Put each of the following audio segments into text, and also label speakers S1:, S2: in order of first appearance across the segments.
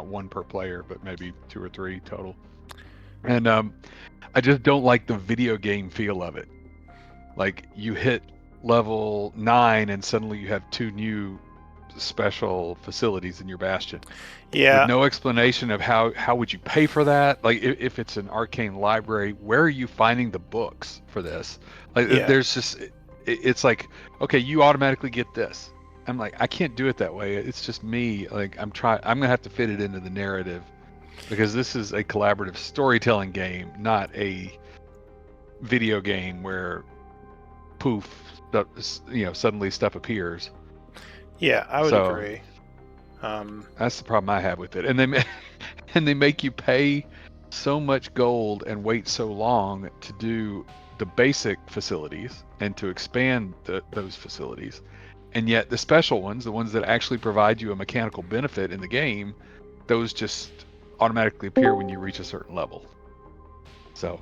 S1: one per player, but maybe two or three total. And I just don't like the video game feel of it. Like you hit level 9 and suddenly you have two new special facilities in your bastion with
S2: Yeah,
S1: no explanation of how would you pay for that. Like if it's an arcane library, where are you finding the books for this? Like
S2: yeah,
S1: there's just it's like, okay, you automatically get this. I'm like, I can't do it that way. It's just me. Like I'm gonna have to fit it into the narrative because this is a collaborative storytelling game, not a video game where poof, suddenly stuff appears.
S2: yeah. I would
S1: So
S2: agree. Um,
S1: that's the problem I have with it. And they make you pay so much gold and wait so long to do the basic facilities and to expand those facilities. And yet the special ones, the ones that actually provide you a mechanical benefit in the game, those just automatically appear when you reach a certain level. So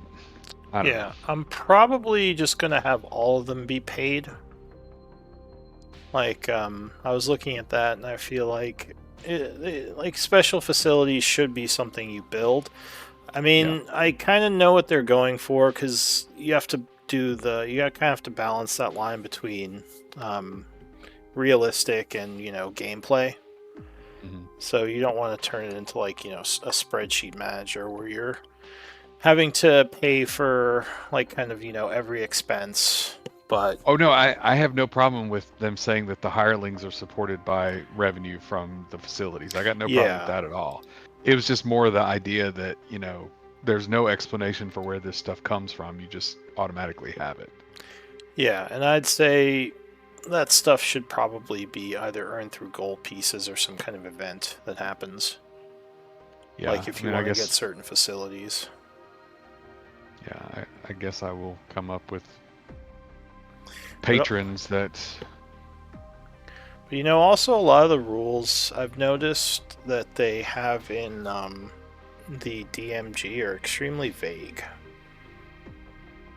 S1: I don't know.
S2: yeah, I'm probably just gonna have all of them be paid. Like, I was looking at that, and I feel like like special facilities should be something you build. I
S1: Yeah.
S2: mean, I kind of know what they're going for because you have to you kind of have to balance that line between um, realistic and gameplay.
S1: Hmm.
S2: So you don't want to turn it into like a spreadsheet manager where you're having to pay for like kind of every expense. But
S1: Oh no, I have no problem with them saying that the hirelings are supported by revenue from the facilities. I got no problem with
S2: yeah,
S1: that at all. It was just more the idea that, there's no explanation for where this stuff comes from. You just automatically have it.
S2: yeah, and I'd say that stuff should probably be either earned through gold pieces or some kind of event that happens.
S1: Yeah,
S2: Like
S1: I
S2: if you
S1: mean, I
S2: want to get
S1: guess,
S2: certain facilities.
S1: yeah, I guess I will come up with
S2: But
S1: patrons that,
S2: also a lot of the rules I've noticed that they have in the DMG are extremely vague.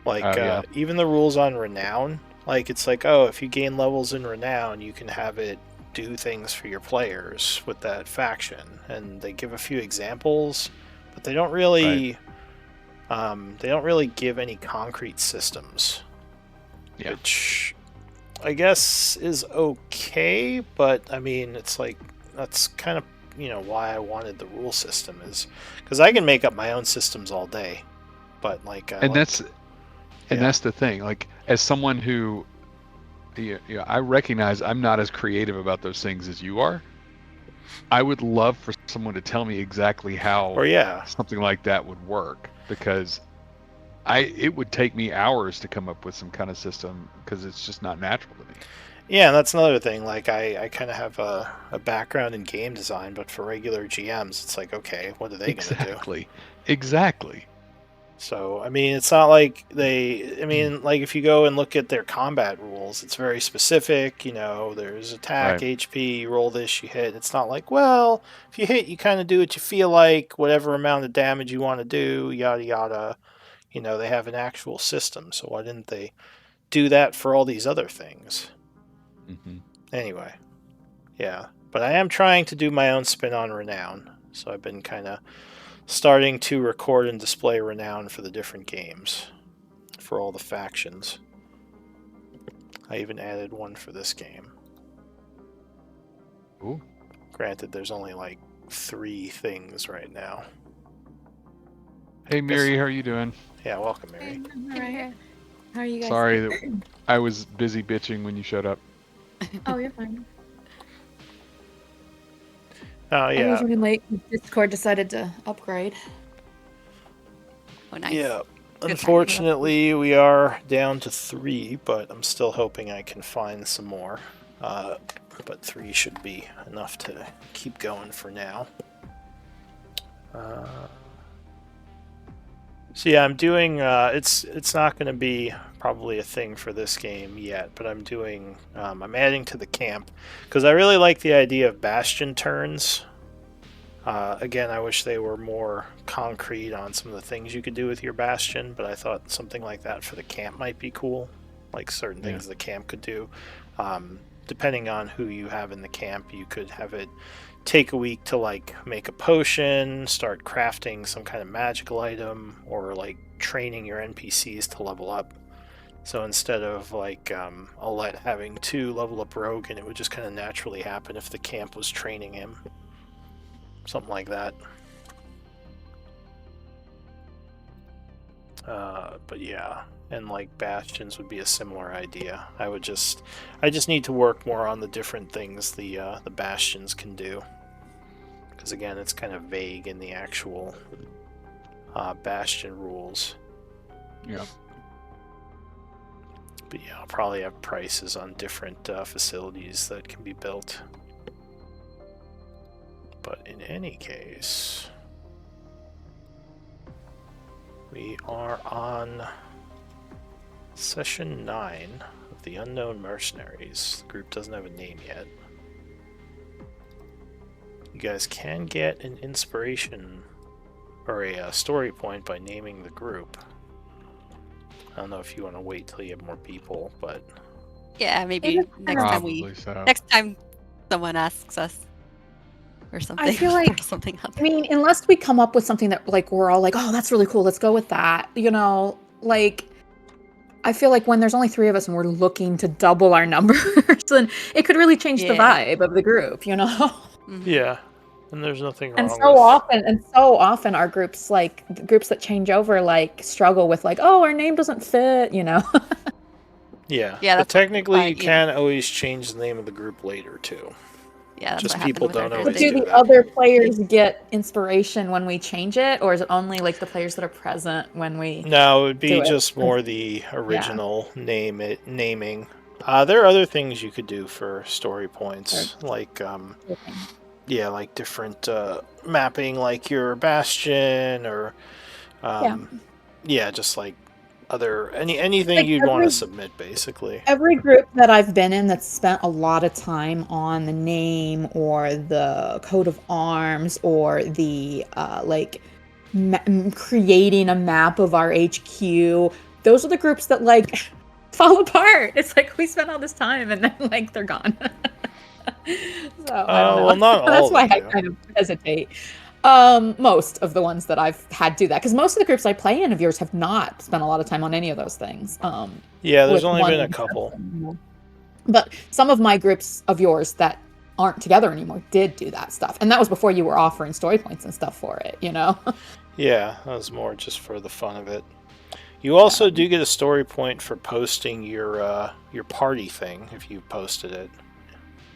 S2: Like
S1: oh yeah,
S2: even the rules on renown, like it's like, oh, if you gain levels in renown, you can have it do things for your players with that faction, and they give a few examples, but
S1: right,
S2: they don't really give any concrete systems,
S1: yeah.
S2: which I guess is okay, but I mean, it's like that's kind of why I wanted the rule system is because I can make up my own systems all day, but like I
S1: And
S2: like yeah
S1: that's the thing. Like as someone who, yeah, I recognize I'm not as creative about those things as you are. I would love for someone to tell me exactly how
S2: or yeah
S1: something like that would work because it would take me hours to come up with some kind of system because it's just not natural to me.
S2: yeah, and that's another thing. Like I kind of have a background in game design, but for regular GMs, it's like okay, what are they gonna do?
S1: Exactly. Exactly.
S2: So, I mean, it's not like they. I mean, like if you go and look at their combat rules, it's very specific. There's attack,
S1: Right.
S2: HP, you roll this, you hit. It's not like, well, if you hit, you kind of do what you feel like, whatever amount of damage you want to do, yada yada. They have an actual system, so why didn't they do that for all these other things?
S1: Hmm.
S2: Anyway, yeah. But I am trying to do my own spin on Renown, so I've been kind of starting to record and display Renown for the different games, for all the factions. I even added one for this game.
S1: Ooh.
S2: Granted, there's only like 3 things right now.
S1: Hey,
S2: Guess,
S1: Miri, how are you doing?
S2: yeah, welcome,
S3: Hey,
S2: Mary.
S3: I'm alright. How are you guys?
S1: Sorry that I was busy bitching when you showed up.
S3: Oh, you're fine.
S2: Oh,
S3: I was
S2: yeah.
S3: running late. Discord decided to upgrade.
S4: Oh, nice.
S2: Yeah.
S4: Good timing.
S2: Unfortunately, we are down to 3, but I'm still hoping I can find some more. But 3 should be enough to keep going for now. So yeah, I'm doing. It's not going to be probably a thing for this game yet, but I'm doing. I'm adding to the camp because I really like the idea of bastion turns. Again, I wish they were more concrete on some of the things you could do with your bastion, but I thought something like that for the camp might be cool. Like certain
S1: Yeah.
S2: things the camp could do. Depending on who you have in the camp, you could have it take a week to like make a potion, start crafting some kind of magical item, or like training your NPCs to level up. So instead of like Alette having to level up Rogan, it would just kind of naturally happen if the camp was training him. Something like that. But yeah, and like Bastions would be a similar idea. I just need to work more on the different things the Bastions can do. Because again, it's kind of vague in the actual Bastion rules.
S1: Yeah.
S2: But yeah, I'll probably have prices on different facilities that can be built. But in any case, we are on session 9 of the Unknown Mercenaries. The group doesn't have a name yet. You guys can get an inspiration or a story point by naming the group. I don't know if you want to wait till you have more people, but
S4: Yeah, maybe
S1: Probably so.
S4: next time someone asks us or something.
S3: I feel like,
S4: or something else.
S3: I mean, unless we come up with something that like we're all like, oh, that's really cool, let's go with that. You know, like I feel like when there's only 3 of us and we're looking to double our numbers, then it could really change the vibe of the group, you know?
S4: Mhm.
S2: yeah, and there's nothing wrong
S3: And
S2: with
S3: so often our groups, like the groups that change over, like struggle with like, oh, our name doesn't fit, you know?
S2: Yeah,
S4: Yeah,
S2: but
S4: that's
S2: technically
S4: why,
S2: you can always change the name of the group later too.
S4: Yeah, that's
S2: Just
S4: what
S2: people
S4: happened with
S2: don't
S4: our
S2: always
S3: Do
S4: Thursday.
S2: do
S3: the
S2: that.
S3: other players get inspiration when we change it, or is it only like the players that are present when we?
S2: No, it would be
S3: do it.
S2: just more the original naming. There are other things you could do for story points, like like different mapping, like your bastion, or just like anything
S3: Like
S2: you'd want to submit, basically.
S3: Every group that I've been in that's spent a lot of time on the name or the coat of arms or the creating a map of our HQ, those are the groups that like fall apart. It's like we spent all this time and then like they're gone. So I don't know.
S2: Well, not all.
S3: That's why I
S2: do.
S3: kind of hesitate. Most of the ones that I've had do that, because most of the groups I play in of yours have not spent a lot of time on any of those things.
S2: Yeah, there's
S3: with
S2: only
S3: one
S2: been a
S3: exception,
S2: couple.
S3: you know. But some of my groups of yours that aren't together anymore did do that stuff, and that was before you were offering story points and stuff for it, you know.
S2: Yeah, that was more just for the fun of it. You also do get a story point for posting your party thing if you posted it.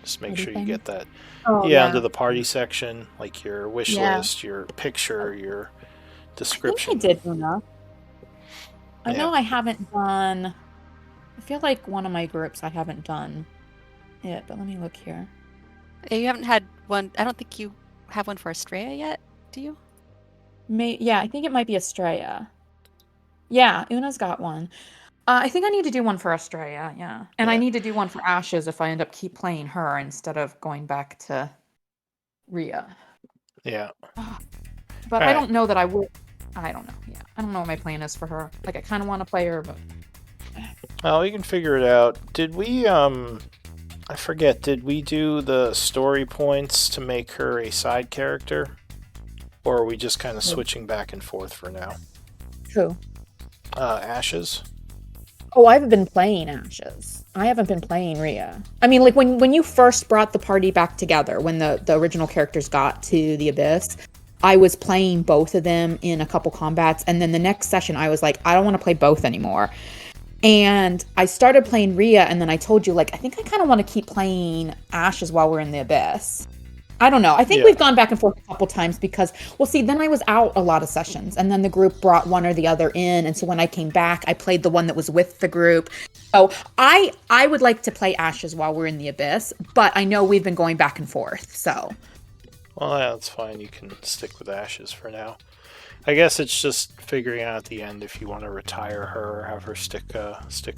S2: Just make sure you get that. Under the party section, like your wish list, your picture, your description.
S3: I think I did enough. I know I haven't done. I feel like one of my groups I haven't done it, but let me look here.
S4: You haven't had one. I don't think you have one for Estrella yet, do you?
S3: I think it might be Estrella. Yeah, Una's got one. I think I need to do one for Estrella, yeah. And I need to do one for Ashes if I end up keep playing her instead of going back to Rhea.
S2: Yeah.
S3: But I don't know that I would. I don't know. Yeah. I don't know what my plan is for her. Like, I kind of want to play her, but...
S2: Well, you can figure it out. Did we, I forget, did we do the story points to make her a side character? Or are we just kind of switching back and forth for now?
S3: Who?
S2: Ashes.
S3: Oh, I haven't been playing Ashes. I haven't been playing Rhea. I mean, like, when you first brought the party back together, when the original characters got to the Abyss, I was playing both of them in a couple combats, and then the next session I was like, I don't want to play both anymore. And I started playing Rhea, and then I told you, like, I think I kind of want to keep playing Ashes while we're in the Abyss. I don't know. I think we've gone back and forth a couple times because, well, see, then I was out a lot of sessions, and then the group brought one or the other in, and so when I came back, I played the one that was with the group. So I would like to play Ashes while we're in the Abyss, but I know we've been going back and forth, so...
S2: Well, yeah, that's fine. You can stick with Ashes for now. I guess it's just figuring out at the end if you want to retire her or have her stick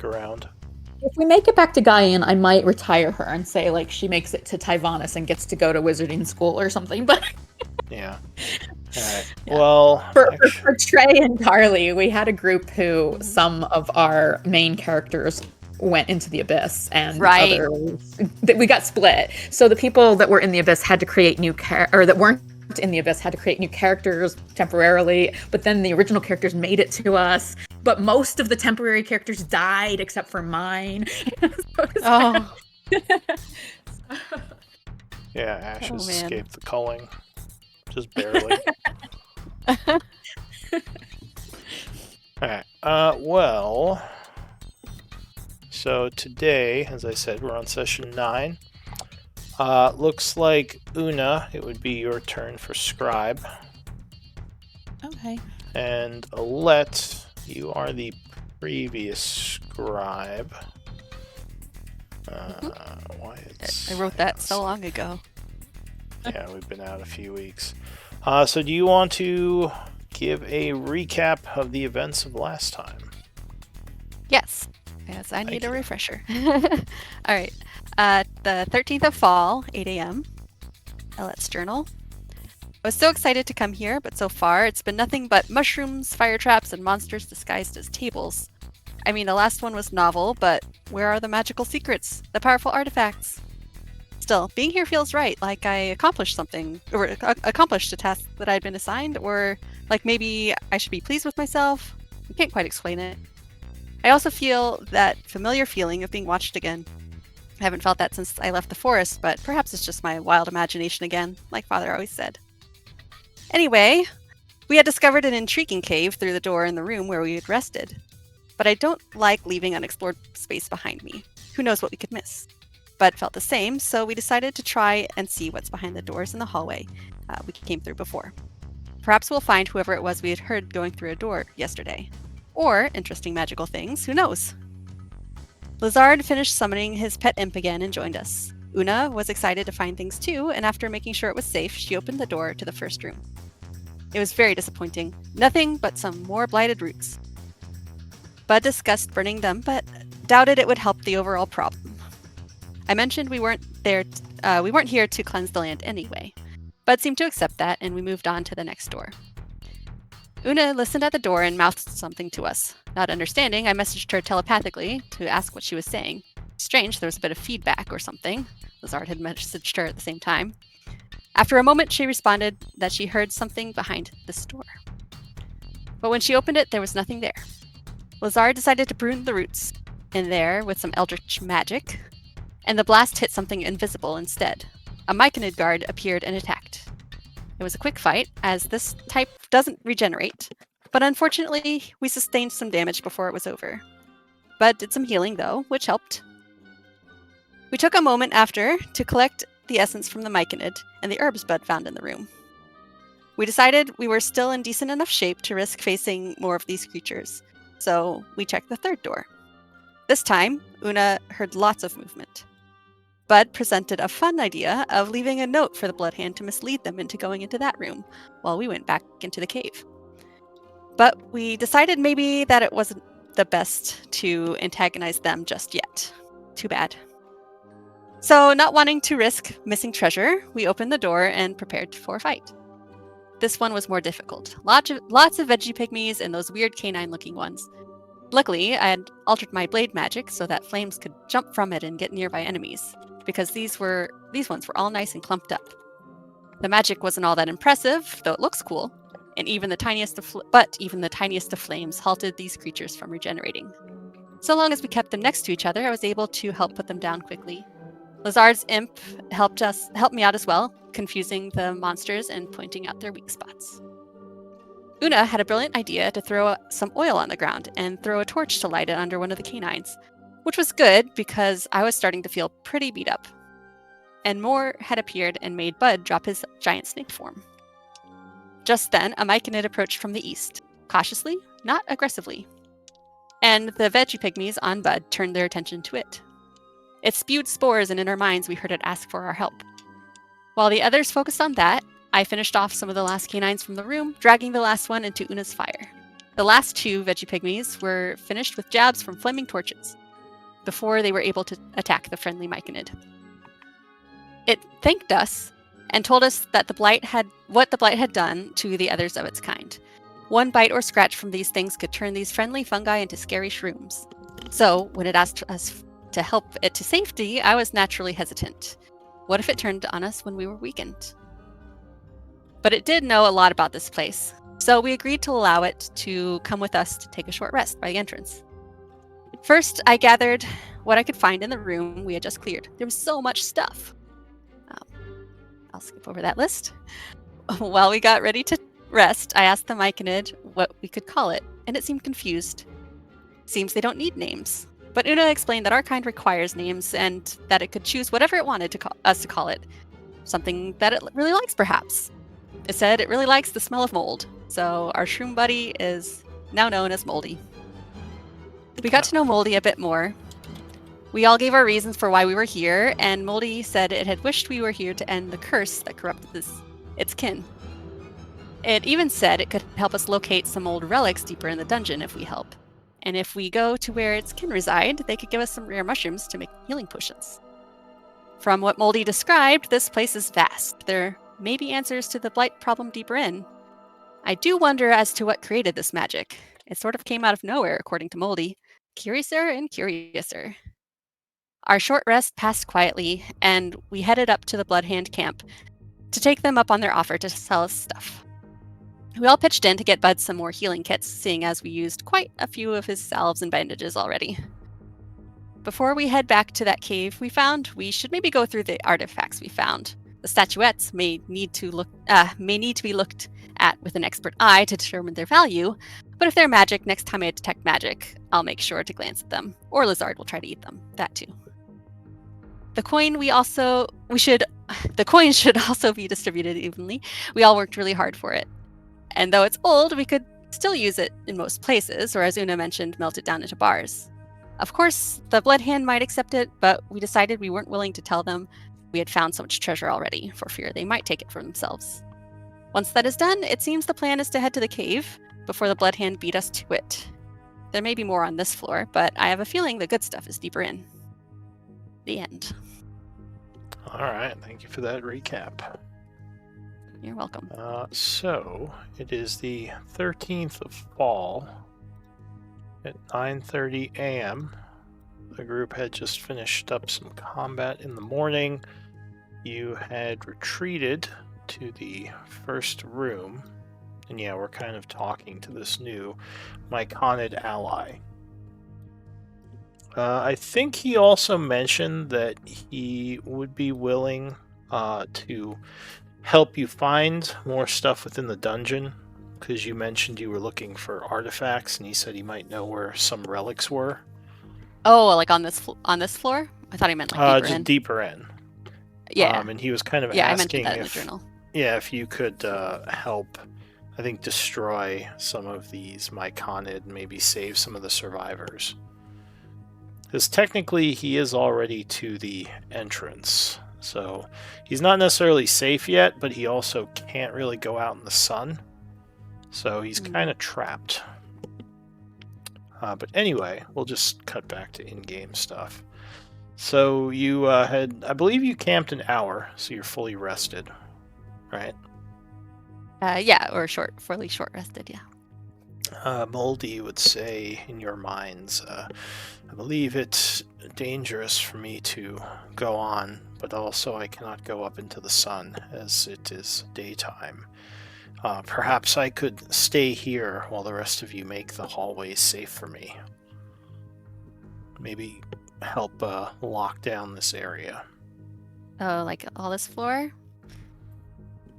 S2: around.
S3: If we make it back to Gaian, I might retire her and say, like, she makes it to Tyvanus and gets to go to wizarding school or something, but...
S2: Yeah. All right. Yeah. Well...
S3: For Trey and Carly, we had a group who some of our main characters went into the abyss, and
S4: Right.
S3: we got split. So the people that were in the abyss had to create or that weren't in the abyss had to create new characters temporarily, but then the original characters made it to us, but most of the temporary characters died except for mine.
S4: Oh.
S2: Yeah, Ashes
S4: man.
S2: escaped the culling. Just barely. Alright. Well. So today, as I said, we're on session 9. Looks like Una, it would be your turn for Scribe.
S3: Okay.
S2: And Alette, you are the previous Scribe. Why it's...
S4: I wrote that so long ago.
S2: Yeah, we've been out a few weeks. So do you want to give a recap of the events of last time?
S4: Yes. Yes, I need
S2: Thank
S4: a
S2: you.
S4: refresher. All right. The 13th of fall, 8 a.m. Let's journal. I was so excited to come here, but so far it's been nothing but mushrooms, fire traps, and monsters disguised as tables. I mean, the last one was novel, but where are the magical secrets, the powerful artifacts? Still, being here feels right, like I accomplished something, or accomplished a task that I'd been assigned, or like maybe I should be pleased with myself. I can't quite explain it. I also feel that familiar feeling of being watched again. I haven't felt that since I left the forest, but perhaps it's just my wild imagination again, like Father always said. Anyway, we had discovered an intriguing cave through the door in the room where we had rested. But I don't like leaving unexplored space behind me. Who knows what we could miss? But felt the same, so we decided to try and see what's behind the doors in the hallway we came through before. Perhaps we'll find whoever it was we had heard going through a door yesterday. Or interesting magical things, who knows? Lazard finished summoning his pet imp again and joined us. Una was excited to find things too, and after making sure it was safe, she opened the door to the first room. It was very disappointing. Nothing but some more blighted roots. Bud discussed burning them, but doubted it would help the overall problem. I mentioned we weren't here to cleanse the land anyway. Bud seemed to accept that, and we moved on to the next door. Una listened at the door and mouthed something to us. Not understanding, I messaged her telepathically to ask what she was saying. Strange, there was a bit of feedback or something. Lazard had messaged her at the same time. After a moment, she responded that she heard something behind this door. But when she opened it, there was nothing there. Lazard decided to prune the roots in there with some eldritch magic, and the blast hit something invisible instead. A Myconid guard appeared and attacked. It was a quick fight, as this type doesn't regenerate, but unfortunately, we sustained some damage before it was over. Bud did some healing, though, which helped. We took a moment after to collect the essence from the Myconid and the herbs Bud found in the room. We decided we were still in decent enough shape to risk facing more of these creatures, so we checked the third door. This time, Una heard lots of movement. Bud presented a fun idea of leaving a note for the Bloodhand to mislead them into going into that room while we went back into the cave. But we decided maybe that it wasn't the best to antagonize them just yet. Too bad. So, not wanting to risk missing treasure, we opened the door and prepared for a fight. This one was more difficult. Lots of veggie pygmies and those weird canine-looking ones. Luckily, I had altered my blade magic so that flames could jump from it and get nearby enemies, because these ones were all nice and clumped up. The magic wasn't all that impressive, though it looks cool, and even the tiniest of flames halted these creatures from regenerating. So long as we kept them next to each other, I was able to help put them down quickly. Lazard's imp helped me out as well, confusing the monsters and pointing out their weak spots. Una had a brilliant idea to throw some oil on the ground and throw a torch to light it under one of the canines, which was good because I was starting to feel pretty beat up. And more had appeared and made Bud drop his giant snake form. Just then, a Myconid approached from the east, cautiously, not aggressively. And the veggie pygmies on Bud turned their attention to it. It spewed spores, and in our minds we heard it ask for our help. While the others focused on that, I finished off some of the last canines from the room, dragging the last one into Una's fire. The last two veggie pygmies were finished with jabs from flaming torches before they were able to attack the friendly Myconid. It thanked us and told us that what the blight had done to the others of its kind. One bite or scratch from these things could turn these friendly fungi into scary shrooms. So when it asked us to help it to safety, I was naturally hesitant. What if it turned on us when we were weakened? But it did know a lot about this place, so we agreed to allow it to come with us to take a short rest by the entrance. First, I gathered what I could find in the room we had just cleared. There was so much stuff. I'll skip over that list. While we got ready to rest, I asked the Myconid what we could call it, and it seemed confused. Seems they don't need names. But Una explained that our kind requires names and that it could choose whatever it wanted to us to call it. Something that it really likes, perhaps. It said it really likes the smell of mold, so our shroom buddy is now known as Moldy. We got to know Moldy a bit more. We all gave our reasons for why we were here, and Moldy said it had wished we were here to end the curse that corrupted its kin. It even said it could help us locate some old relics deeper in the dungeon if we help. And if we go to where its kin reside, they could give us some rare mushrooms to make healing potions. From what Moldy described, this place is vast. There may be answers to the blight problem deeper in. I do wonder as to what created this magic. It sort of came out of nowhere, according to Moldy. Curiouser and curiouser. Our short rest passed quietly, and we headed up to the Bloodhand camp to take them up on their offer to sell us stuff. We all pitched in to get Bud some more healing kits, seeing as we used quite a few of his salves and bandages already. Before we head back to that cave we should maybe go through the artifacts we found. The statuettes may need to be looked at with an expert eye to determine their value, but if they're magic, next time I detect magic, I'll make sure to glance at them, or Lizard will try to eat them. That too. The coin the coin should also be distributed evenly. We all worked really hard for it. And though it's old, we could still use it in most places, or as Una mentioned, melt it down into bars. Of course, the Bloodhand might accept it, but we decided we weren't willing to tell them we had found so much treasure already, for fear they might take it for themselves. Once that is done, it seems the plan is to head to the cave before the Bloodhand beat us to it. There may be more on this floor, but I have a feeling the good stuff is deeper in. The end.
S2: All right, thank you for that recap.
S4: You're welcome.
S2: So, it is the 13th of fall at 9:30 a.m. The group had just finished up some combat in the morning. You had retreated to the first room, and yeah, we're kind of talking to this new Myconid ally. I think he also mentioned that he would be willing to help you find more stuff within the dungeon, because you mentioned you were looking for artifacts, and he said he might know where some relics were.
S4: Oh, like on this floor? I thought he meant like deeper in.
S2: Deeper in.
S4: Yeah.
S2: And he was kind of
S4: I
S2: asking
S4: mentioned that in the journal.
S2: Yeah, if you could help, I think, destroy some of these Myconid, maybe save some of the survivors. Because technically he is already to the entrance. So he's not necessarily safe yet, but he also can't really go out in the sun. So he's kind of trapped. But anyway, we'll just cut back to in-game stuff. So you I believe you camped an hour, so you're fully rested, right?
S4: Yeah, or fully short rested, yeah.
S2: Moldy would say in your minds, I believe it's dangerous for me to go on, but also I cannot go up into the sun as it is daytime. Perhaps I could stay here while the rest of you make the hallways safe for me. Maybe help lock down this area.
S4: Oh, like all this floor?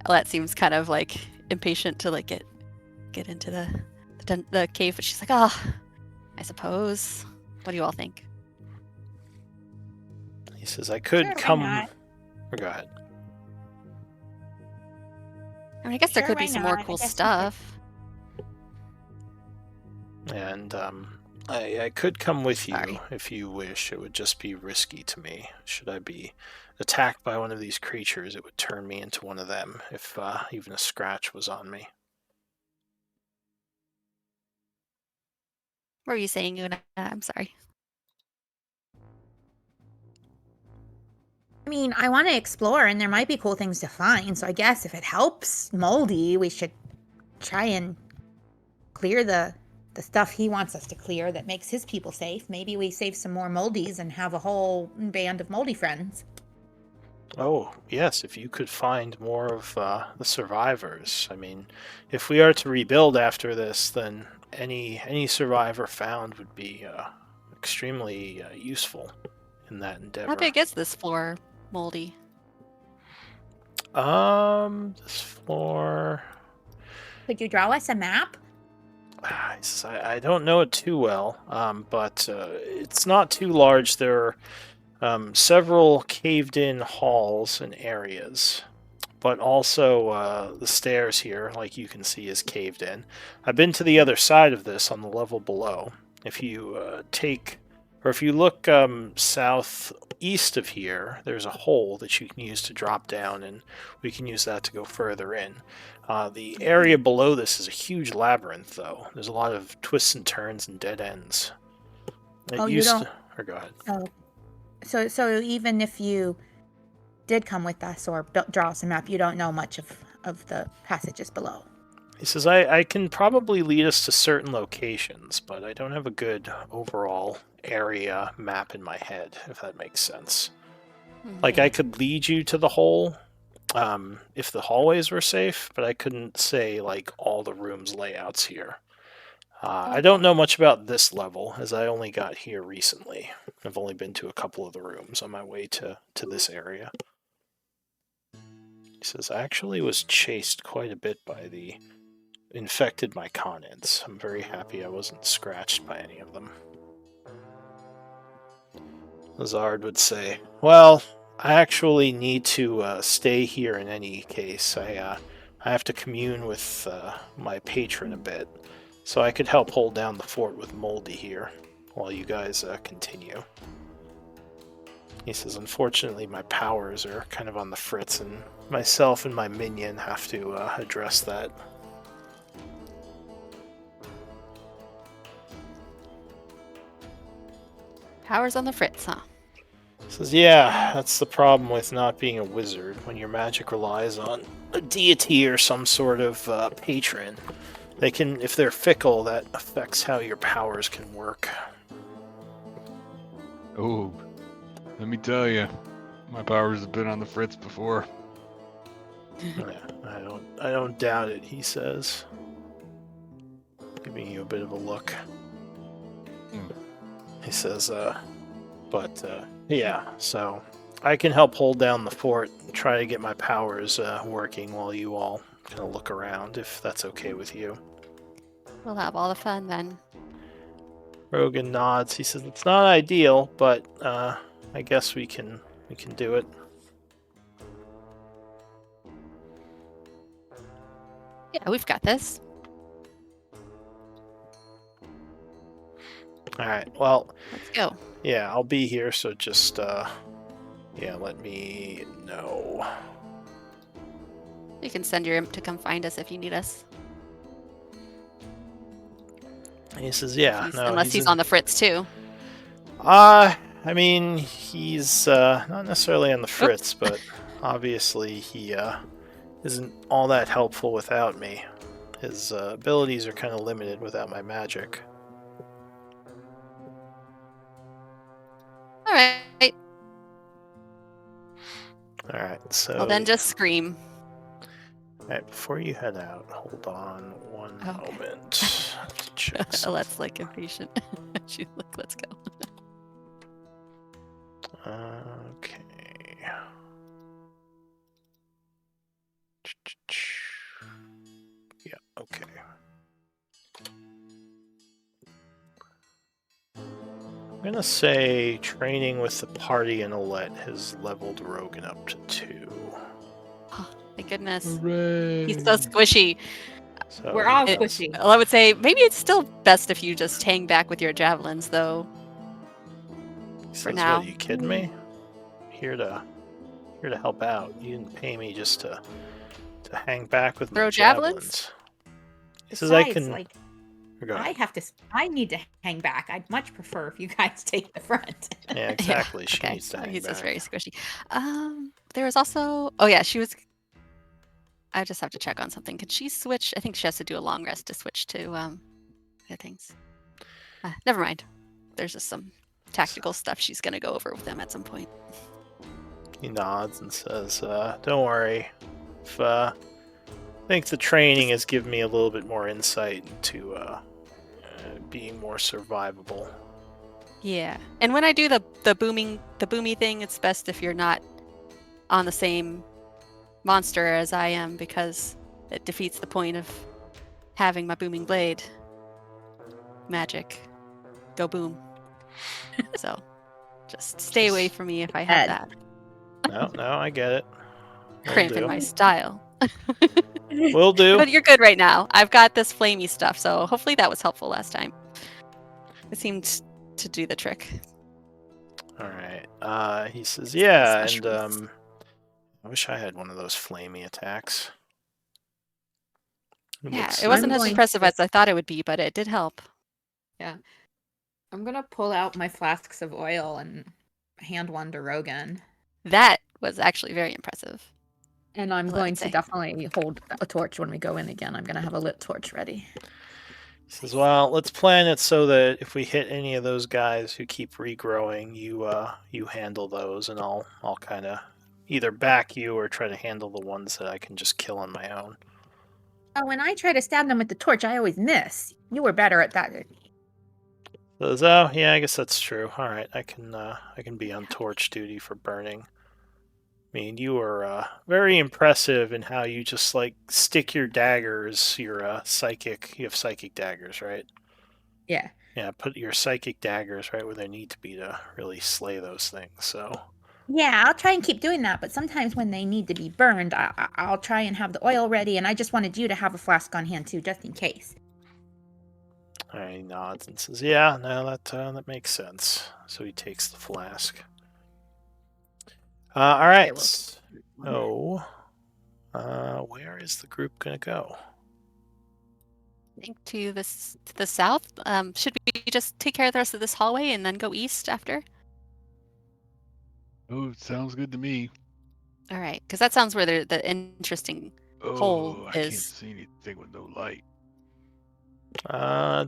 S4: Well, that seems kind of like impatient to like get into the cave, but she's like, I suppose. What do you all think?
S2: He says, I could come... Or go ahead.
S4: I mean, I guess there could be some more cool stuff.
S2: And I could come with you if you wish. It would just be risky to me. Should I be attacked by one of these creatures, it would turn me into one of them if even a scratch was on me.
S4: What were you saying, Una? I'm sorry.
S3: I mean, I want to explore, and there might be cool things to find, so I guess if it helps Moldy, we should try and clear the the stuff he wants us to clear that makes his people safe. Maybe we save some more moldies and have a whole band of moldy friends.
S2: Oh, yes, if you could find more of the survivors. I mean, if we are to rebuild after this, then any survivor found would be extremely useful in that endeavor.
S4: How big is this floor, Moldy?
S2: This floor...
S3: Could you draw us a map?
S2: I don't know it too well, but it's not too large. There are several caved-in halls and areas, but also the stairs here, like you can see, is caved in. I've been to the other side of this on the level below. If you if you look southeast of here, there's a hole that you can use to drop down, and we can use that to go further in. The area below this is a huge labyrinth, though. There's a lot of twists and turns and dead ends. Go ahead.
S3: Oh, so even if you did come with us or draw us a map, you don't know much of the passages below.
S2: He says, I can probably lead us to certain locations, but I don't have a good overall area map in my head, if that makes sense.
S4: Mm-hmm.
S2: Like, I could lead you to the hole if the hallways were safe, but I couldn't say, like, all the rooms layouts here. I don't know much about this level, as I only got here recently. I've only been to a couple of the rooms on my way to this area. He says, I actually was chased quite a bit by the infected myconids. I'm very happy I wasn't scratched by any of them. Lazard would say, well, I actually need to stay here in any case. I have to commune with my patron a bit, so I could help hold down the fort with Moldy here while you guys continue. He says, unfortunately, my powers are kind of on the fritz, and myself and my minion have to address that.
S4: Powers on the fritz, huh?
S2: Says, yeah, that's the problem with not being a wizard. When your magic relies on a deity or some sort of patron, they can, if they're fickle, that affects how your powers can work.
S1: Oh, let me tell you, my powers have been on the fritz before.
S2: Yeah, I don't doubt it, he says, giving you a bit of a look. He says, yeah, so I can help hold down the fort and try to get my powers working while you all kind of look around, if that's okay with you.
S4: We'll have all the fun then.
S2: Rogan nods. He says, it's not ideal, but I guess we can do it.
S4: Yeah, we've got this.
S2: Alright, well...
S4: Let's go.
S2: Yeah, I'll be here, so just, yeah, let me know.
S4: You can send your imp to come find us if you need us.
S2: And he says, yeah, no...
S4: Unless he's on the fritz, too.
S2: I mean, he's, not necessarily on the fritz, but obviously he, isn't all that helpful without me. His, abilities are kind of limited without my magic.
S4: Alright.
S2: Alright, so...
S4: Well, then just scream.
S2: Alright, before you head out, hold on one moment. To check
S4: Let's like impatient. Let's go.
S2: Okay. Yeah, okay. I'm gonna say training with the party in Alette has leveled Rogan up to 2.
S4: Oh, my goodness.
S1: Hooray.
S4: He's so squishy.
S2: So
S3: We're all
S2: he does-
S3: squishy.
S4: Well, I would say maybe it's still best if you just hang back with your javelins, though.
S2: he
S4: for
S2: says,
S4: now.
S2: What, are you kidding me? Here to help out. You didn't pay me just to hang back with my
S4: Throw javelins?
S2: He says I
S3: Besides,
S2: can.
S3: like,
S2: Go ahead.
S3: I need to hang back. I'd much prefer if you guys take the front.
S2: Yeah, exactly. She
S4: Okay,
S2: needs to
S4: so
S2: hang
S4: he's
S2: back.
S4: just very squishy. There was also... Oh, yeah, she was... I just have to check on something. Could she switch? I think she has to do a long rest to switch to things. Never mind. There's just some tactical stuff she's going to go over with them at some point.
S2: He nods and says, "Don't worry. If, I think the training has given me a little bit more insight into being more survivable."
S4: Yeah, and when I do the boomy thing, it's best if you're not on the same monster as I am, because it defeats the point of having my booming blade. Magic, go boom. So, just stay away from me if I have
S3: Ed.
S4: that.
S2: No, I get it.
S4: Cramping my style.
S2: Will do.
S4: But you're good right now. I've got this flamey stuff, so hopefully that was helpful last time. It seemed to do the trick.
S2: All right. He says, "Yeah, and
S4: Mushrooms.
S2: I wish I had one of those flamey attacks."
S4: Yeah, it wasn't as impressive as I thought it would be, but it did help.
S3: Yeah. I'm gonna pull out my flasks of oil and hand one to Rogan.
S4: That was actually very impressive.
S3: And I'm
S4: Let
S3: going
S4: me
S3: to
S4: say.
S3: definitely hold a torch when we go in again. I'm gonna have a lit torch ready.
S2: He says, "Well, let's plan it so that if we hit any of those guys who keep regrowing, you handle those, and I'll kind of either back you or try to handle the ones that I can just kill on my own."
S3: Oh, when I try to stab them with the torch, I always miss. You were better at that.
S2: Says, "Oh, yeah, I guess that's true. All right, I can be on torch duty for burning." I mean, you are very impressive in how you just like stick your daggers. You're psychic. You have psychic daggers, right?
S3: Yeah.
S2: Yeah, put your psychic daggers right where they need to be to really slay those things. So.
S3: Yeah, I'll try and keep doing that, but sometimes when they need to be burned, I'll try and have the oil ready, and I just wanted you to have a flask on hand too, just in case.
S2: All right, he nods and says, "Yeah, no, that makes sense." So he takes the flask. All right. So, where is the group gonna go?
S4: I think to the south. Should we just take care of the rest of this hallway and then go east after?
S1: Oh, sounds good to me.
S4: All right, because that sounds where the interesting hole
S1: Oh, I can't
S4: is.
S1: see anything with no light.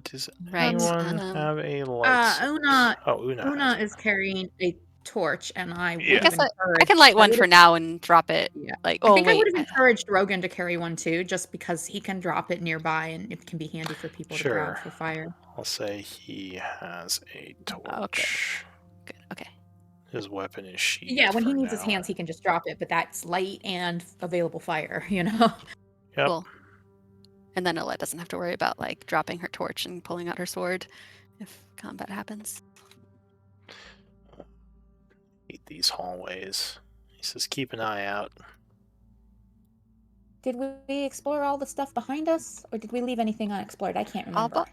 S2: Does
S4: Right.
S2: anyone have a light?
S3: Una
S2: Una
S3: Una
S2: has
S3: is carrying a torch, and I would
S2: Yeah.
S3: have
S4: I guess I
S3: encouraged.
S4: can light one
S3: would've-
S4: for now and drop it.
S3: Yeah.
S4: Like,
S3: I
S4: oh
S3: think I would
S4: wait,
S3: have encouraged Rogan to carry one too, just because he can drop it nearby, and it can be handy for people to grab
S2: Sure.
S3: for fire.
S2: I'll say he has a torch.
S4: Okay. Good. Okay.
S2: His weapon is sheathed.
S3: Yeah, when he
S2: for
S3: needs his
S2: now.
S3: hands, he can just drop it, but that's light and available fire, you know?
S2: Yep.
S4: Cool. And then Alette doesn't have to worry about like dropping her torch and pulling out her sword if combat happens.
S2: Hate these hallways. He says, "Keep an eye out."
S3: Did we explore all the stuff behind us, or did we leave anything unexplored? I can't remember.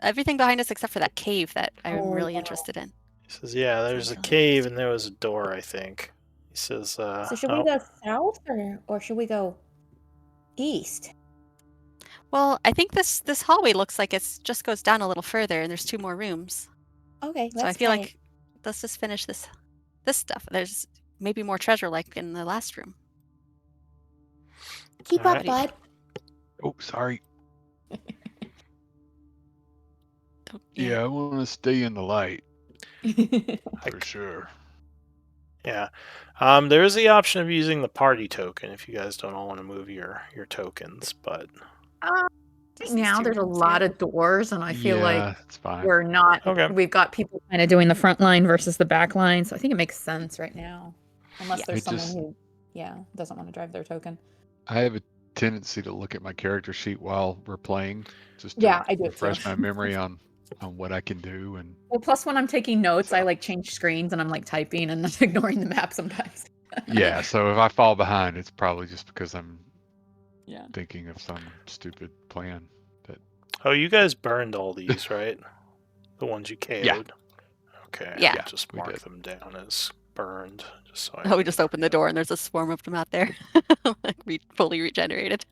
S4: Everything behind us except for that cave that I'm
S3: Oh,
S4: really
S3: yeah.
S4: interested in.
S2: He says, "Yeah, there's a
S4: Sounds really
S2: cave and there was a door, I think." He says,
S3: So should we go south, or should we go east?
S4: Well, I think this hallway looks like it just goes down a little further, and there's 2 more rooms.
S3: Okay,
S4: So I
S3: let's
S4: feel
S3: try
S4: like let's just finish this stuff. There's maybe more treasure like in the last room.
S3: Keep
S2: All
S3: up,
S2: right.
S3: bud.
S1: Oh, sorry.
S4: Don't-
S1: Yeah, I want to stay in the light
S2: I-
S1: for sure.
S2: Yeah. There is the option of using the party token if you guys don't all want to move your tokens, but
S4: This
S3: Right
S4: is
S3: now,
S4: 2
S3: there's a
S4: rooms,
S3: lot
S4: yeah.
S3: of doors, and I feel like
S1: Yeah, it's fine.
S3: we're not.
S2: Okay.
S3: We've got people kind of doing the front line versus the back line, so I think it makes sense right now, unless
S4: Yeah.
S3: there's
S1: I
S3: someone
S1: just-
S3: who, doesn't want to drive their token.
S1: I have a tendency to look at my character sheet while we're playing, just to
S3: Yeah, I do it
S1: refresh
S3: too.
S1: my memory on what I can do. And
S3: Well, plus when I'm taking notes, I
S1: So-
S3: like change screens and I'm like typing and ignoring the map sometimes.
S1: yeah, so if I fall behind, it's probably just because I'm
S3: Yeah.
S1: thinking of some stupid plan.
S2: Oh, you guys burned all these, right? The ones you KO'd?
S1: Yeah.
S2: Okay.
S4: Yeah.
S2: I'll just
S1: we
S2: mark
S1: did.
S2: them down as burned. Just so I
S4: Oh, we just opened the door and there's a swarm of them out there, like fully regenerated.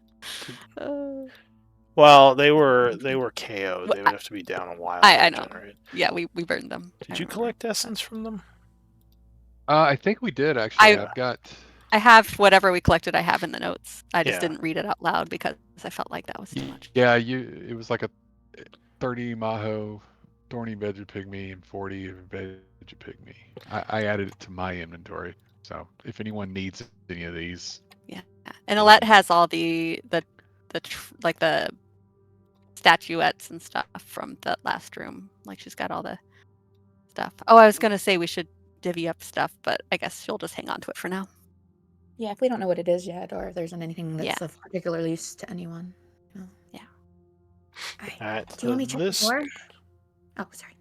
S2: Well, they were KO'd. They would have to be down a while
S4: I
S2: to
S4: know.
S2: regenerate.
S4: Yeah, we burned them.
S2: Did
S4: I
S2: you
S4: remember.
S2: collect essence from them?
S1: I think we did actually.
S4: I-
S1: I've got.
S4: I have whatever we collected. I have in the notes. I just
S2: Yeah.
S4: didn't read it out loud because I felt like that was too much.
S1: Yeah, it was like 30 Maho, Thorny Vegapygmy, and 40 Vegapygmy. I added it to my inventory. So if anyone needs any of these,
S4: Yeah. And Alette has all like the statuettes and stuff from the last room. Like she's got all the stuff. Oh, I was gonna say we should divvy up stuff, but I guess she'll just hang on to it for now.
S3: Yeah, if we don't know what it is yet, or if there's anything that's
S4: Yeah.
S3: of particular use to anyone.
S4: Yeah.
S3: All right.
S2: All right.
S3: Do you want me to check the door? Oh, sorry.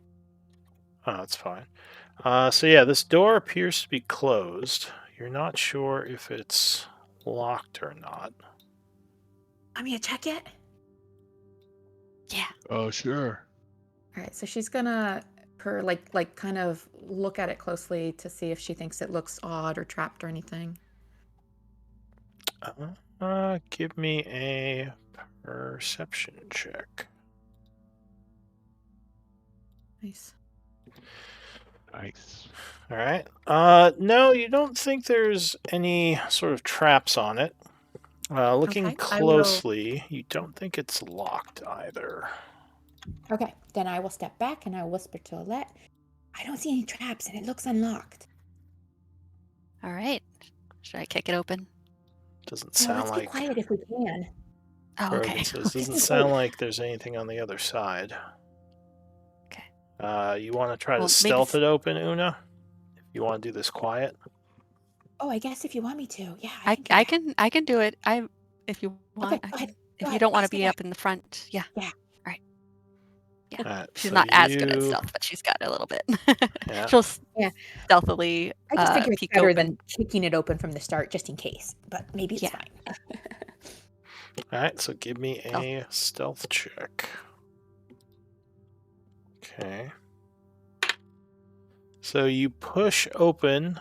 S2: Oh, that's fine. So yeah, this door appears to be closed. You're not sure if it's locked or not.
S3: Want me to check it?
S4: Yeah.
S1: oh sure.
S3: All right. So she's gonna like kind of look at it closely to see if she thinks it looks odd or trapped or anything.
S2: Give me a perception check.
S3: Nice.
S1: Nice.
S2: All right. No, you don't think there's any sort of traps on it. Looking
S3: Okay, I will.
S2: closely, you don't think it's locked either.
S3: Okay, then I will step back and I will whisper to Alette. I don't see any traps and it looks unlocked.
S4: All right. Should I kick it open?
S2: Doesn't
S3: No,
S2: sound
S3: let's be
S2: like.
S3: quiet if we can.
S4: Oh, okay.
S2: Brogan says, doesn't sound like there's anything on the other side.
S4: Okay.
S2: You want to try
S4: Well,
S2: to
S4: maybe
S2: stealth it open, Una? If you want to do this quiet.
S3: Oh, I guess if you want me to, yeah.
S4: I can do it. If you want.
S3: Okay, go ahead.
S4: If
S3: Go
S4: you
S3: ahead.
S4: don't want
S3: I'll
S4: to be
S3: step
S4: up in the front, yeah.
S3: Yeah.
S4: All right. Yeah.
S2: Alright,
S4: She's
S2: so
S4: not as good at
S2: you-
S4: stealth, but she's got a little bit.
S2: Yeah.
S4: She'll
S3: Yeah.
S4: stealthily
S3: I just figure it's
S4: peek
S3: better
S4: open.
S3: than kicking it open from the start, just in case. But maybe it's
S4: Yeah.
S3: fine.
S2: Alright, so give me a stealth check. Okay. So you push open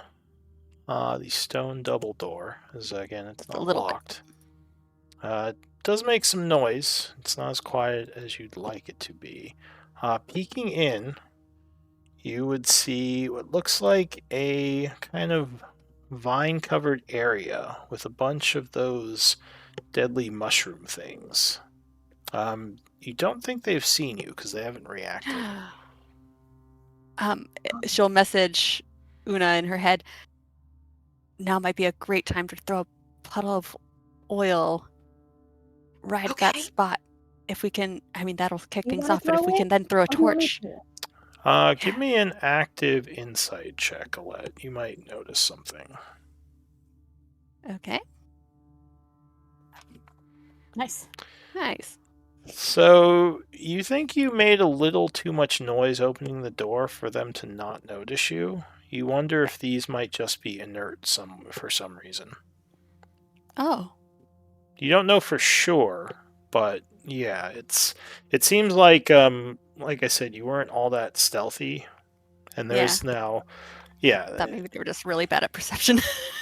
S2: the stone double door. As again, it's
S4: A
S2: not
S4: little
S2: locked. It does make some noise. It's not as quiet as you'd like it to be. Peeking in, you would see what looks like a kind of vine-covered area with a bunch of those deadly mushroom things. You don't think they've seen you because they haven't reacted.
S4: She'll message Una in her head. Now might be a great time to throw a puddle of oil right at that
S3: Okay.
S4: spot. If we can, I mean, that'll kick
S3: You
S4: things
S3: wanna
S4: off, but if
S3: throw
S4: we
S3: it?
S4: can then throw a
S3: Or do you want me
S4: torch.
S3: to?
S2: Give me an active insight check, Alette. You might notice something.
S4: Okay.
S3: Nice.
S4: Nice.
S2: So, you think you made a little too much noise opening the door for them to not notice you? You wonder if these might just be inert for some reason.
S4: Oh.
S2: You don't know for sure, but yeah, it seems like I said, you weren't all that stealthy, and there's now, yeah,
S4: Thought maybe they were just really bad at perception.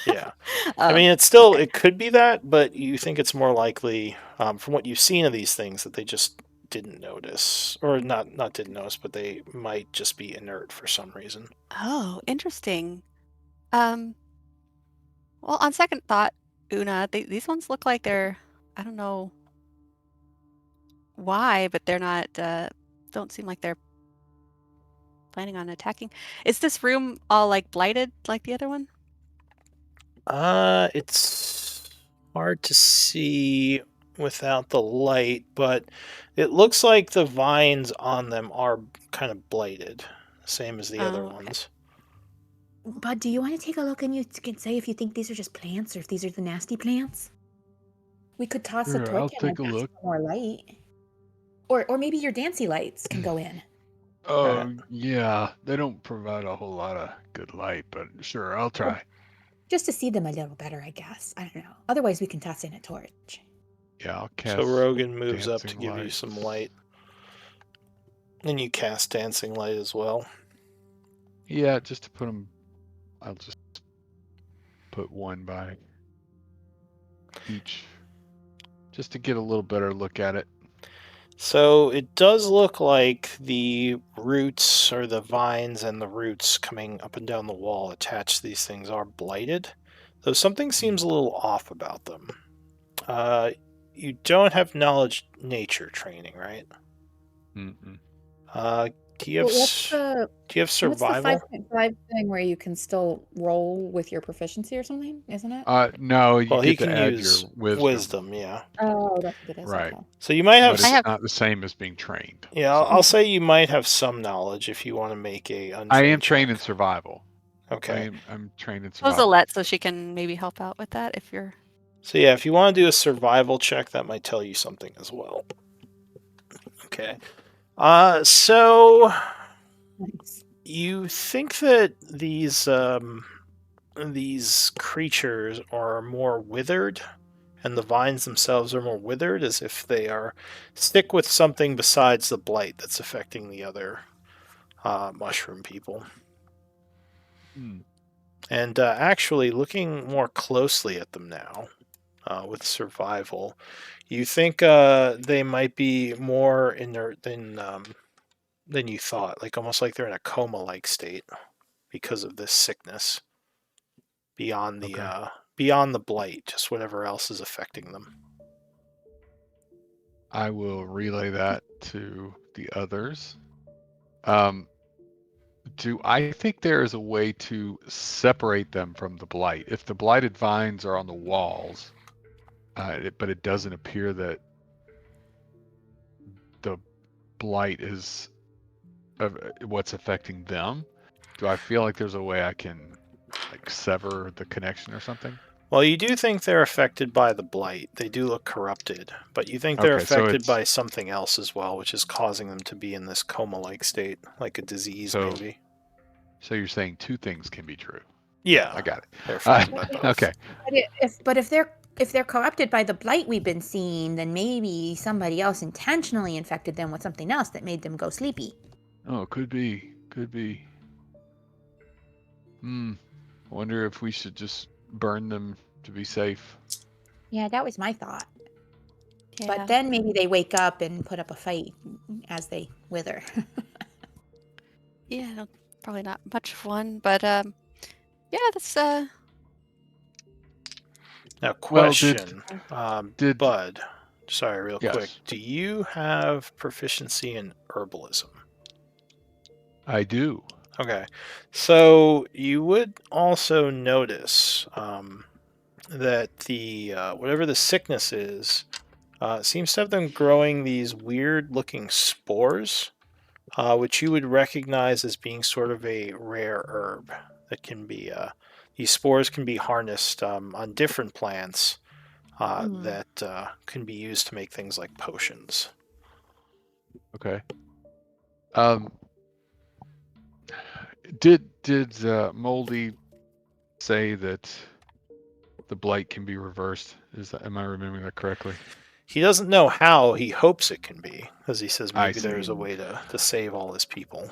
S2: yeah. I mean, it's still
S4: okay.
S2: it could be that, but you think it's more likely from what you've seen of these things that they just didn't notice, or not didn't notice, but they might just be inert for some reason.
S4: Oh, interesting. Well, on second thought, Una, these ones look like they're, I don't know why, but they're not, don't seem like they're planning on attacking. Is this room all like blighted like the other one?
S2: It's hard to see without the light, but it looks like the vines on them are kind of blighted, same as the other
S4: Oh, okay.
S2: ones.
S3: Bud, do you want to take a look and you can say if you think these are just plants or if these are the nasty plants? We could toss a
S1: Sure,
S3: torch
S1: I'll
S3: in
S1: take
S3: and
S1: a
S3: cast
S1: look.
S3: more light. Or maybe your dancy lights can go in.
S1: Oh, yeah. They don't provide a whole lot of good light, but sure, I'll try.
S3: Just to see them a little better, I guess. I don't know. Otherwise, we can toss in a torch.
S1: Yeah, I'll cast.
S2: So Rogan moves up to
S1: dancing
S2: give you
S1: light.
S2: some light. And you cast dancing light as well.
S1: Yeah, just to put them. I'll just put one by each, just to get a little better look at it.
S2: So it does look like the roots or the vines and the roots coming up and down the wall attached to these things are blighted, though something seems a little off about them. You don't have knowledge nature training, right?
S1: Mm-mm.
S2: Do you have
S3: What's the
S2: survival?
S3: 5.5 thing where you can still roll with your proficiency or something? Isn't it?
S1: No, you
S2: Well, he
S1: get to
S2: can
S1: add
S2: use
S1: your wisdom.
S2: yeah.
S3: Oh, that's what it is.
S1: Right.
S3: Okay.
S2: So you might have
S1: But
S4: I
S1: it's
S4: have
S1: not the same as being trained.
S2: yeah.
S1: So.
S2: I'll say you might have some knowledge if you want to make a untrained
S1: I am trained
S2: check.
S1: in survival.
S2: Okay.
S1: I'm trained in
S4: suppose
S1: survival.
S4: Alette, so she can maybe help out with that if you're.
S2: So yeah, if you want to do a survival check, that might tell you something as well. Okay. So
S3: Nice.
S2: you think that these creatures are more withered, and the vines themselves are more withered, as if they are stick with something besides the blight that's affecting the other mushroom people.
S1: Hmm.
S2: And actually, looking more closely at them now, with survival, you think they might be more inert than you thought, like almost like they're in a coma-like state because of this sickness. Beyond the
S1: Okay.
S2: beyond the blight, just whatever else is affecting them.
S1: I will relay that to the others. Do I think there is a way to separate them from the blight? If the blighted vines are on the walls, but it doesn't appear that the blight is what's affecting them, do I feel like there's a way I can like sever the connection or something?
S2: Well, you do think they're affected by the blight. They do look corrupted, but you think they're
S1: Okay, so
S2: affected
S1: it's
S2: by something else as well, which is causing them to be in this coma-like state, like a disease,
S1: so
S2: maybe.
S1: so you're saying two things can be true.
S2: Yeah,
S1: I got it.
S2: they're affected by both.
S1: Okay.
S3: But if they're corrupted by the blight we've been seeing, then maybe somebody else intentionally infected them with something else that made them go sleepy.
S1: Oh, could be. Could be. I wonder if we should just burn them to be safe.
S3: Yeah, that was my thought.
S4: Yeah.
S3: But then maybe they wake up and put up a fight as they wither.
S4: Yeah, probably not much of one, but yeah, that's
S2: Now,
S1: Well,
S2: question,
S1: did
S2: Bud. Sorry, real quick.
S1: yes,
S2: Do you have proficiency in herbalism?
S1: I do.
S2: Okay, so you would also notice that the whatever the sickness is seems to have them growing these weird-looking spores, which you would recognize as being sort of a rare herb that can be. These spores can be harnessed on different plants that can be used to make things like potions.
S1: Okay. Um, did Moldy say that the blight can be reversed? Am I remembering that correctly?
S2: He doesn't know how. He hopes it can be, as he says
S1: I
S2: maybe
S1: see.
S2: there's a way to save all his people.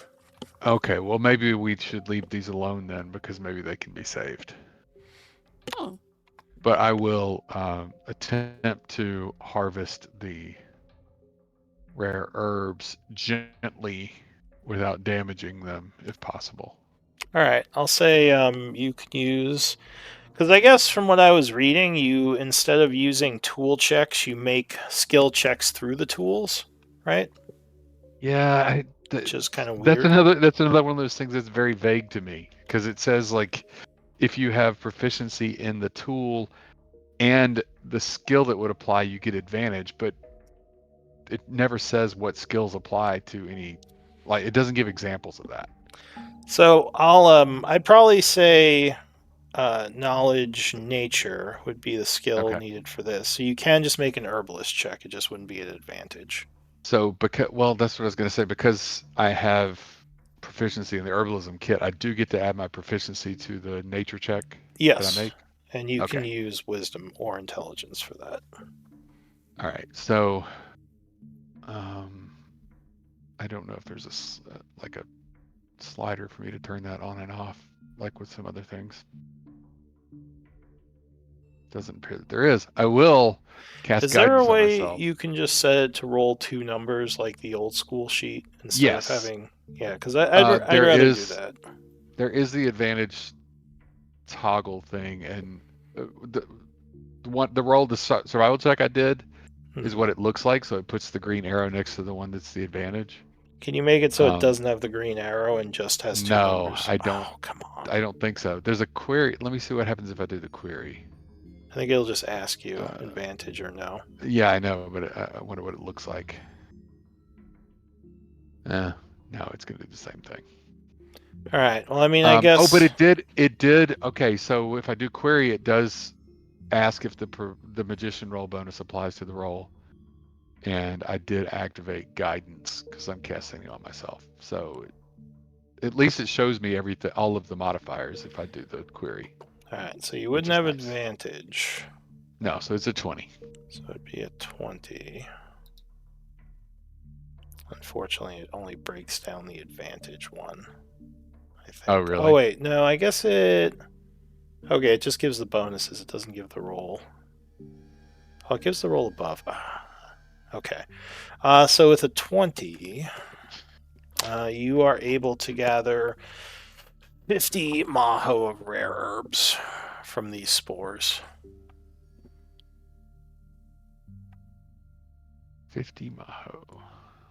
S1: Okay, well maybe we should leave these alone then, because maybe they can be saved.
S4: oh,
S1: But I will attempt to harvest the rare herbs gently without damaging them, if possible.
S2: All right, I'll say you can use, because I guess from what I was reading, you instead of using tool checks, you make skill checks through the tools, right?
S1: Yeah,
S2: Which is kind of
S1: that's
S2: weird.
S1: another one of those things that's very vague to me, because it says like if you have proficiency in the tool and the skill that would apply, you get advantage, but it never says what skills apply to any, like it doesn't give examples of that.
S2: So I'd probably say knowledge nature would be the skill
S1: Okay.
S2: needed for this. So you can just make an herbalist check; it just wouldn't be an advantage.
S1: So that's what I was going to say, because I have proficiency in the herbalism kit, I do get to add my proficiency to the nature check that I
S2: Yes,
S1: make.
S2: and you can
S1: Okay.
S2: use wisdom or intelligence for that.
S1: All right. So I don't know if there's like a slider for me to turn that on and off, like with some other things. Doesn't appear that there is. I will cast
S2: Is there a
S1: guidance on
S2: way
S1: myself.
S2: you can just set it to roll two numbers like the old school sheet instead
S1: Yes.
S2: of having? Yeah, because I'd
S1: There
S2: rather do
S1: is
S2: that.
S1: there is the advantage toggle thing, and the roll, the survival check I did, is what it looks like. So it puts the green arrow next to the one that's the advantage.
S2: Can you make it so it doesn't have the green arrow and just has two
S1: No,
S2: numbers?
S1: I don't.
S2: Oh, come on.
S1: I don't think so. There's a query. Let me see what happens if I do the query.
S2: I think it'll just ask you advantage or no.
S1: Yeah, I know, but I wonder what it looks like. No, it's going to do the same thing.
S2: All right. Well, I mean, I guess.
S1: Oh, but it did. Okay, so if I do query, it does ask if the magician roll bonus applies to the roll, and I did activate guidance because I'm casting it on myself. So at least it shows me everything, all of the modifiers if I do the query.
S2: All right. So you wouldn't have advantage.
S1: No, so it's a 20.
S2: So it'd be a 20. Unfortunately, it only breaks down the advantage one. I think.
S1: Oh, really?
S2: Oh, wait. No, I guess it... Okay, it just gives the bonuses. It doesn't give the roll. Oh, it gives the roll above. Okay. So with a 20, you are able to gather 50 maho of rare herbs from these spores.
S1: 50 maho.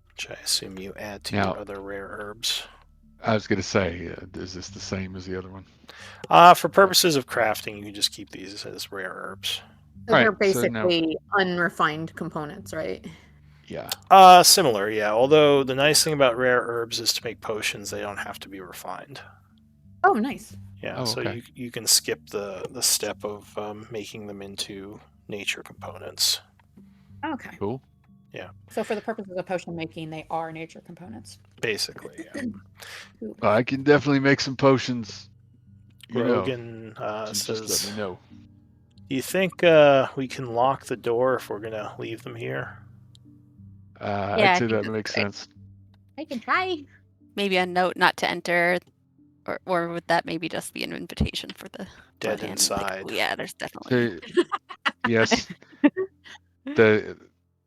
S2: Which I assume you add to your other rare herbs.
S1: I was going to say, is this the same as the other one?
S2: For purposes of crafting, you can just keep these as rare herbs.
S3: So they're basically unrefined components, right?
S1: Yeah.
S2: Similar, yeah. Although the nice thing about rare herbs is to make potions, they don't have to be refined.
S3: Oh, nice.
S2: Yeah, so you can skip the step of making them into nature components.
S3: Okay.
S1: Cool.
S2: Yeah.
S3: So for the purposes of potion making, they are nature components.
S2: Basically, yeah.
S1: I can definitely make some potions.
S2: Rogan
S1: says,
S2: just
S1: let me know.
S2: Do you think we can lock the door if we're going to leave them here?
S1: I'd say that makes sense.
S3: I can try.
S4: Maybe a note not to enter, or would that maybe just be an invitation for the
S2: dead inside?
S4: Like, oh, yeah, there's definitely.
S1: Yes.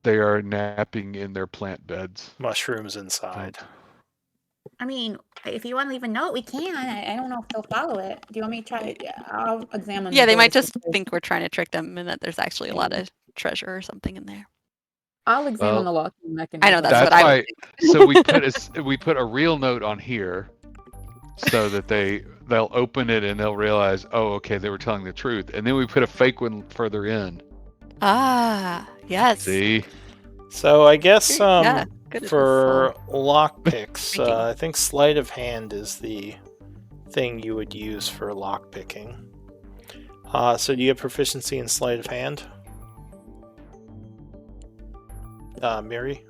S1: They are napping in their plant beds.
S2: Mushrooms inside.
S3: I mean, if you want to leave a note, we can. I don't know if they'll follow it. Do you want me to try it? Yeah, I'll examine.
S4: Yeah, they might just think we're trying to trick them and that there's actually a lot of treasure or something in there.
S3: I'll examine the locking mechanism.
S4: I know that's what I would think.
S1: So we put a real note on here so that they'll open it and they'll realize, oh, okay, they were telling the truth. And then we put a fake one further in.
S4: Ah, yes.
S1: See?
S2: So I guess
S4: good
S2: for lockpicks, I think sleight of hand is the thing you would use for lockpicking. So do you have proficiency in sleight of hand? Miri?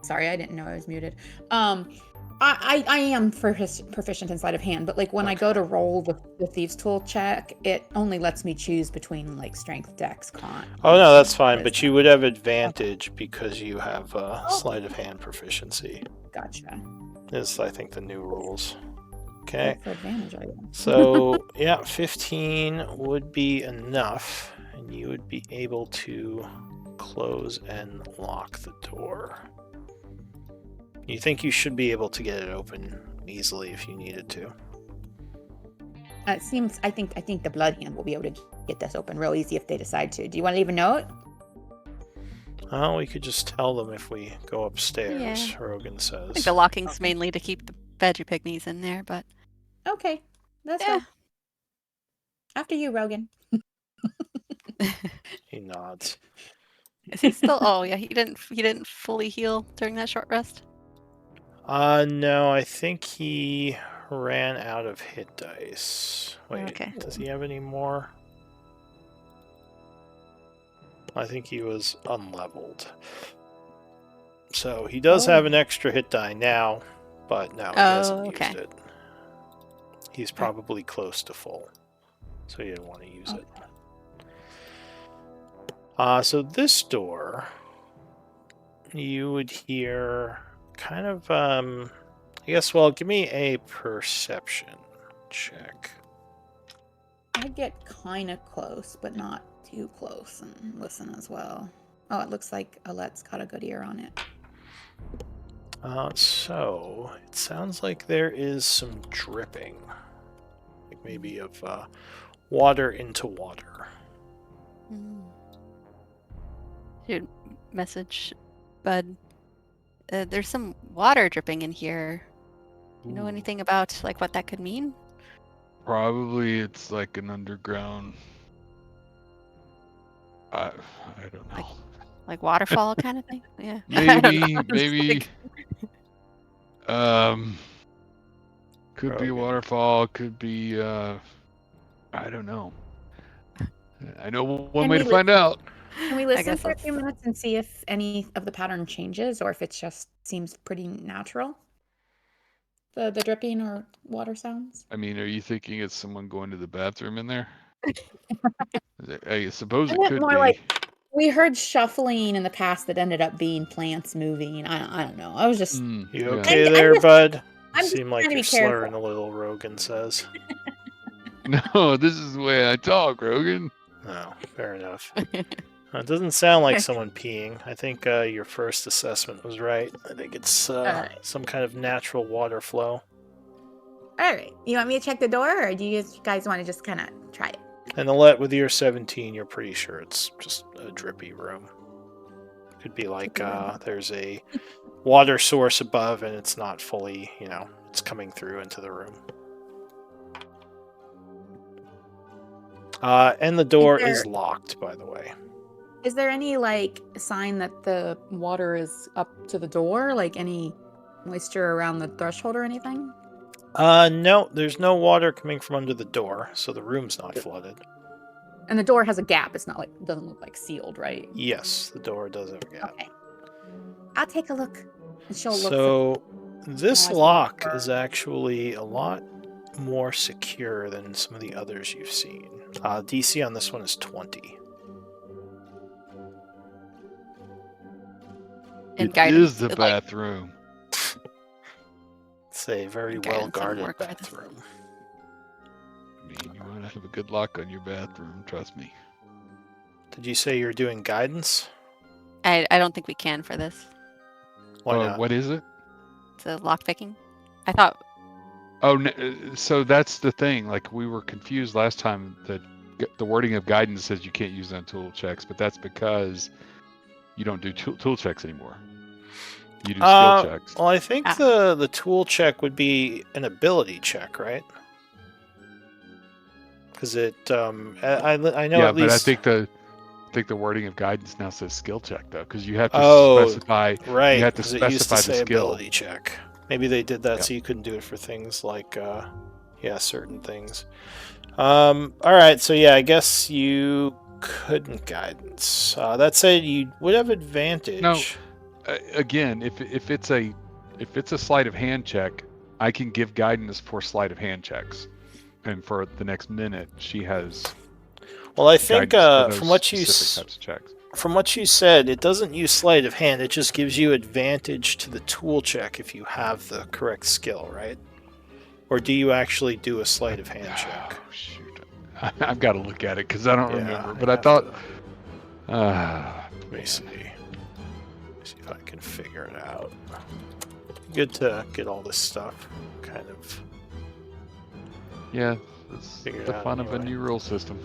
S3: Sorry, I didn't know I was muted. I am proficient in sleight of hand, but like when I go to roll the thieves tool check, it only lets me choose between like strength, dex, con.
S2: Oh no, that's fine. But you would have advantage because you have sleight of hand proficiency.
S3: Gotcha.
S2: Is I think the new rules. Okay.
S3: For advantage,
S2: so yeah, 15 would be enough, and you would be able to close and lock the door. You think you should be able to get it open easily if you needed to.
S3: It seems. I think the blood hand will be able to get this open real easy if they decide to. Do you want to leave a note?
S2: Oh, we could just tell them if we go upstairs.
S4: Yeah.
S2: Rogan says.
S4: I think the locking's mainly to keep the veggie pygmies in there, but
S3: okay, that's fine. After you, Rogan.
S2: He nods.
S4: Is he still? Oh yeah, he didn't fully heal during that short rest.
S2: No, I think he ran out of hit dice. Wait,
S4: okay.
S2: Does he have any more? I think he was unleveled. So he does have an extra hit die now, but now he hasn't used it. He's probably close to full, so he didn't want to use it. So this door, you would hear kind of, I guess, well, give me a perception check.
S3: I get kind of close, but not too close, and listen as well. Oh, it looks like Alette's got a good ear on it.
S2: So it sounds like there is some dripping, like maybe of water into water.
S4: Mm. Should message Bud. There's some water dripping in here. Do you know
S1: Ooh.
S4: anything about like what that could mean?
S1: Probably it's like an underground. I don't know.
S4: Like waterfall kind of thing? Yeah. I don't
S1: Maybe,
S4: know.
S1: maybe. Um, could be a
S2: Rogan.
S1: waterfall. Could be. I don't know. I know one
S3: Can
S1: way
S3: we
S1: to find out.
S3: Can we
S4: I
S3: listen
S4: guess
S3: for a
S4: that's
S3: few minutes and see if any of the pattern changes or if it just seems pretty natural? The dripping or water sounds?
S1: I mean, are you thinking it's someone going to the bathroom in there? I suppose
S3: I
S1: it
S3: meant
S1: could
S3: more
S1: be.
S3: like we heard shuffling in the past that ended up being plants moving. I don't know. I was just
S1: Mm,
S2: You
S1: yeah.
S2: okay
S3: I'm
S2: there,
S3: just
S2: bud? You
S3: I'm just
S2: seem like
S3: trying to
S2: you're
S3: be careful.
S2: slurring a little, Rogan says.
S1: No, this is the way I talk, Rogan.
S2: Oh, fair enough. It doesn't sound like someone peeing. I think your first assessment was right. I think it's
S3: Alright.
S2: some kind of natural water flow.
S3: All right. You want me to check the door or do you guys want to just kind of try it?
S2: And Alette, with your 17, you're pretty sure it's just a drippy room. Could be like
S3: Drippy room.
S2: there's a water source above and it's not fully, it's coming through into the room. And the door is locked, by the way.
S3: Is there any like sign that the water is up to the door? Like any moisture around the threshold or anything?
S2: No, there's no water coming from under the door, so the room's not flooded.
S3: And the door has a gap. It's not like doesn't look like sealed, right?
S2: Yes, the door does have a gap.
S3: Okay. I'll take a look. And she'll look.
S2: So this
S3: Pause
S2: lock
S3: for-
S2: is actually a lot more secure than some of the others you've seen. DC on this one is 20.
S4: in
S1: It
S4: guidance.
S1: is the
S4: like,
S1: bathroom.
S2: It's a very
S4: And guidance
S2: well
S4: doesn't
S2: guarded
S4: work for this.
S2: bathroom.
S1: I mean, you want to have a good lock on your bathroom, trust me.
S2: Did you say you're doing guidance?
S4: I don't think we can for this.
S2: Why not?
S1: What is it?
S4: It's a lock picking. I thought
S1: Oh, so that's the thing. Like, we were confused last time that the wording of guidance says you can't use it on tool checks, but that's because you don't do tool checks anymore. You do skill checks.
S2: Well, I think the tool check would be an ability check, right? Because it, I know
S1: Yeah,
S2: at
S1: but I
S2: least.
S1: think the wording of guidance now says skill check though, because you have to specify.
S2: Right,
S1: You have to
S2: 'cause it used to
S1: specify the
S2: say
S1: skill.
S2: ability check. Maybe they did that
S1: Yeah.
S2: so you couldn't do it for things like, certain things. All right, so yeah, I guess you couldn't guidance. That said, you would have advantage.
S1: No. Again, if it's a sleight of hand check, I can give guidance for sleight of hand checks, and for the next minute she has.
S2: Well, I think
S1: guidance for
S2: from
S1: those
S2: what you
S1: specific types of checks.
S2: from what you said, it doesn't use sleight of hand. It just gives you advantage to the tool check if you have the correct skill, right? Or do you actually do a sleight of hand check?
S1: Oh, shoot, I've got to look at it because I don't remember. But
S2: you
S1: I
S2: have
S1: thought.
S2: Let me see. Let me see if I can figure it out. Good to get all this stuff kind of.
S1: Yeah, it's
S2: Figure it
S1: the
S2: out
S1: fun of a
S2: anyway.
S1: new rule system.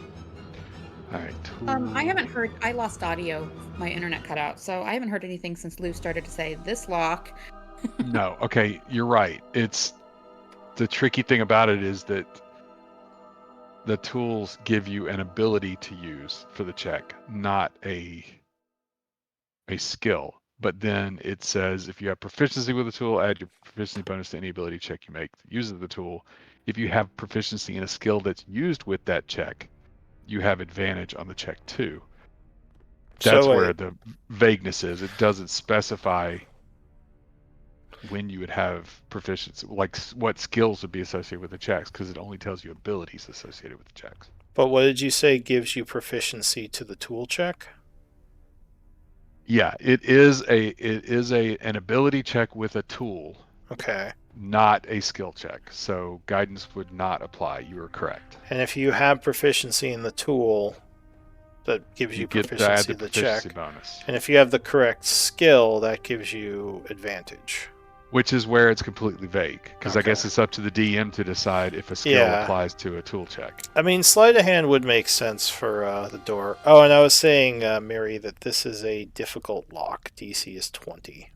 S1: All right.
S3: I haven't heard. I lost audio. My internet cut out, so I haven't heard anything since Lou started to say this lock.
S1: No, okay, you're right. It's the tricky thing about it is that the tools give you an ability to use for the check, not a skill. But then it says if you have proficiency with the tool, add your proficiency bonus to any ability check you make that uses the tool. If you have proficiency in a skill that's used with that check, you have advantage on the check too. That's where the vagueness is. It doesn't specify when you would have proficiency, like what skills would be associated with the checks, because it only tells you abilities associated with the checks.
S2: But what did you say gives you proficiency to the tool check?
S1: Yeah, it is an ability check with a tool.
S2: Okay.
S1: Not a skill check. So guidance would not apply. You are correct.
S2: And if you have proficiency in the tool, that gives you
S1: get
S2: proficiency
S1: the
S2: in the
S1: proficiency
S2: check.
S1: bonus.
S2: And if you have the correct skill, that gives you advantage.
S1: which is where it's completely vague, because I
S2: Okay.
S1: guess it's up to the DM to decide if a skill
S2: Yeah.
S1: applies to a tool check.
S2: I mean, sleight of hand would make sense for the door. Oh, and I was saying, Mary, that this is a difficult lock. DC is 20.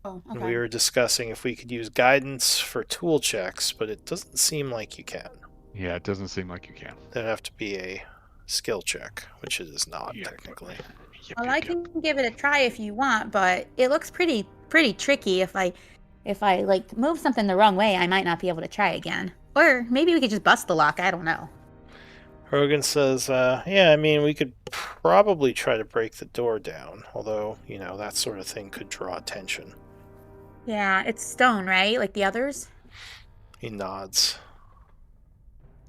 S3: Oh,
S2: And
S3: okay.
S2: we were discussing if we could use guidance for tool checks, but it doesn't seem like you can.
S1: Yeah, it doesn't seem like you can.
S2: It'd have to be a skill check, which it is not,
S1: Yeah.
S2: technically.
S1: Yep,
S5: Well,
S1: yep,
S5: I
S1: yep.
S5: can give it a try if you want, but it looks pretty tricky. If I like move something the wrong way, I might not be able to try again. Or maybe we could just bust the lock. I don't know.
S2: Rogan says, yeah, I mean, we could probably try to break the door down, although, that sort of thing could draw attention.
S5: Yeah, it's stone, right? Like the others.
S2: He nods.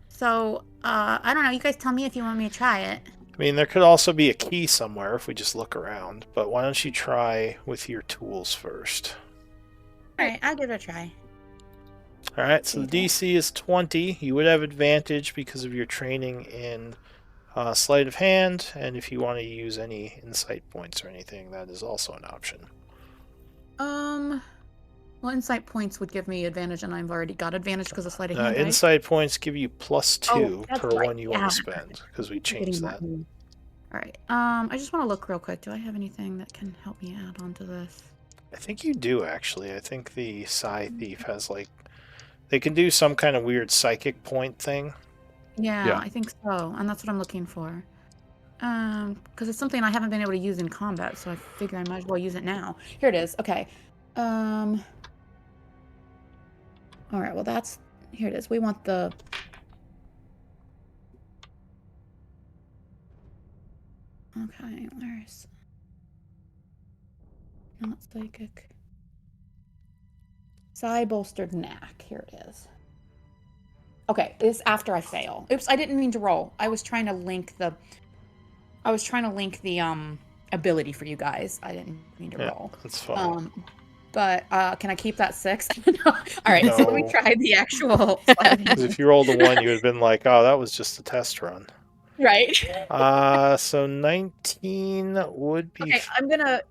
S5: So, I don't know. You guys tell me if you want me to try it.
S2: I mean, there could also be a key somewhere if we just look around, but why don't you try with your tools first?
S5: All right, I'll give it a try.
S2: All right, so the DC is 20. You would have advantage because of your training in sleight of hand, and if you want to use any insight points or anything, that is also an option.
S3: Well, insight points would give me advantage, and I've already got advantage because of sleight of hand, right?
S2: Insight points give you +2
S3: that's
S2: per
S3: right,
S2: one you
S3: yeah.
S2: want to spend, because we changed that.
S3: All right. I just want to look real quick. Do I have anything that can help me add on to this?
S2: I think you do, actually. I think the Psi Thief has, they can do some kind of weird psychic point thing.
S3: Yeah, I think so, and that's what I'm looking for. Because it's something I haven't been able to use in combat, so I figure I might as well use it now. Here it is. Okay. All right. Well, here it is. We want the. Okay. Where's? Not psychic. Psi bolstered knack. Here it is. Okay, this after I fail. Oops, I didn't mean to roll. I was trying to link the ability for you guys. I didn't mean to roll.
S2: That's fine.
S3: But can I keep that 6? No. All right, so let me
S2: No.
S3: try the actual.
S2: Because if you rolled a 1, you would have been like, oh, that was just a test run.
S3: Right.
S2: So 19 would be...
S3: Okay, I'm gonna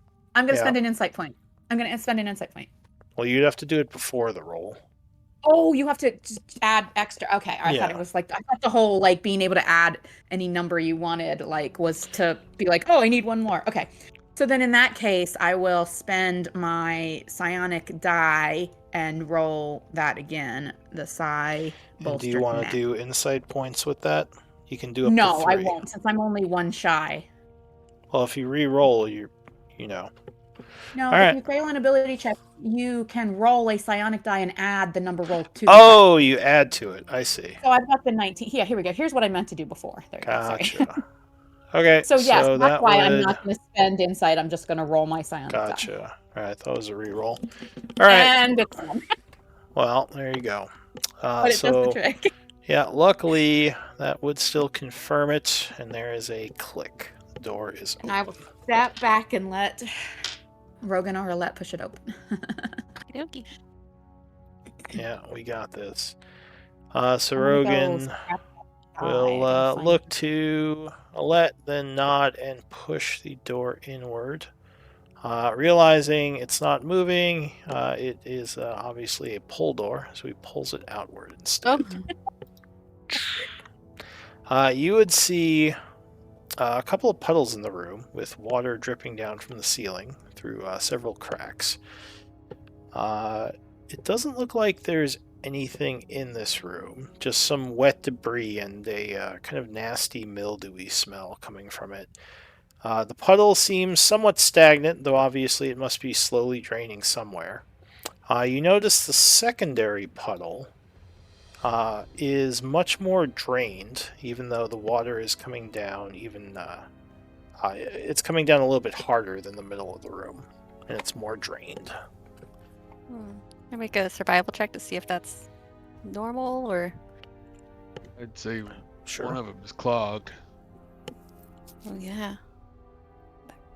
S3: spend an insight point. I'm gonna spend an insight point.
S2: Well, you'd have to do it before the roll.
S3: Oh, you have to just add extra. Okay, I thought it was I thought the whole being able to add any number you wanted was to be like, oh, I need one more. Okay, so then in that case, I will spend my psionic die and roll that again. The psi.
S2: And do you want to do insight points with that? You can do up to 3.
S3: I won't, since I'm only 1 shy.
S2: Well, if you re-roll, you know.
S3: No,
S2: All
S3: if
S2: right.
S3: you fail an ability check, you can roll a psionic die and add the number rolled to.
S2: Oh, you add to it. I see.
S3: So I've got the 19. Yeah, here we go. Here's what I meant to do before. There you go.
S2: Gotcha.
S3: Sorry.
S2: Okay.
S3: So yes, that's
S2: that
S3: why
S2: would...
S3: I'm not going to spend insight. I'm just going to roll my psionic die.
S2: Gotcha. All right, that was a re-roll. All right.
S3: And it's on.
S2: Well, there you go.
S3: But it does the trick.
S2: Yeah, luckily that would still confirm it, and there is a click. The door is open.
S3: And I will step back and let Rogan or Alette push it open.
S4: Okey-dokey.
S2: Yeah, we got this. So Rogan will look to Alette, then nod and push the door inward. Realizing it's not moving, it is obviously a pull door, so he pulls it outward instead. You would see a couple of puddles in the room with water dripping down from the ceiling through several cracks. It doesn't look like there's anything in this room, just some wet debris and a kind of nasty mildewy smell coming from it. The puddle seems somewhat stagnant, though obviously it must be slowly draining somewhere. You notice the secondary puddle is much more drained, even though the water is coming down it's coming down a little bit harder than the middle of the room, and it's more drained.
S4: I make a survival check to see if that's normal or...
S1: I'd say
S2: Sure.
S1: one of them is clogged.
S4: Oh yeah.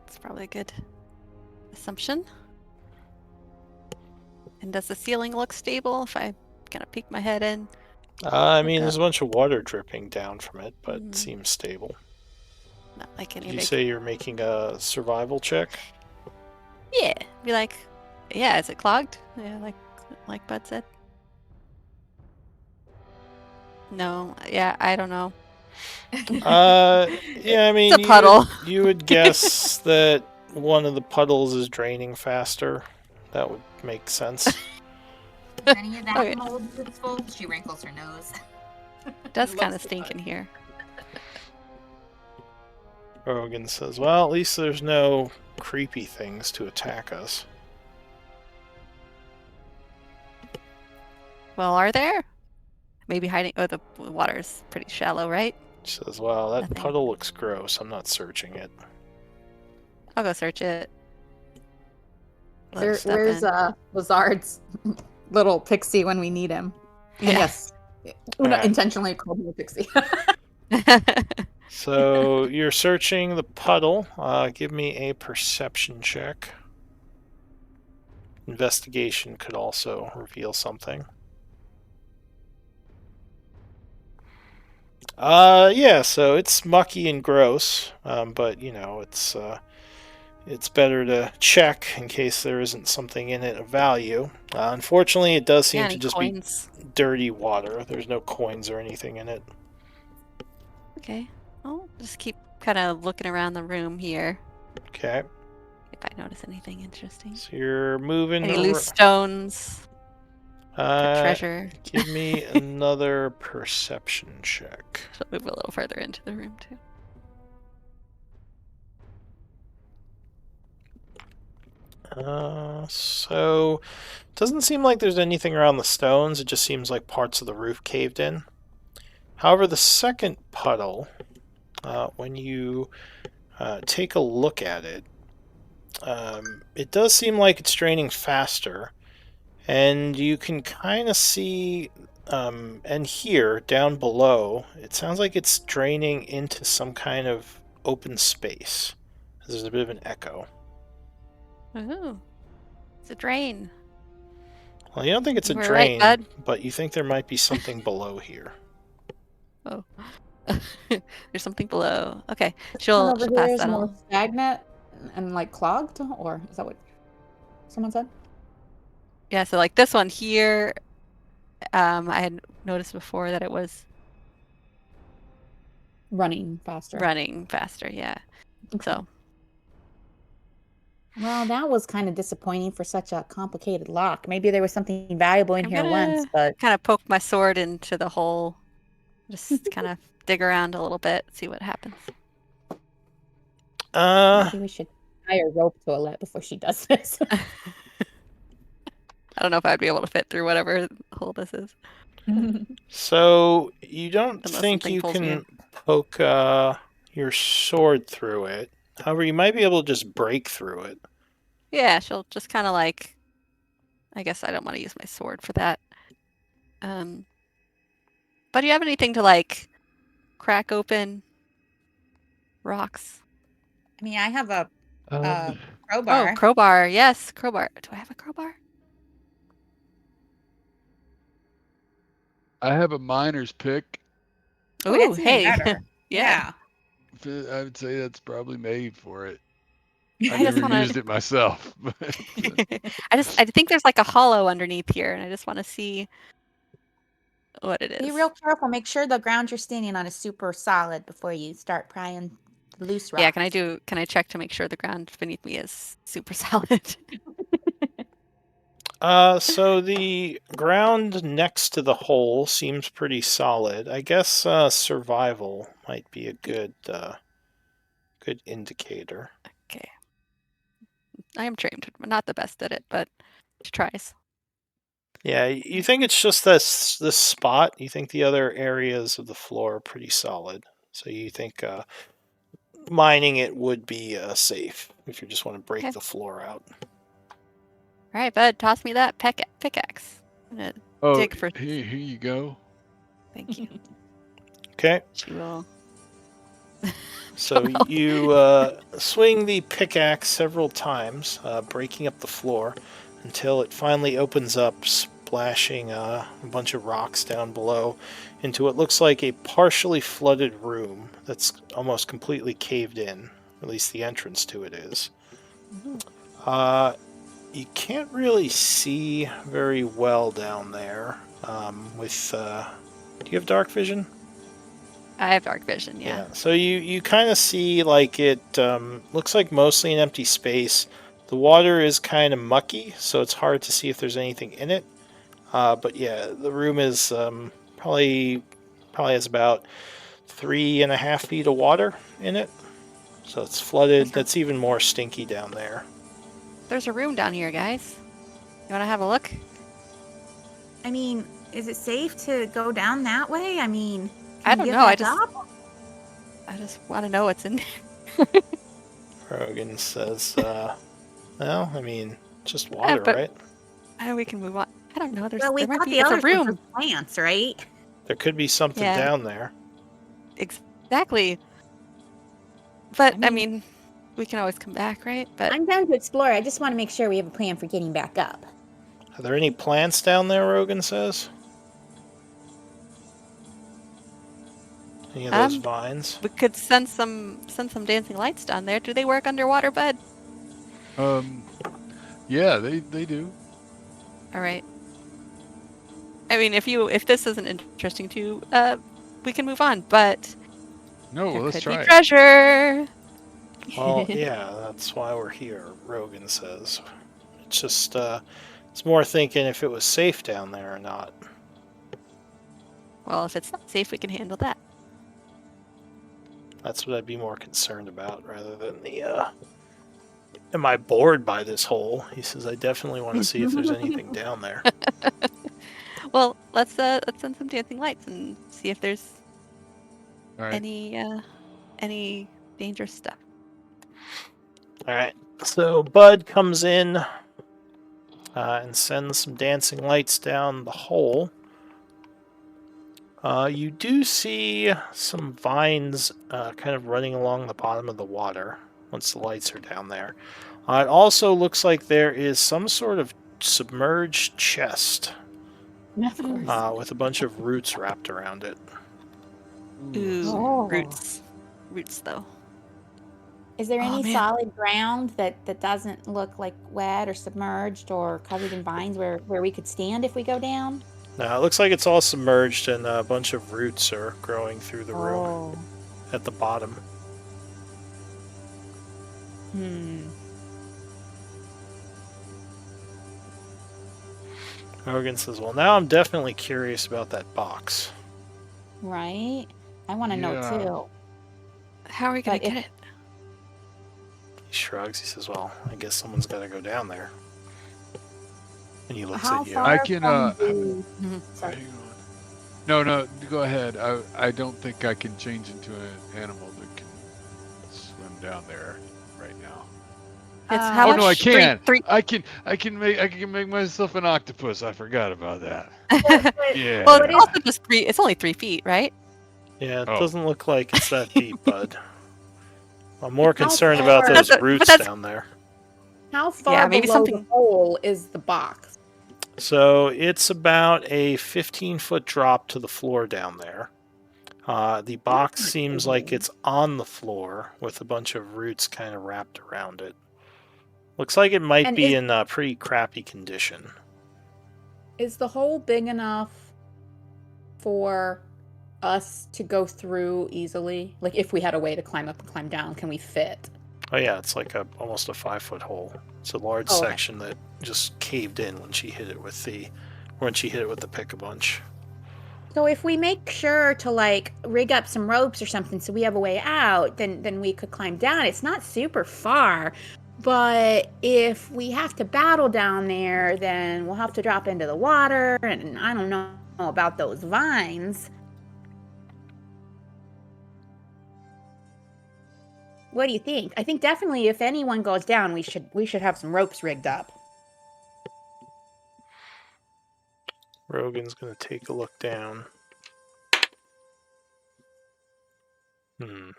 S4: That's probably a good assumption. And does the ceiling look stable if I kind of peek my head in?
S2: I mean, there's a bunch of water dripping down from it, but it
S4: Mhm.
S2: seems stable.
S4: Not like any
S2: Did you
S4: big...
S2: say you're making a survival check?
S4: Yeah. Be like, Yeah, is it clogged? Yeah, like Bud said. No, yeah, I don't know.
S2: Yeah, I mean,
S4: It's a puddle.
S2: you would guess that one of the puddles is draining faster. That would make sense.
S5: Is any of that
S4: Okay.
S5: mold that's full? She wrinkles her nose.
S4: It does
S5: Looks
S4: kind of
S5: the
S4: stink in
S5: part.
S4: here.
S2: Rogan says, well, at least there's no creepy things to attack us.
S4: Well, are there? Maybe hiding. Oh, the water's pretty shallow, right?
S2: She says, well, that
S4: Nothing.
S2: puddle looks gross. I'm not searching it.
S4: I'll go search it. Let us step
S3: Where's
S4: in.
S3: Lazard's little pixie when we need him? And
S4: Yeah.
S3: yes, Una
S2: Alright.
S3: intentionally called him a pixie.
S2: So you're searching the puddle. Give me a perception check. Investigation could also reveal something. Yeah, so it's mucky and gross, but you know, it's better to check in case there isn't something in it of value. Unfortunately, it does seem
S4: Yeah,
S2: to
S4: any
S2: just
S4: coins?
S2: be dirty water. There's no coins or anything in it.
S4: Okay. I'll just keep kind of looking around the room here
S2: Okay,
S4: if I notice anything interesting.
S2: so you're moving.
S4: Any loose stones or treasure?
S2: Give me another perception check.
S4: She'll move a little further into the room too.
S2: So it doesn't seem like there's anything around the stones. It just seems like parts of the roof caved in. However, the second puddle, when you take a look at it, it does seem like it's draining faster, and you can kind of see and hear down below, it sounds like it's draining into some kind of open space. There's a bit of an echo.
S4: Ooh, it's a drain.
S2: Well, you don't think it's
S4: You
S2: a
S4: were right,
S2: drain,
S4: bud.
S2: but you think there might be something below here.
S4: Oh, there's something below. Okay,
S3: This
S4: she'll
S3: one over
S4: pass
S3: here is
S4: that
S3: more
S4: on.
S3: stagnant and like clogged, or is that what someone said?
S4: Yeah, so like this one here, I had noticed before that it was
S3: Running faster.
S4: running faster. Yeah. So
S3: Well, that was kind of disappointing for such a complicated lock. Maybe there was something valuable in
S4: I'm
S3: here
S4: gonna
S3: once, but
S4: kind of poke my sword into the hole, just kind of dig around a little bit, see what happens.
S3: maybe we should tie a rope to Alette before she does this.
S4: I don't know if I'd be able to fit through whatever hole this is.
S2: So you don't
S4: Unless
S2: think
S4: something
S2: you
S4: pulls me
S2: can
S4: in.
S2: poke your sword through it. However, you might be able to just break through it.
S4: Yeah, she'll just kind of like. I guess I don't want to use my sword for that. But do you have anything to like crack open rocks?
S5: I mean, I have a
S1: Um,
S5: crowbar.
S4: Oh, crowbar. Yes, crowbar. Do I have a crowbar?
S1: I have a miner's pick.
S5: Oh,
S4: Ooh,
S5: that's even
S4: hey.
S5: better.
S4: Yeah.
S1: I would say that's probably made for it.
S4: I
S1: I
S4: just
S1: never
S4: wanna
S1: used it myself. But
S4: I think there's like a hollow underneath here, and I just want to see what it
S5: Be
S4: is.
S5: real careful. Make sure the ground you're standing on is super solid before you start prying loose rocks.
S4: Yeah, can I check to make sure the ground beneath me is super solid?
S2: So the ground next to the hole seems pretty solid. I guess survival might be a good indicator.
S4: Okay. I am trained. I'm not the best at it, but she tries.
S2: Yeah, you think it's just this spot. You think the other areas of the floor are pretty solid. So you think mining it would be safe if you just want to break
S4: Okay.
S2: the floor out.
S4: All right, bud, toss me that pickaxe. I'm gonna
S1: oh,
S4: dig for.
S1: here you go.
S4: Thank you.
S2: Okay.
S4: She will.
S2: So
S4: Somehow.
S2: you swing the pickaxe several times, breaking up the floor until it finally opens up, splashing a bunch of rocks down below into what looks like a partially flooded room that's almost completely caved in. At least the entrance to it is. you can't really see very well down there. Do you have dark vision?
S4: I have dark vision, yeah.
S2: So you kind of see like it looks like mostly an empty space. The water is kind of mucky, so it's hard to see if there's anything in it. But yeah, the room is probably has about 3.5 feet of water in it. So it's flooded. That's even more stinky down there.
S4: There's a room down here, guys. You want to have a look?
S5: I mean, is it safe to go down that way? I mean,
S4: I
S5: can you
S4: don't
S5: get
S4: know.
S5: back up?
S4: I just want to know what's in there.
S2: Rogan says, well, I mean, just water,
S4: but-
S2: right?
S4: I know we can move on. I don't know.
S5: Well, we
S4: there might
S5: thought
S4: be
S5: the
S4: it's a
S5: others were
S4: room.
S5: for plants, right?
S2: There could be something
S4: Yeah.
S2: down there.
S4: Exactly. But
S5: I
S4: I
S5: mean-
S4: mean, we can always come back, right? But
S5: I'm down to explore. I just want to make sure we have a plan for getting back up.
S2: Are there any plants down there, Rogan says? Any of those vines?
S4: we could send some dancing lights down there. Do they work underwater, bud?
S1: Yeah, they do.
S4: All right. I mean, if this isn't interesting to you, we can move on. But
S1: No,
S4: there
S1: let's
S4: could
S1: try
S4: be
S1: it.
S4: treasure.
S2: Well, yeah, that's why we're here, Rogan says. It's just, it's more thinking if it was safe down there or not.
S4: Well, if it's not safe, we can handle that.
S2: That's what I'd be more concerned about rather than the, am I bored by this hole? He says, I definitely want to see if there's anything down there.
S4: Well, let's send some dancing lights and see if there's
S1: All right.
S4: any dangerous stuff.
S2: Alright, so Bud comes in and sends some dancing lights down the hole. You do see some vines kind of running along the bottom of the water once the lights are down there. It also looks like there is some sort of submerged chest
S5: Of course.
S2: with a bunch of roots wrapped around it.
S4: Ooh,
S5: Oh.
S4: roots, though.
S5: Is there
S4: Oh,
S5: any
S4: man.
S5: solid ground that doesn't look like wet or submerged or covered in vines where we could stand if we go down?
S2: Now, it looks like it's all submerged and a bunch of roots are growing through the room
S5: Oh.
S2: at the bottom. Morgan says, well, now I'm definitely curious about that box.
S5: Right? I want to
S1: Yeah.
S5: know too.
S4: How are we gonna
S5: But if-
S4: get it?
S2: He shrugs. He says, well, I guess someone's got to go down there. And he looks
S5: How
S2: at you.
S5: far
S1: I can,
S5: from the- Sorry.
S1: Hang on. No, go ahead. I don't think I can change into an animal that can swim down there right now.
S4: It's
S5: Uh,
S4: how
S1: Oh
S4: much?
S1: no, I can.
S4: Three.
S1: I can make myself an octopus. I forgot about that. Yeah.
S4: Well,
S5: What
S4: it's
S5: is-
S4: also just 3. It's only 3 feet, right?
S2: Yeah, it
S1: Oh.
S2: doesn't look like it's that deep, bud. I'm more
S5: How
S2: concerned
S5: far-
S2: about those
S4: But
S2: roots
S4: that's-
S2: down there.
S3: How far
S4: Yeah, maybe
S3: below
S4: something-
S3: the hole is the box?
S2: So it's about a 15-foot drop to the floor down there. The box seems like it's on the floor with a bunch of roots kind of wrapped around it. Looks like it might
S3: And
S2: be
S3: is-
S2: in a pretty crappy condition.
S3: Is the hole big enough for us to go through easily? Like, if we had a way to climb up and climb down, can we fit?
S2: Oh yeah, it's like almost a 5-foot hole. It's a large
S3: Oh, okay.
S2: section that just caved in when she hit it with the pick-a-bunch.
S3: So if we make sure to like rig up some ropes or something so we have a way out, then we could climb down. It's not super far, but if we have to battle down there, then we'll have to drop into the water, and I don't know about those vines. What do you think? I think definitely if anyone goes down, we should have some ropes rigged up.
S2: Rogan's gonna take a look down.
S3: Do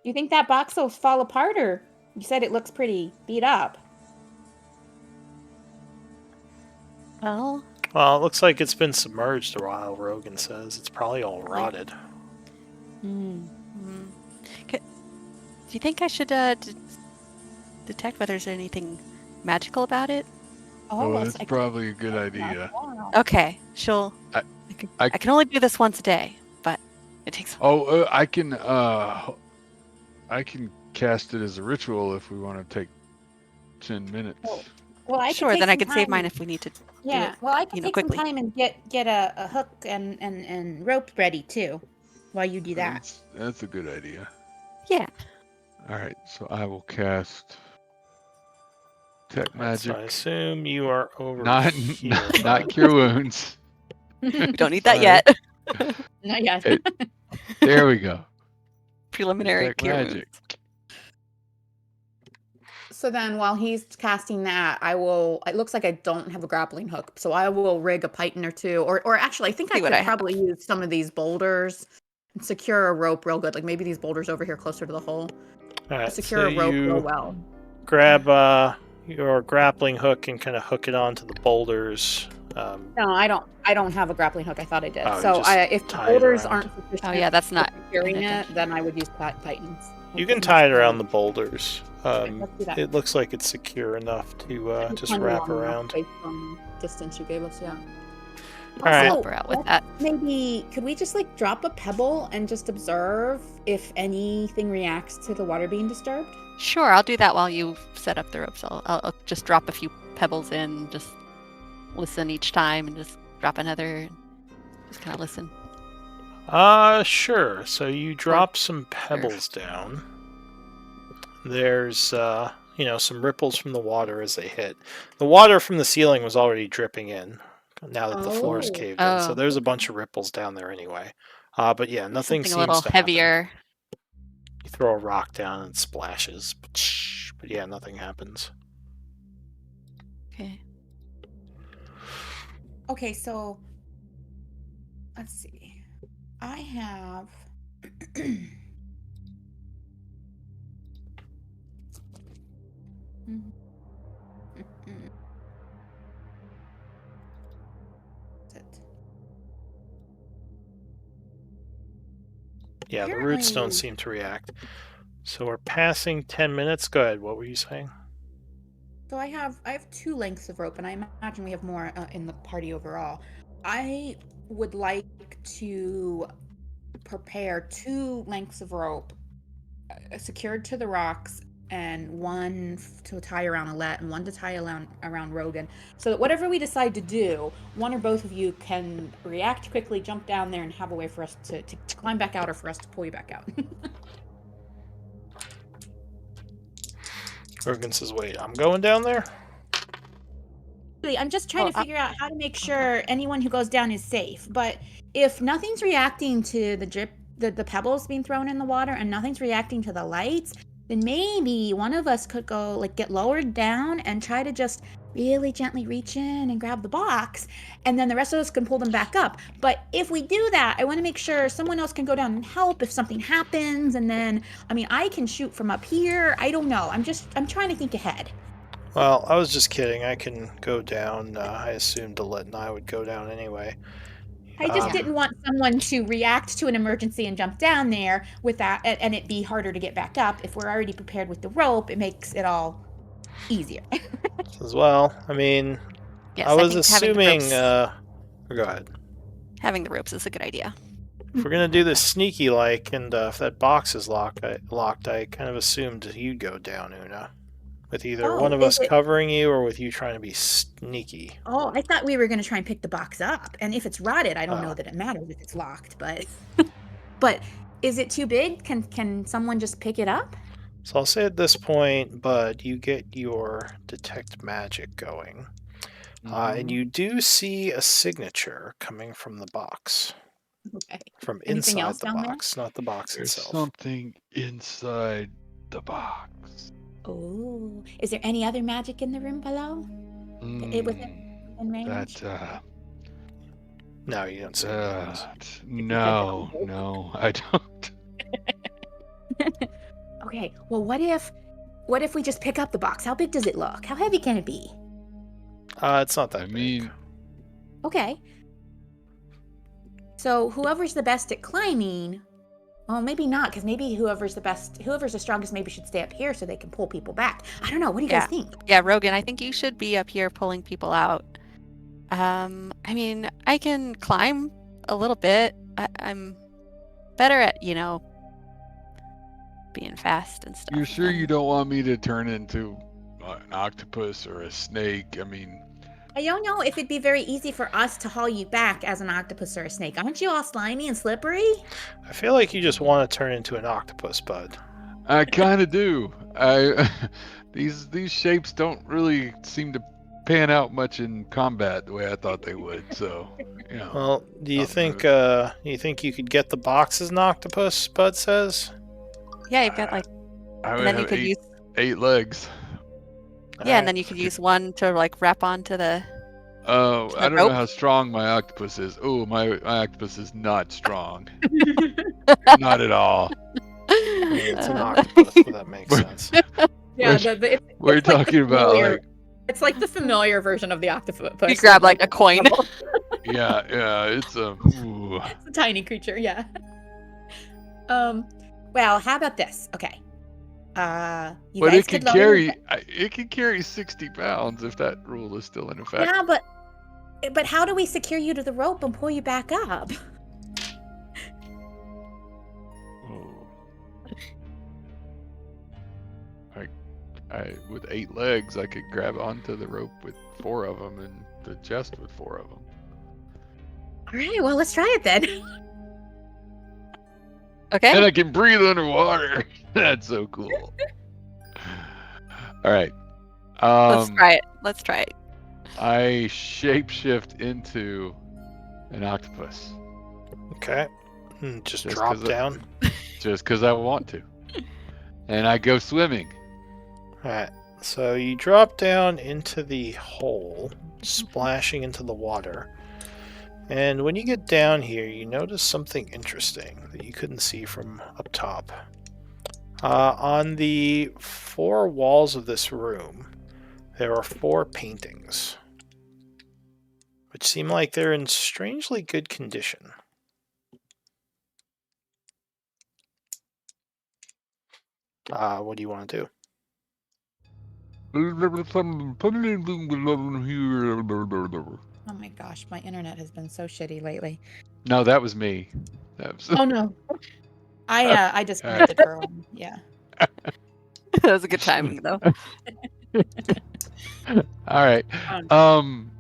S3: you think that box will fall apart, or you said it looks pretty beat up?
S4: Well,
S2: Well, it looks like it's been submerged a while, Rogan says. It's probably all rotted.
S3: Hmm.
S4: do you think I should detect whether there's anything magical about it?
S1: Oh,
S3: well,
S1: that's
S3: I-
S1: probably a good idea.
S3: Wow.
S4: Okay, I can only do this once a day, but it takes.
S1: Oh, I can cast it as a ritual if we want to take 10 minutes.
S3: Well, I could
S4: Sure,
S3: take
S4: then I
S3: some
S4: could save
S3: time-
S4: mine if we need to do
S3: Yeah,
S4: it,
S3: well, I could take
S4: quickly.
S3: some time and get a hook and rope ready too, while you do that.
S1: That's a good idea.
S4: Yeah.
S1: All right, so I will cast Tech
S2: Alright, so
S1: Magic.
S2: I assume you are over
S1: Not
S2: here.
S1: not
S2: bud.
S1: Cure Wounds.
S4: We don't need that
S2: Alright.
S4: yet.
S3: Not yet.
S1: There we go.
S4: Preliminary
S1: Detect
S4: cure
S1: magic.
S4: wounds.
S3: So then, while he's casting that, I will. It looks like I don't have a grappling hook, so I will rig a python or two, or actually, I think I
S4: See what
S3: could
S4: I have.
S3: probably use some of these boulders and secure a rope real good. Like maybe these boulders over here closer to the hole.
S2: Alright,
S3: Secure
S2: so
S3: a rope real
S2: you
S3: well.
S2: grab your grappling hook and kind of hook it onto the boulders.
S3: No, I don't. I don't have a grappling hook. I thought I did.
S2: Oh, you
S3: so
S2: just
S3: if the
S2: tie it
S3: boulders
S2: around.
S3: aren't sufficient,
S4: Oh yeah, that's
S3: for
S4: not
S3: securing
S4: paying
S3: it,
S4: attention.
S3: then I would use pythons.
S2: You can tie it around the boulders.
S3: let's do that.
S2: It looks like it's secure enough to just
S3: Plenty
S2: wrap
S3: long enough
S2: around.
S3: based on distance you gave us. Yeah.
S2: Alright.
S3: Also,
S4: Help her out with that.
S3: maybe could we just like drop a pebble and just observe if anything reacts to the water being disturbed?
S4: Sure, I'll do that while you set up the ropes. I'll just drop a few pebbles in, just listen each time, and just drop another, and just kind of listen.
S2: Sure. So you drop some pebbles down. There's, some ripples from the water as they hit. The water from the ceiling was already dripping in now that the floor is
S3: Oh.
S2: caved in. So
S4: Oh.
S2: there's a bunch of ripples down there anyway. But yeah, nothing
S4: Something
S2: seems
S4: a little
S2: to happen.
S4: heavier.
S2: You throw a rock down and it splashes. But yeah, nothing happens.
S4: Okay.
S3: Okay, so let's see. I have
S2: Yeah, the roots don't
S3: Apparently-
S2: seem to react. So we're passing 10 minutes. Go ahead. What were you saying?
S3: So I have 2 lengths of rope, and I imagine we have more in the party overall. I would like to prepare 2 lengths of rope secured to the rocks, and one to tie around Alette and one to tie around Rogan, so that whatever we decide to do, one or both of you can react quickly, jump down there, and have a way for us to climb back out, or for us to pull you back out.
S2: Rogan says, wait, I'm going down there?
S3: I'm just trying to
S4: Well,
S3: figure out how to make sure anyone who goes down is safe. But if nothing's reacting to the pebbles being thrown in the water, and nothing's reacting to the lights, then maybe one of us could go get lowered down and try to just really gently reach in and grab the box, and then the rest of us can pull them back up. But if we do that, I want to make sure someone else can go down and help if something happens, and then I can shoot from up here. I don't know. I'm trying to think ahead.
S2: Well, I was just kidding. I can go down. I assumed Alette and I would go down anyway.
S3: I just didn't want someone to react to an emergency and jump down there with that, and it be harder to get back up. If we're already prepared with the rope, it makes it all easier.
S2: As well. I mean,
S4: Yes,
S2: I was
S4: think having the
S2: assuming.
S4: ropes-
S2: Go ahead.
S4: having the ropes is a good idea.
S2: If we're gonna do this sneaky like, and if that box is locked, I kind of assumed you'd go down, Una, with either one of
S3: is
S2: us
S3: it-
S2: covering you or with you trying to be sneaky.
S3: Oh, I thought we were going to try and pick the box up. And if it's rotted, I don't
S2: Oh.
S3: know that it matters if it's locked, but but is it too big? Can someone just pick it up?
S2: So I'll say at this point, Bud, you get your detect magic going, and you do see a signature coming from the box,
S3: Okay.
S2: from
S3: Anything
S2: inside
S3: else
S2: the
S3: down there?
S2: box, not the box
S1: There's
S2: itself.
S1: something inside the box.
S3: Oh, is there any other magic in the room below? It was
S1: Mm,
S3: in range?
S1: that
S2: No, you don't see anything else.
S1: no, I don't.
S3: Okay. Well, what if we just pick up the box? How big does it look? How heavy can it be?
S2: It's not that
S1: I
S2: big.
S1: mean,
S3: Okay. So whoever's the best at climbing
S5: Well, maybe not, because maybe whoever's the strongest, maybe should stay up here so they can pull people back. I don't know. What do you guys think?
S4: Yeah, Rogan, I think you should be up here pulling people out. I mean, I can climb a little bit. I'm better at, being fast and stuff.
S1: You're sure you
S4: than-
S1: don't want me to turn into an octopus or a snake? I mean,
S5: I don't know if it'd be very easy for us to haul you back as an octopus or a snake. Aren't you all slimy and slippery?
S2: I feel like you just want to turn into an octopus, bud.
S1: I kind of do. These shapes don't really seem to pan out much in combat the way I thought they would. So,
S2: Well, do you
S1: Not
S2: think
S1: rude.
S2: you could get the box as an octopus? Bud says.
S4: Yeah, you've got like,
S1: I
S4: and
S1: would
S4: then you
S1: have
S4: could use,
S1: eight legs.
S4: yeah, and then you could use one to like wrap onto the.
S1: Oh,
S4: To
S1: I
S4: the
S1: don't know
S4: rope?
S1: how strong my octopus is. Oh, my octopus is not strong. Not at all.
S2: I mean, it's an
S4: Uh,
S2: octopus, so that makes sense.
S3: Yeah,
S1: We're
S3: it's
S1: we're
S3: like the
S1: talking about
S3: familiar-
S1: like,
S3: It's like the familiar version of the octopus.
S4: You grab like a coin.
S1: yeah, it's a. Ooh.
S3: It's a tiny creature, yeah.
S5: Well, how about this? Okay. You
S1: But
S5: guys
S1: it
S5: could
S1: can
S5: lower
S1: it can carry 60 pounds if that rule is still in effect.
S5: Yeah, but how do we secure you to the rope and pull you back up?
S1: Oh. I with 8 legs, I could grab onto the rope with 4 of them and the chest with 4 of them.
S5: All right, well, let's try it then.
S4: Okay.
S1: And I can breathe underwater. That's so cool. All right.
S4: Let's try it. Let's try it.
S1: I shapeshift into an octopus
S2: Okay. Just
S1: Just
S2: drop
S1: 'cause
S2: down.
S1: just because I want to, and I go swimming.
S2: Alright. So you drop down into the hole, splashing into the water. And when you get down here, you notice something interesting that you couldn't see from up top. On the 4 walls of this room, there are 4 paintings, which seem like they're in strangely good condition. What do you want to do?
S3: Oh my gosh, my internet has been so shitty lately.
S1: No, that was me. That was,
S3: Oh no. I disconnected for a while. Yeah.
S4: That was a good timing though.
S1: all right.
S3: Um,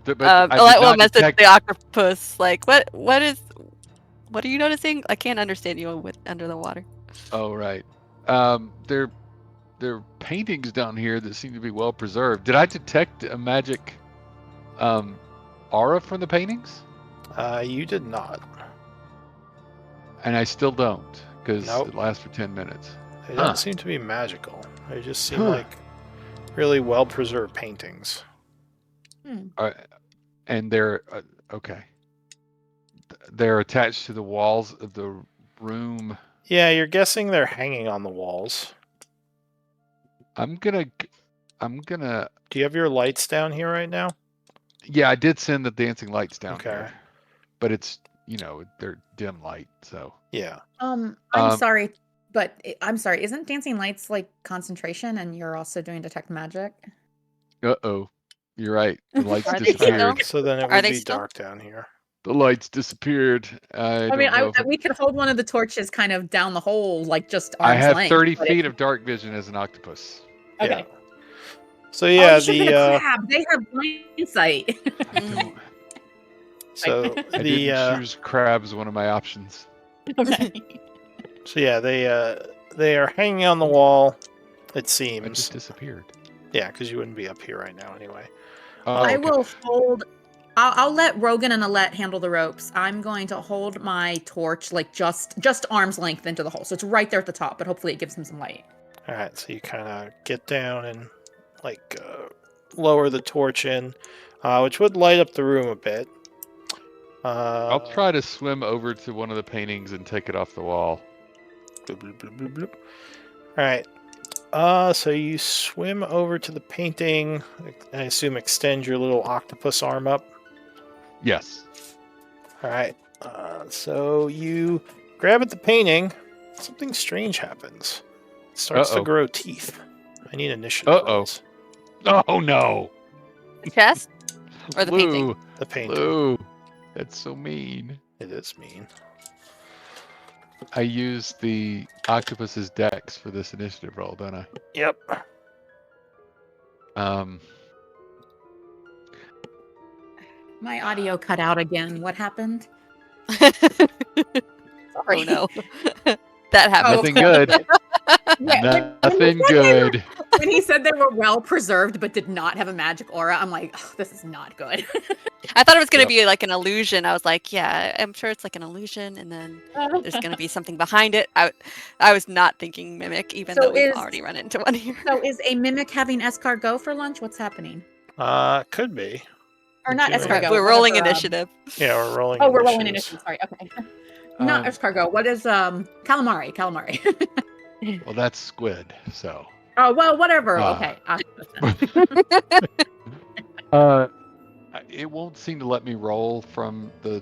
S1: But I did
S4: Alette will
S1: not
S4: message
S1: detect-
S4: the octopus like, what are you noticing? I can't understand you with under the water.
S1: Oh right. There are paintings down here that seem to be well preserved. Did I detect a magic aura from the paintings?
S2: You did not.
S1: And I still don't, because
S2: Nope.
S1: it lasts for 10 minutes.
S2: They
S1: Huh.
S2: don't seem to be magical. They just seem
S1: Huh.
S2: like really well preserved paintings.
S1: And they're okay. They're attached to the walls of the room.
S2: Yeah, you're guessing they're hanging on the walls.
S1: I'm gonna.
S2: Do you have your lights down here right now?
S1: Yeah, I did send the dancing lights down
S2: Okay.
S1: here, but it's they're dim light, so.
S2: Yeah.
S5: I'm
S1: Um,
S5: sorry, but I'm sorry. Isn't dancing lights like concentration, and you're also doing detect magic?
S1: Uh-oh, you're right. The lights
S4: Are they still?
S1: disappeared.
S2: So then it
S4: Are
S2: would
S4: they
S2: be
S4: still?
S2: dark down here.
S1: The lights disappeared. I
S3: I mean,
S1: don't know if
S3: we could hold one of the torches kind of down the hole, like just
S1: I
S3: arm's
S1: have
S3: length.
S1: 30
S3: but
S1: feet of dark vision as an octopus.
S3: Okay.
S2: Yeah. So yeah,
S3: you should have been a
S2: the
S3: crab. They have blind sight.
S1: I
S4: Mm.
S1: don't.
S2: so
S1: I
S2: the
S1: didn't choose crab as one of my options.
S3: Okay.
S2: so yeah, they are hanging on the wall. It
S1: I just
S2: seems.
S1: disappeared.
S2: Yeah, because you wouldn't be up here right now anyway.
S1: Oh,
S5: I
S1: okay.
S5: will hold. I'll let Rogan and Alette handle the ropes. I'm going to hold my torch like just arm's length into the hole, so it's right there at the top. But hopefully, it gives him some light.
S2: All right, so you kind of get down and like lower the torch in, which would light up the room a bit.
S1: I'll try to swim over to one of the paintings and take it off the wall.
S2: Bloop, bloop, bloop, bloop, bloop. All right. So you swim over to the painting. I assume extend your little octopus arm up.
S1: Yes.
S2: All right. So you grab at the painting, something strange happens. It starts to
S1: Uh-oh.
S2: grow teeth. I need initiative
S1: Uh-oh.
S2: rolls.
S1: Oh no!
S4: The chest or the painting?
S1: Lou,
S2: The painting.
S1: Lou, that's so mean.
S2: It is mean.
S1: I use the octopus's dex for this initiative roll, don't I?
S2: Yep.
S5: My audio cut out again. What happened?
S4: Oh
S5: Sorry.
S4: no. That happened.
S1: Nothing good.
S5: Yeah,
S1: Nothing good.
S5: when he said they were well preserved but did not have a magic aura, I'm like, oh, this is not good.
S4: I thought it was going to
S1: Yep.
S4: be like an illusion. I was like, yeah, I'm sure it's like an illusion, and then there's going to be something behind it. I was not thinking mimic, even
S5: So
S4: though we've
S5: is-
S4: already run into one here.
S5: So is a mimic having escargot for lunch? What's happening?
S2: Could be.
S5: Or not
S2: Okay.
S5: escargot.
S4: We're rolling
S5: whatever,
S4: initiative.
S2: Yeah, we're rolling.
S5: Oh, we're rolling
S2: initiatives.
S5: initiative. Sorry. Okay. Not escargot. What is calamari? Calamari.
S1: Well, that's squid, so.
S5: Oh well, whatever.
S1: Ah.
S5: Okay.
S1: It won't seem to let me roll from the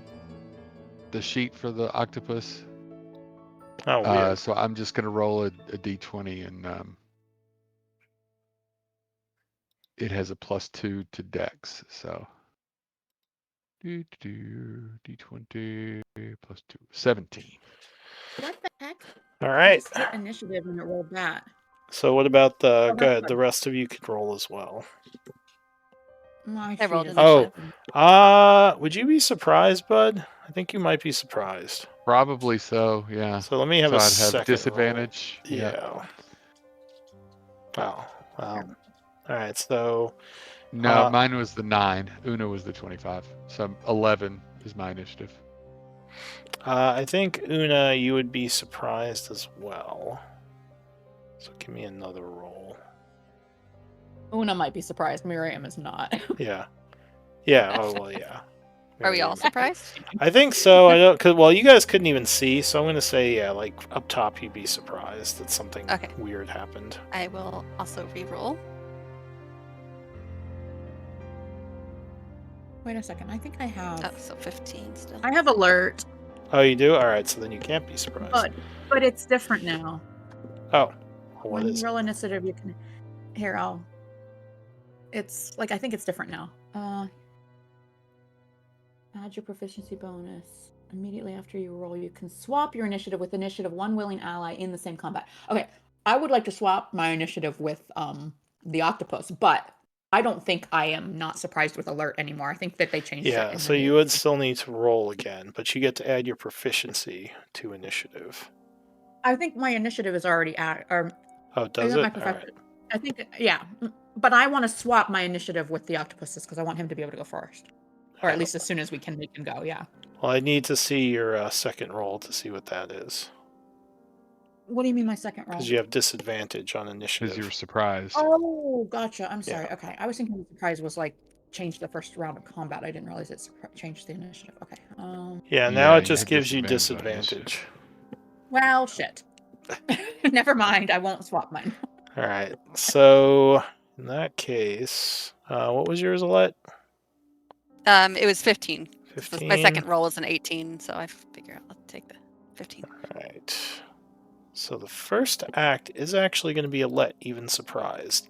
S1: sheet for the octopus.
S2: Oh, weird.
S1: So I'm just gonna roll a d20, and it has a +2 to dex, so d20 +2, 17.
S5: What the heck?
S2: All
S5: I
S2: right.
S5: just hit initiative and it rolled that.
S2: So what about the?
S5: Oh,
S2: Go ahead.
S5: that's
S2: The
S5: fine.
S2: rest of you could roll as well.
S5: My
S4: I rolled
S5: sheet is
S4: initiative.
S2: Would you be surprised, bud? I think you might be surprised.
S1: Probably so, yeah.
S2: So let me have
S1: So
S2: a
S1: I'd have
S2: second
S1: disadvantage.
S2: roll. Yeah. Oh, wow. All right. So
S1: No, mine was the 9. Una was the 25. So 11 is my initiative.
S2: I think Una, you would be surprised as well. So give me another roll.
S3: Una might be surprised. Miriam is not.
S2: Yeah. Yeah. Oh well. Yeah.
S4: Are we all
S2: Maybe.
S4: surprised?
S2: I think so. I don't. Cause well, you guys couldn't even see, so I'm gonna say yeah. Like up top, you'd be surprised that something
S4: Okay.
S2: weird happened.
S4: I will also re-roll.
S3: Wait a second. I think I have.
S4: Oh, so 15 still.
S5: I have alert,
S2: Oh, you do? All right. So then you can't be surprised.
S5: but it's different now.
S2: Oh. What
S5: When
S2: is
S5: you
S2: it?
S5: roll initiative, you can. Here, It's like I think it's different now. Add your proficiency bonus immediately after you roll. You can swap your initiative with initiative one willing ally in the same combat. Okay, I would like to swap my initiative with the octopus, but I don't think I am not surprised with alert anymore. I think that they changed it.
S2: Yeah.
S5: in
S2: So
S5: the
S2: you
S5: new-
S2: would still need to roll again, but you get to add your proficiency to initiative.
S5: I think my initiative is already at. Or
S2: Oh, does
S5: isn't
S2: it?
S5: my
S2: All
S5: profession?
S2: right.
S5: I think yeah, but I want to swap my initiative with the octopuses because I want him to be able to go first, or at least as soon as we can make him go. Yeah.
S2: Well, I need to see your second roll to see what that is,
S5: What do you mean my second roll?
S2: because you have disadvantage on
S1: Because
S2: initiative.
S1: you were surprised.
S5: Oh, gotcha. I'm sorry.
S2: Yeah.
S5: Okay, I was thinking the surprise was like change the first round of combat. I didn't realize it changed the initiative. Okay.
S2: Yeah, now
S1: Yeah,
S2: it
S1: you
S2: just
S1: had
S2: gives you
S1: disadvantage on
S2: disadvantage.
S5: Well, shit. Never mind. I won't swap mine.
S2: All right. So in that case, what was yours, Alette?
S4: It was 15.
S2: 15.
S4: My second roll is an 18, so I figure I'll take the 15.
S2: All right. So the first act is actually going to be Alette, even surprised.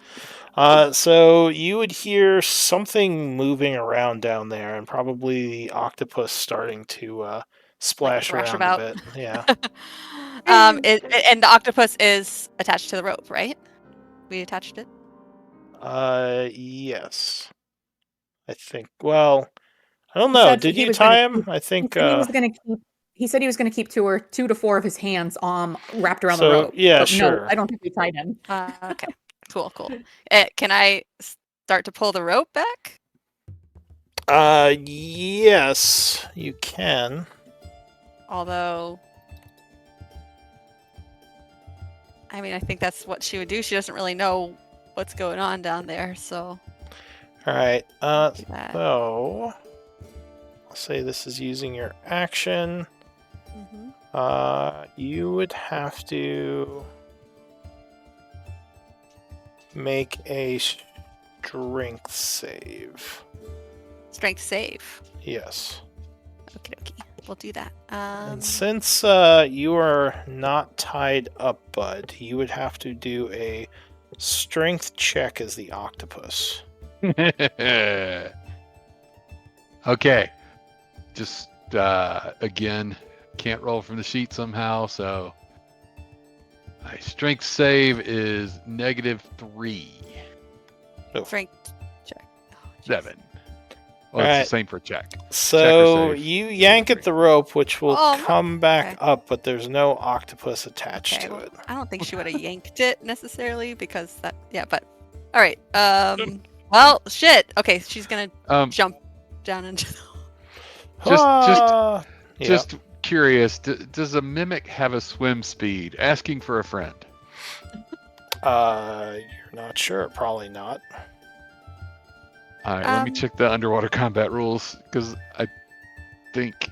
S2: So you would hear something moving around down there, and probably the octopus starting to splash
S4: thrash
S2: around
S4: about.
S2: a bit. Yeah.
S4: And the octopus is attached to the rope, right? We attached it.
S2: Yes. I think. Well, I don't
S5: He
S2: know.
S5: said
S2: Did
S5: he
S2: you
S5: was
S2: tie
S5: gonna
S2: him? I
S5: He
S2: think.
S5: said he was gonna keep. He said he was gonna keep 2 to 4 of his hands wrapped around the
S2: So,
S5: rope.
S2: yeah,
S5: But
S2: sure.
S5: No, I don't think we tied him.
S4: Okay. Cool. Can I start to pull the rope back?
S2: Yes, you can.
S4: Although, I mean, I think that's what she would do. She doesn't really know what's going on down there, so.
S2: All right.
S4: do that.
S2: So, I'll say this is using your action.
S4: Mhm.
S2: You would have to make a strength save.
S4: Strength save.
S2: Yes.
S4: Okie dokie. we'll do that.
S2: And since you are not tied up, Bud, you would have to do a strength check as the octopus.
S1: Okay. Just again, can't roll from the sheet somehow, so my strength save is -3.
S4: Strength check. Oh, jeez.
S1: 7. Well, it's
S2: Alright.
S1: the same for check.
S2: So
S1: save.
S2: you yank at the rope, which will
S4: Oh,
S2: come back
S4: okay.
S2: up, but there's no octopus attached
S4: Okay,
S2: to
S4: well,
S2: it.
S4: I don't think she would have yanked it necessarily because that. Yeah, but all right. Well, shit. Okay, she's gonna jump down into.
S2: Yeah.
S1: Just curious, does a mimic have a swim speed? Asking for a friend.
S2: You're not sure. Probably not.
S1: All right, let me check the underwater combat rules because I think.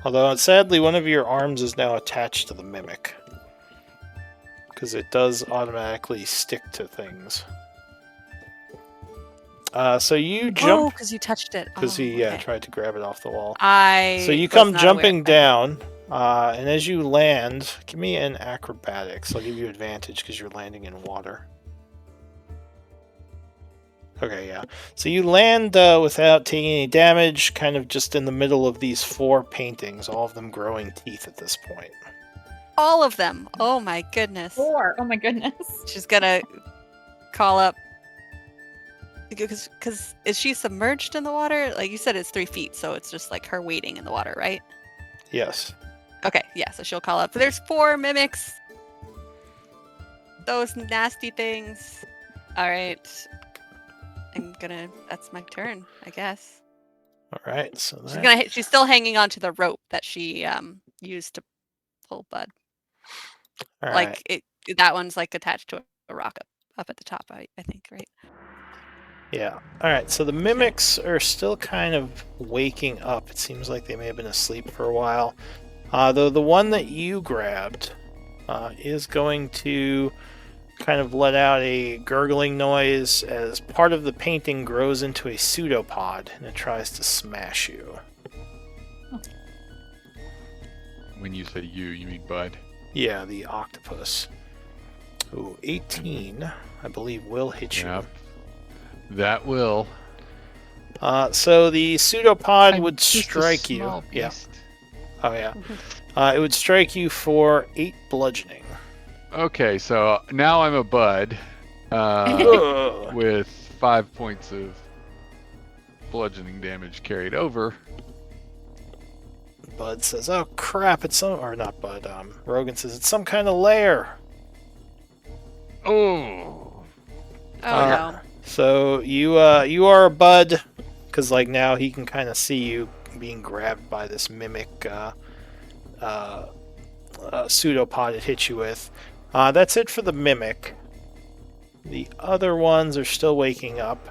S2: Although, sadly, one of your arms is now attached to the mimic. Because it does automatically stick to things. So you
S4: Oh,
S2: jump.
S4: because you touched it.
S2: Because
S4: Oh,
S2: he
S4: okay.
S2: tried to grab it off the wall.
S4: So
S2: you come jumping down, and as you land, give me an acrobatics. I'll give you advantage because you're landing in water. Okay, yeah. So you land without taking any damage, kind of just in the middle of these 4 paintings, all of them growing teeth at this point.
S4: All of them. Oh my goodness.
S5: 4. Oh my goodness.
S4: She's gonna call up. Because is she submerged in the water? Like you said, it's 3 feet, so it's just like her wading in the water, right?
S2: Yes.
S4: Okay, yeah. So she'll call up. There's 4 mimics. Those nasty things. All right. That's my turn, I guess.
S2: All right. So
S4: She's still hanging on to the rope that she used to pull Bud.
S2: all
S4: Like
S2: right.
S4: that one's like attached to a rock up at the top, I think, right?
S2: Yeah. All right. So the mimics are still kind of waking up. It seems like they may have been asleep for a while. Though the one that you grabbed is going to kind of let out a gurgling noise as part of the painting grows into a pseudopod and it tries to smash you.
S1: When you say you mean Bud?
S2: Yeah, the octopus. Ooh, 18, I believe, will hit you.
S1: Yep. That will.
S2: So the pseudopod would strike you.
S1: Yeah.
S2: Oh, yeah. It would strike you for 8 bludgeoning.
S1: Okay, so now I'm a Bud with 5 points of bludgeoning damage carried over.
S2: Bud says, "Oh crap! It's some..." Or not Bud. Rogan says, "It's some kind of lair."
S1: Oh.
S4: Oh no.
S2: So you are a Bud, because like now he can kind of see you being grabbed by this mimic pseudopod it hit you with. That's it for the mimic. The other ones are still waking up.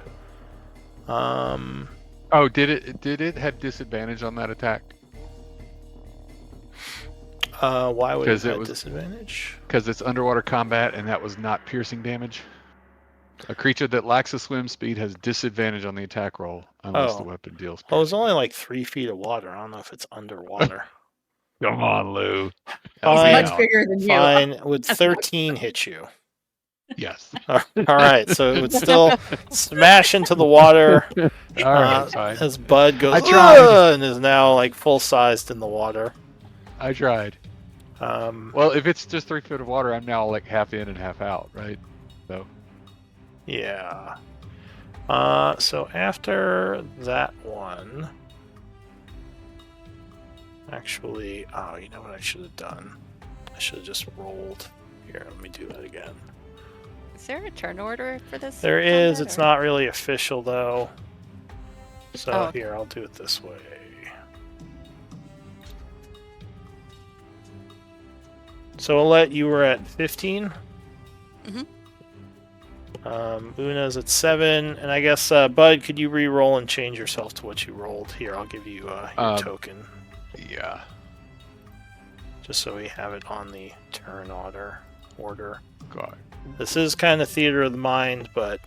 S1: Oh, did it have disadvantage on that attack?
S2: Why would it
S1: 'Cause it
S2: have
S1: was-
S2: disadvantage?
S1: Because it's underwater combat and that was not piercing damage. A creature that lacks a swim speed has disadvantage on the attack roll unless the weapon deals.
S2: Well, it's
S1: piercing
S2: only
S1: damage.
S2: like 3 feet of water. I don't know if it's underwater.
S1: Come on, Lou.
S5: He's
S2: Fine.
S5: much bigger than you.
S2: Fine. Would 13 hit you?
S1: Yes.
S2: All right, so it would still smash into the water.
S1: All right, fine.
S2: As Bud goes,
S1: I tried.
S2: "Ugh," and is now like full sized in the water.
S1: I tried.
S2: Um,
S1: Well, if it's just 3 feet of water, I'm now like half in and half out, right? So.
S2: yeah. So after that one, actually, oh, you know what I should have done? I should have just rolled. Here, let me do that again.
S4: Is there a turn order for this?
S2: There is.
S4: combat,
S2: It's
S4: or-
S2: not really official though. So
S4: Oh, okay.
S2: here, I'll do it this way. So Alette, you were at 15.
S4: Mhm.
S2: Una's at 7, and I guess Bud, could you re-roll and change yourself to what you rolled? Here, I'll give you your token,
S1: Yeah.
S2: just so we have it on the turn order.
S1: God.
S2: This is kind of theater of the mind, but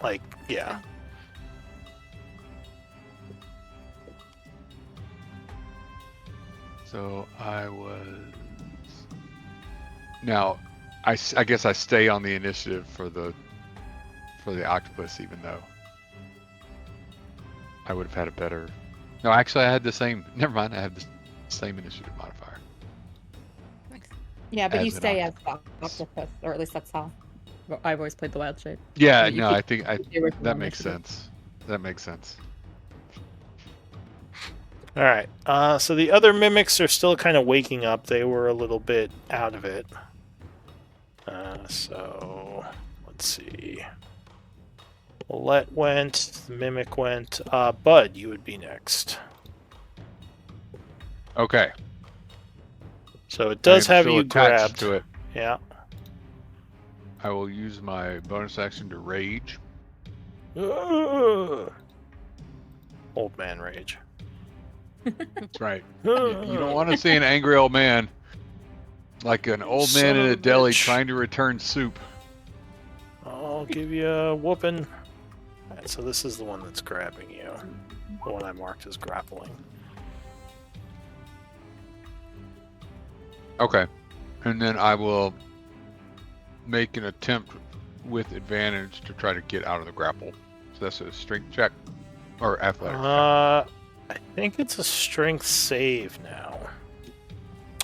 S2: like, yeah.
S1: So I was. Now, I guess I stay on the initiative for the octopus, even though I would have had a better. No, actually, I had the same. Never mind. I had the same initiative modifier.
S3: Yeah, but you
S1: As an
S3: stay as the
S1: octopus.
S3: octopus, or at least that's how I've always played the wild shape.
S1: Yeah,
S3: You
S1: no,
S3: keep
S1: I think
S3: the original
S1: that makes
S3: initiative.
S1: sense. That makes sense.
S2: All right. So the other mimics are still kind of waking up. They were a little bit out of it. So let's see. Let went. The mimic went. Bud, you would be next.
S1: Okay.
S2: So it does
S1: I am
S2: have
S1: still
S2: you
S1: attached
S2: grabbed.
S1: to it.
S2: Yeah.
S1: I will use my bonus action to rage.
S2: Old man rage.
S1: That's right. You don't want to see an angry old man, like an old man
S2: Son
S1: in
S2: of
S1: a
S2: a
S1: deli
S2: bitch.
S1: trying to return soup.
S2: I'll give you a whooping. Alright, so this is the one that's grabbing you. The one I marked as grappling.
S1: Okay. And then I will make an attempt with advantage to try to get out of the grapple. So that's a strength check or athletics check.
S2: I think it's a strength save now.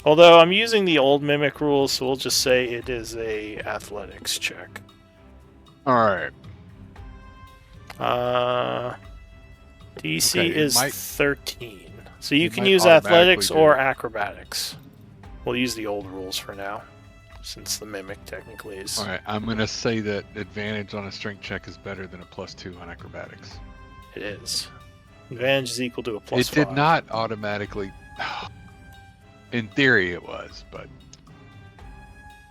S2: Although I'm using the old mimic rules, so we'll just say it is a athletics check.
S1: All right.
S2: DC
S1: Okay, it
S2: is
S1: might-
S2: 13. So you
S1: it
S2: can
S1: might
S2: use
S1: automatically
S2: athletics
S1: do
S2: or
S1: it.
S2: acrobatics. We'll use the old rules for now, since the mimic technically is.
S1: All right. I'm gonna say that advantage on a strength check is better than a +2 on acrobatics.
S2: It is. Advantage is equal to a plus
S1: It did
S2: 5.
S1: not automatically. In theory, it was, but.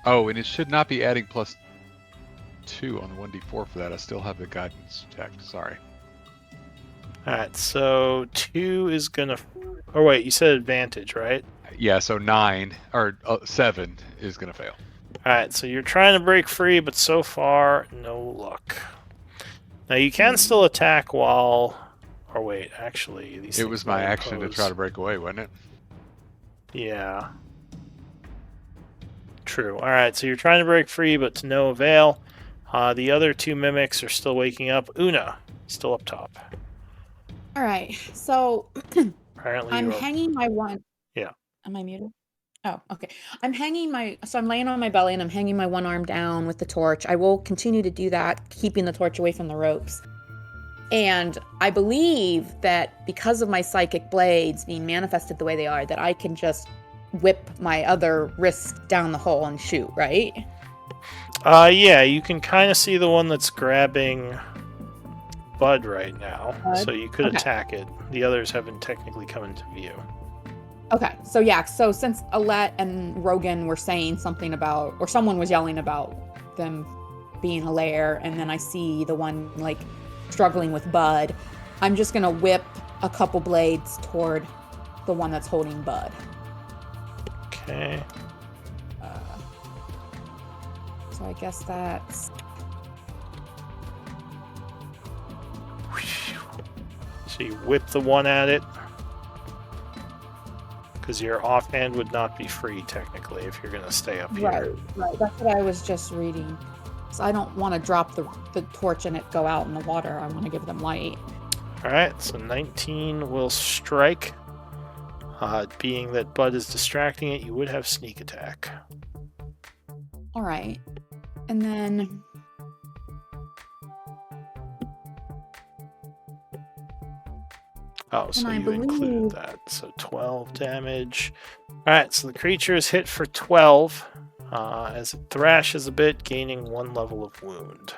S1: Oh, and it should not be adding +2 on the 1d4 for that. I still have the guidance check. Sorry.
S2: Alright, so 2 is gonna. Oh, wait, you said advantage, right?
S1: Yeah, so 9 or 7 is gonna fail.
S2: Alright, so you're trying to break free, but so far, no luck. Now you can still attack while. Or wait, actually, these.
S1: It
S2: things
S1: was my
S2: might
S1: action to
S2: impose-
S1: try to break away, wasn't it?
S2: Yeah. True. Alright, so you're trying to break free, but to no avail. The other 2 mimics are still waking up. Una, still up top.
S3: All right, so
S2: Apparently,
S3: I'm
S2: you are.
S3: hanging my one.
S2: Yeah.
S3: Am I muted? Oh, okay. I'm hanging my. So I'm laying on my belly and I'm hanging my one arm down with the torch. I will continue to do that, keeping the torch away from the ropes. And I believe that because of my psychic blades being manifested the way they are, that I can just whip my other wrist down the hole and shoot, right?
S2: Yeah, you can kind of see the one that's grabbing Bud right now,
S3: Bud?
S2: so you could
S3: Okay.
S2: attack it. The others haven't technically come into view.
S3: Okay, so yeah, so since Alette and Rogan were saying something about, or someone was yelling about them being a lair, and then I see the one like struggling with Bud, I'm just gonna whip a couple blades toward the one that's holding Bud.
S2: Okay.
S3: So I guess that's
S2: So you whip the one at it. Because your offhand would not be free, technically, if you're going to stay up here.
S3: right. That's what I was just reading. So I don't want to drop the torch and it go out in the water. I want to give them light.
S2: Alright, so 19 will strike. Being that Bud is distracting it, you would have sneak attack.
S3: All right, and then
S2: Oh, so
S3: I
S2: you included
S3: believe-
S2: that. So 12 damage. Alright, so the creature is hit for 12 as it thrashes a bit, gaining 1 level of wound.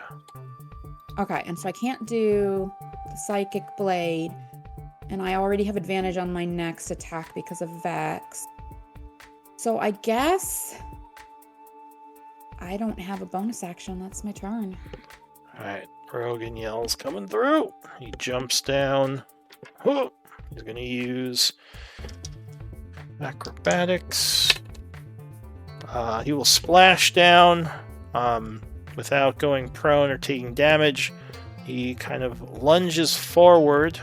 S3: okay, and so I can't do the psychic blade, and I already have advantage on my next attack because of Vex. So I guess I don't have a bonus action. That's my turn.
S2: Alright, Rogan yells coming through. He jumps down. Whoa. He's going to use acrobatics. He will splash down without going prone or taking damage. He kind of lunges forward,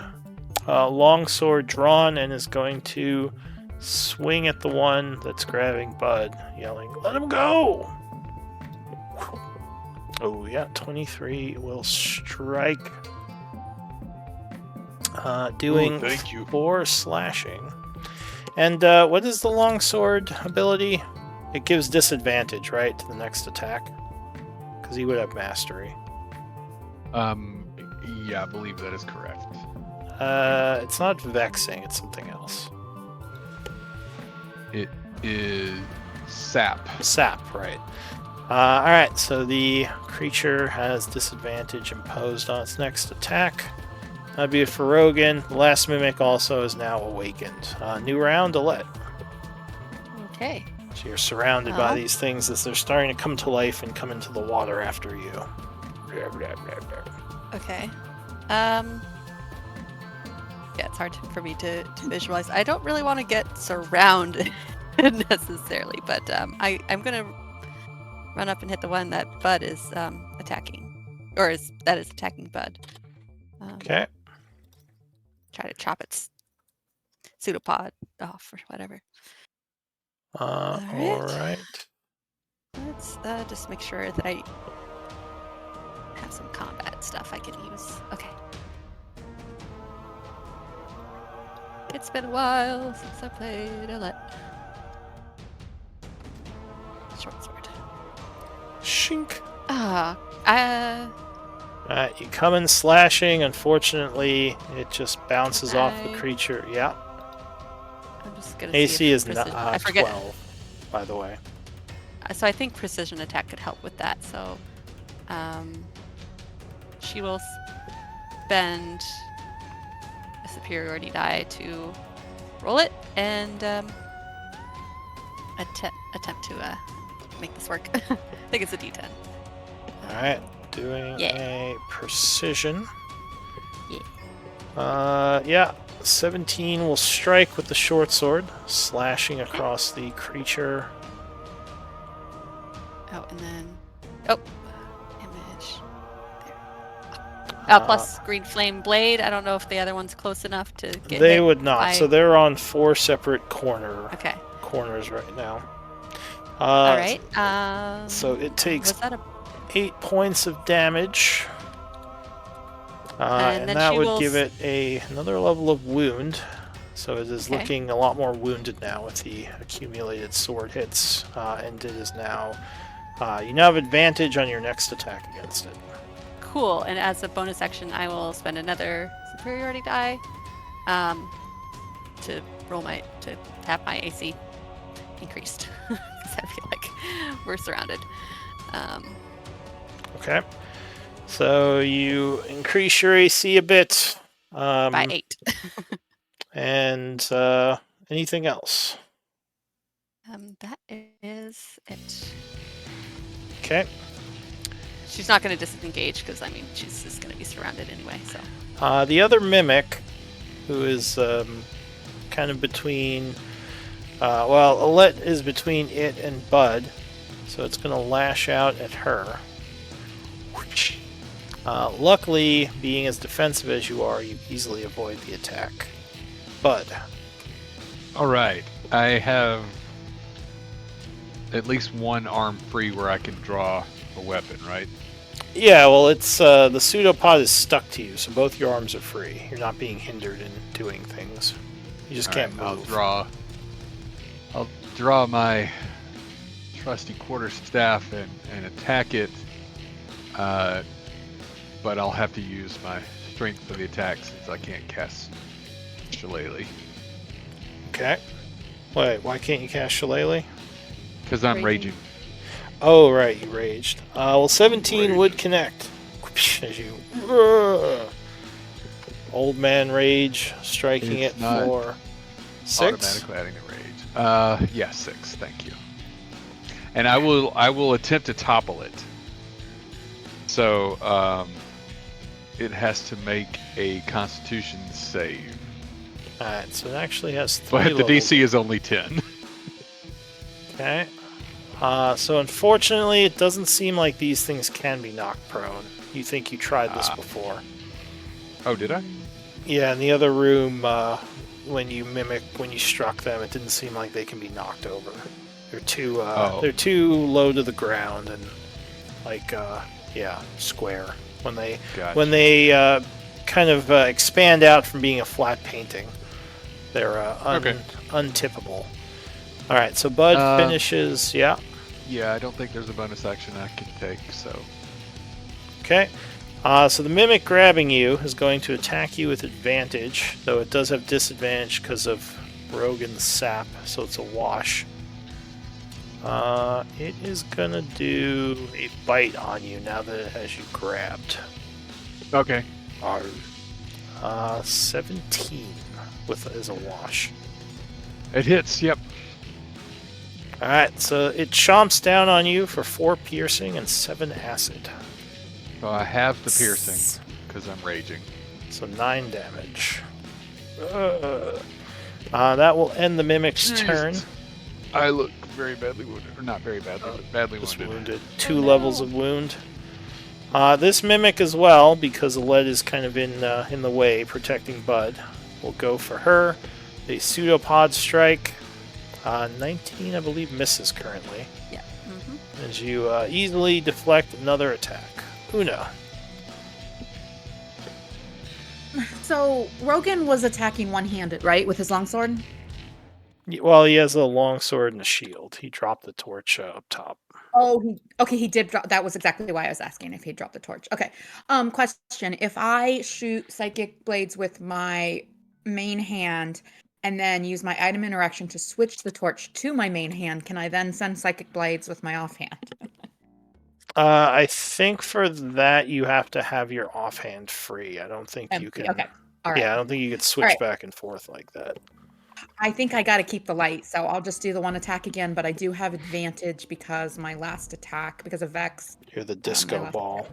S2: longsword drawn, and is going to swing at the one that's grabbing Bud, yelling, "Let him go!" Oh, yeah, 23 will strike. Doing
S1: Ooh, thank you.
S2: 4 slashing. And what is the longsword ability? It gives disadvantage, right, to the next attack? Because he would have mastery.
S1: Yeah, I believe that is correct.
S2: It's not vexing, it's something else.
S1: It is sap.
S2: Sap, right. Alright, so the creature has disadvantage imposed on its next attack. That'd be it for Rogan. The last mimic also is now awakened. New round, Alette.
S4: Okay.
S2: So you're surrounded by these things as they're starting to come to life and come into the water after you.
S4: Okay. Yeah, it's hard for me to visualize. I don't really want to get surrounded necessarily, but I'm gonna run up and hit the one that Bud is attacking, or that is attacking Bud.
S2: Okay.
S4: Try to chop its pseudopod off or whatever.
S2: Alright.
S4: Let's just make sure that I have some combat stuff I can use. Okay. It's been a while since I played Alette. Short sword.
S2: Shink. You come in slashing. Unfortunately, it just bounces off the creature. Yeah.
S4: I'm just gonna
S2: AC
S4: see if
S2: is
S4: I forget.
S2: 12, by the way.
S4: So I think precision attack could help with that. So, she will spend a superiority die to roll it and attempt to make this work. I think it's a D10.
S2: Alright, doing a precision.
S4: Yeah.
S2: Yeah, 17 will strike with the short sword, slashing across the creature.
S4: Oh, and then image. There. Plus green flame blade. I don't know if the other one's close enough to get.
S2: They
S4: hit
S2: would not.
S4: by...
S2: So they're on 4 separate corners right now.
S4: All right.
S2: So it takes
S4: was that a
S2: 8 points of damage. And
S4: then
S2: that
S4: she
S2: would
S4: will
S2: give it another level of wound. So it is looking a lot more wounded now with the accumulated sword hits. And it is now... you now have advantage on your next attack against it.
S4: Cool. And as a bonus action, I will spend another superiority die to have my AC increased. Because I feel like we're surrounded.
S2: Okay. So you increase your AC a bit.
S4: By 8.
S2: And anything else?
S4: That is it.
S2: Okay.
S4: She's not going to disengage because, I mean, she's just going to be surrounded anyway, so.
S2: The other mimic, who is kind of between... Alette is between it and Bud, so it's going to lash out at her. Luckily, being as defensive as you are, you easily avoid the attack. Bud.
S1: Alright, I have at least one arm free where I can draw a weapon, right?
S2: Yeah, well, it's the pseudopod is stuck to you, so both your arms are free. You're not being hindered in doing things. You just can't move.
S1: I'll draw my trusty quarterstaff and attack it, but I'll have to use my strength for the attack since I can't cast Shillelagh.
S2: Okay. Wait, why can't you cast Shillelagh?
S1: Because I'm raging.
S2: Oh, right, you raged. 17 would connect. As you... Old man rage, striking it for 6?
S1: Automatically adding the rage. Yeah, 6, thank you. And I will attempt to topple it. So, it has to make a Constitution save.
S2: Alright, so it actually has 3
S1: But the DC is only 10.
S2: Okay. So unfortunately, it doesn't seem like these things can be knocked prone. You think you tried this before.
S1: Oh, did I?
S2: Yeah, in the other room, when you struck them, it didn't seem like they can be knocked over. They're too they're too low to the ground and square. When they
S1: Gotcha.
S2: kind of expand out from being a flat painting, they're
S1: Okay.
S2: untippable. All right, so Bud finishes. Yeah.
S1: Yeah, I don't think there's a bonus action I can take, so.
S2: Okay. So the mimic grabbing you is going to attack you with advantage, though it does have disadvantage because of Rogan's sap, so it's a wash. It is gonna do a bite on you now that it has you grabbed.
S1: Okay.
S2: 17 is a wash.
S1: It hits, yep.
S2: Alright, so it chomps down on you for 4 piercing and 7 acid.
S1: So I have the piercing, because I'm raging.
S2: So 9 damage. That will end the mimic's turn.
S1: I look very badly wounded. Or not very badly, but badly
S2: Just
S1: wounded.
S2: wounded. 2 levels of wound. This mimic as well, because the lead is kind of in the way, protecting Bud, will go for her. A pseudopod strike. 19, I believe, misses currently.
S4: Yeah. Mm-hmm.
S2: As you easily deflect another attack. Una.
S5: So Rogan was attacking one-handed, right, with his longsword?
S2: Well, he has a longsword and a shield. He dropped the torch up top.
S5: Oh, he did drop. That was exactly why I was asking if he dropped the torch. Okay. Question: if I shoot psychic blades with my main hand and then use my item interaction to switch the torch to my main hand, can I then send psychic blades with my offhand?
S2: I think for that you have to have your offhand free. I don't think you can.
S5: Okay. All right.
S2: Yeah, I don't think you could switch back and forth like that.
S5: I think I got to keep the light, so I'll just do the one attack again, but I do have advantage because my last attack, because of Vex.
S2: You're the disco ball.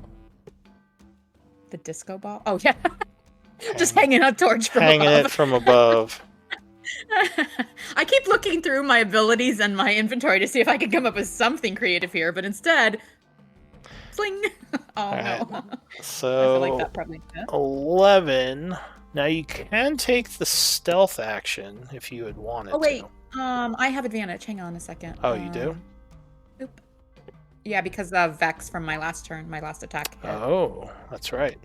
S5: The disco ball? Oh, yeah. Just hanging a torch from
S2: hanging
S5: above.
S2: It from above.
S5: I keep looking through my abilities and my inventory to see if I can come up with something creative here, but instead, fling. Oh,
S2: right.
S5: no.
S2: So,
S5: I feel like that probably did.
S2: 11. Now you can take the stealth action if you had wanted to.
S5: Oh, wait. I have advantage. Hang on a second.
S2: Oh, you do?
S5: Oop. Yeah, because of Vex from my last turn, my last attack hit.
S2: Oh, that's right.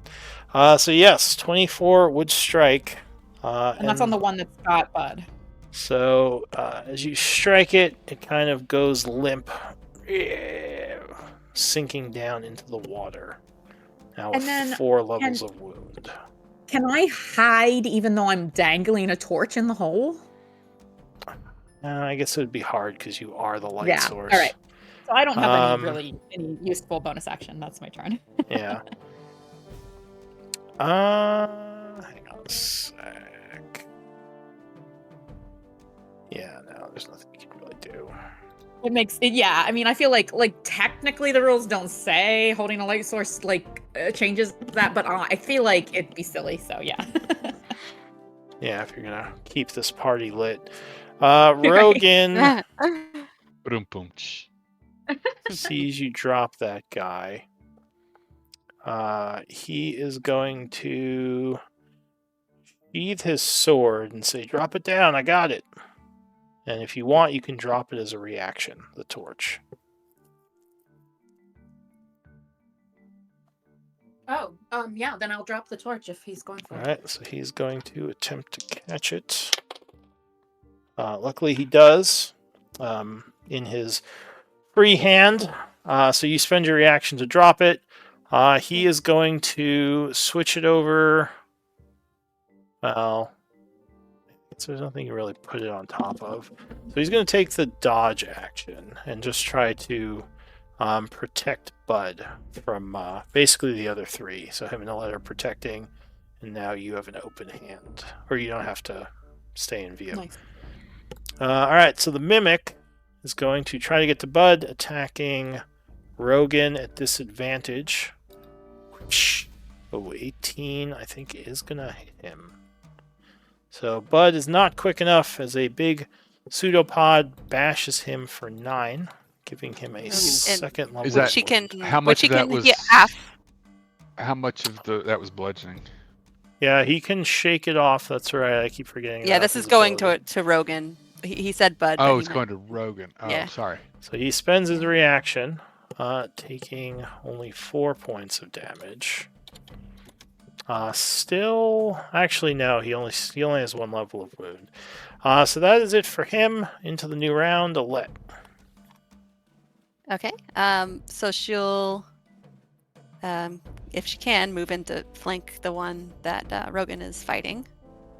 S2: So yes, 24 would strike.
S5: And that's on the one that's got Bud.
S2: So as you strike it, it kind of goes limp, sinking down into the water. Now with 4 levels of wound.
S5: Can I hide even though I'm dangling a torch in the hole?
S2: I guess it would be hard because you are the light source.
S5: All right. So I don't have any useful bonus action. That's my turn.
S2: Yeah. Hang on a sec. Yeah, no, there's nothing you can really do.
S5: It makes it, yeah. I mean, I feel like technically the rules don't say holding a light source changes that, but I feel like it'd be silly. So yeah.
S2: Yeah, if you're gonna keep this party lit, Rogan sees you drop that guy. He is going to sheath his sword and say, "Drop it down. I got it." And if you want, you can drop it as a reaction, the torch.
S5: Oh, yeah, then I'll drop the torch if he's going for it.
S2: Alright, so he's going to attempt to catch it. Luckily he does, in his free hand. So you spend your reaction to drop it. He is going to switch it over. Well, so there's nothing you really put it on top of. So he's going to take the dodge action and just try to protect Bud from basically the other 3. So him and the letter protecting, and now you have an open hand, or you don't have to stay in view.
S5: Nice.
S2: All right, so the mimic is going to try to get to Bud, attacking Rogan at disadvantage. Oh, 18, I think, is going to hit him. So Bud is not quick enough as a big pseudopod bashes him for 9, giving him a second level.
S1: Is that,
S4: she can,
S1: how much of that was
S4: half.
S1: How much of that was bludgeoning?
S2: Yeah, he can shake it off. That's right. I keep forgetting.
S4: Yeah,
S2: about
S4: this
S2: his
S4: is going
S2: ability.
S4: to Rogan. He said Bud, but
S1: Oh,
S4: he
S1: it's
S4: meant,
S1: going to Rogan. Oh,
S4: Yeah.
S1: sorry.
S2: So he spends his reaction, taking only 4 points of damage. Still, actually no. He only has 1 level of wound. So that is it for him. Into the new round, Alette.
S4: Okay. So she'll, if she can, move in to flank the one that Rogan is fighting.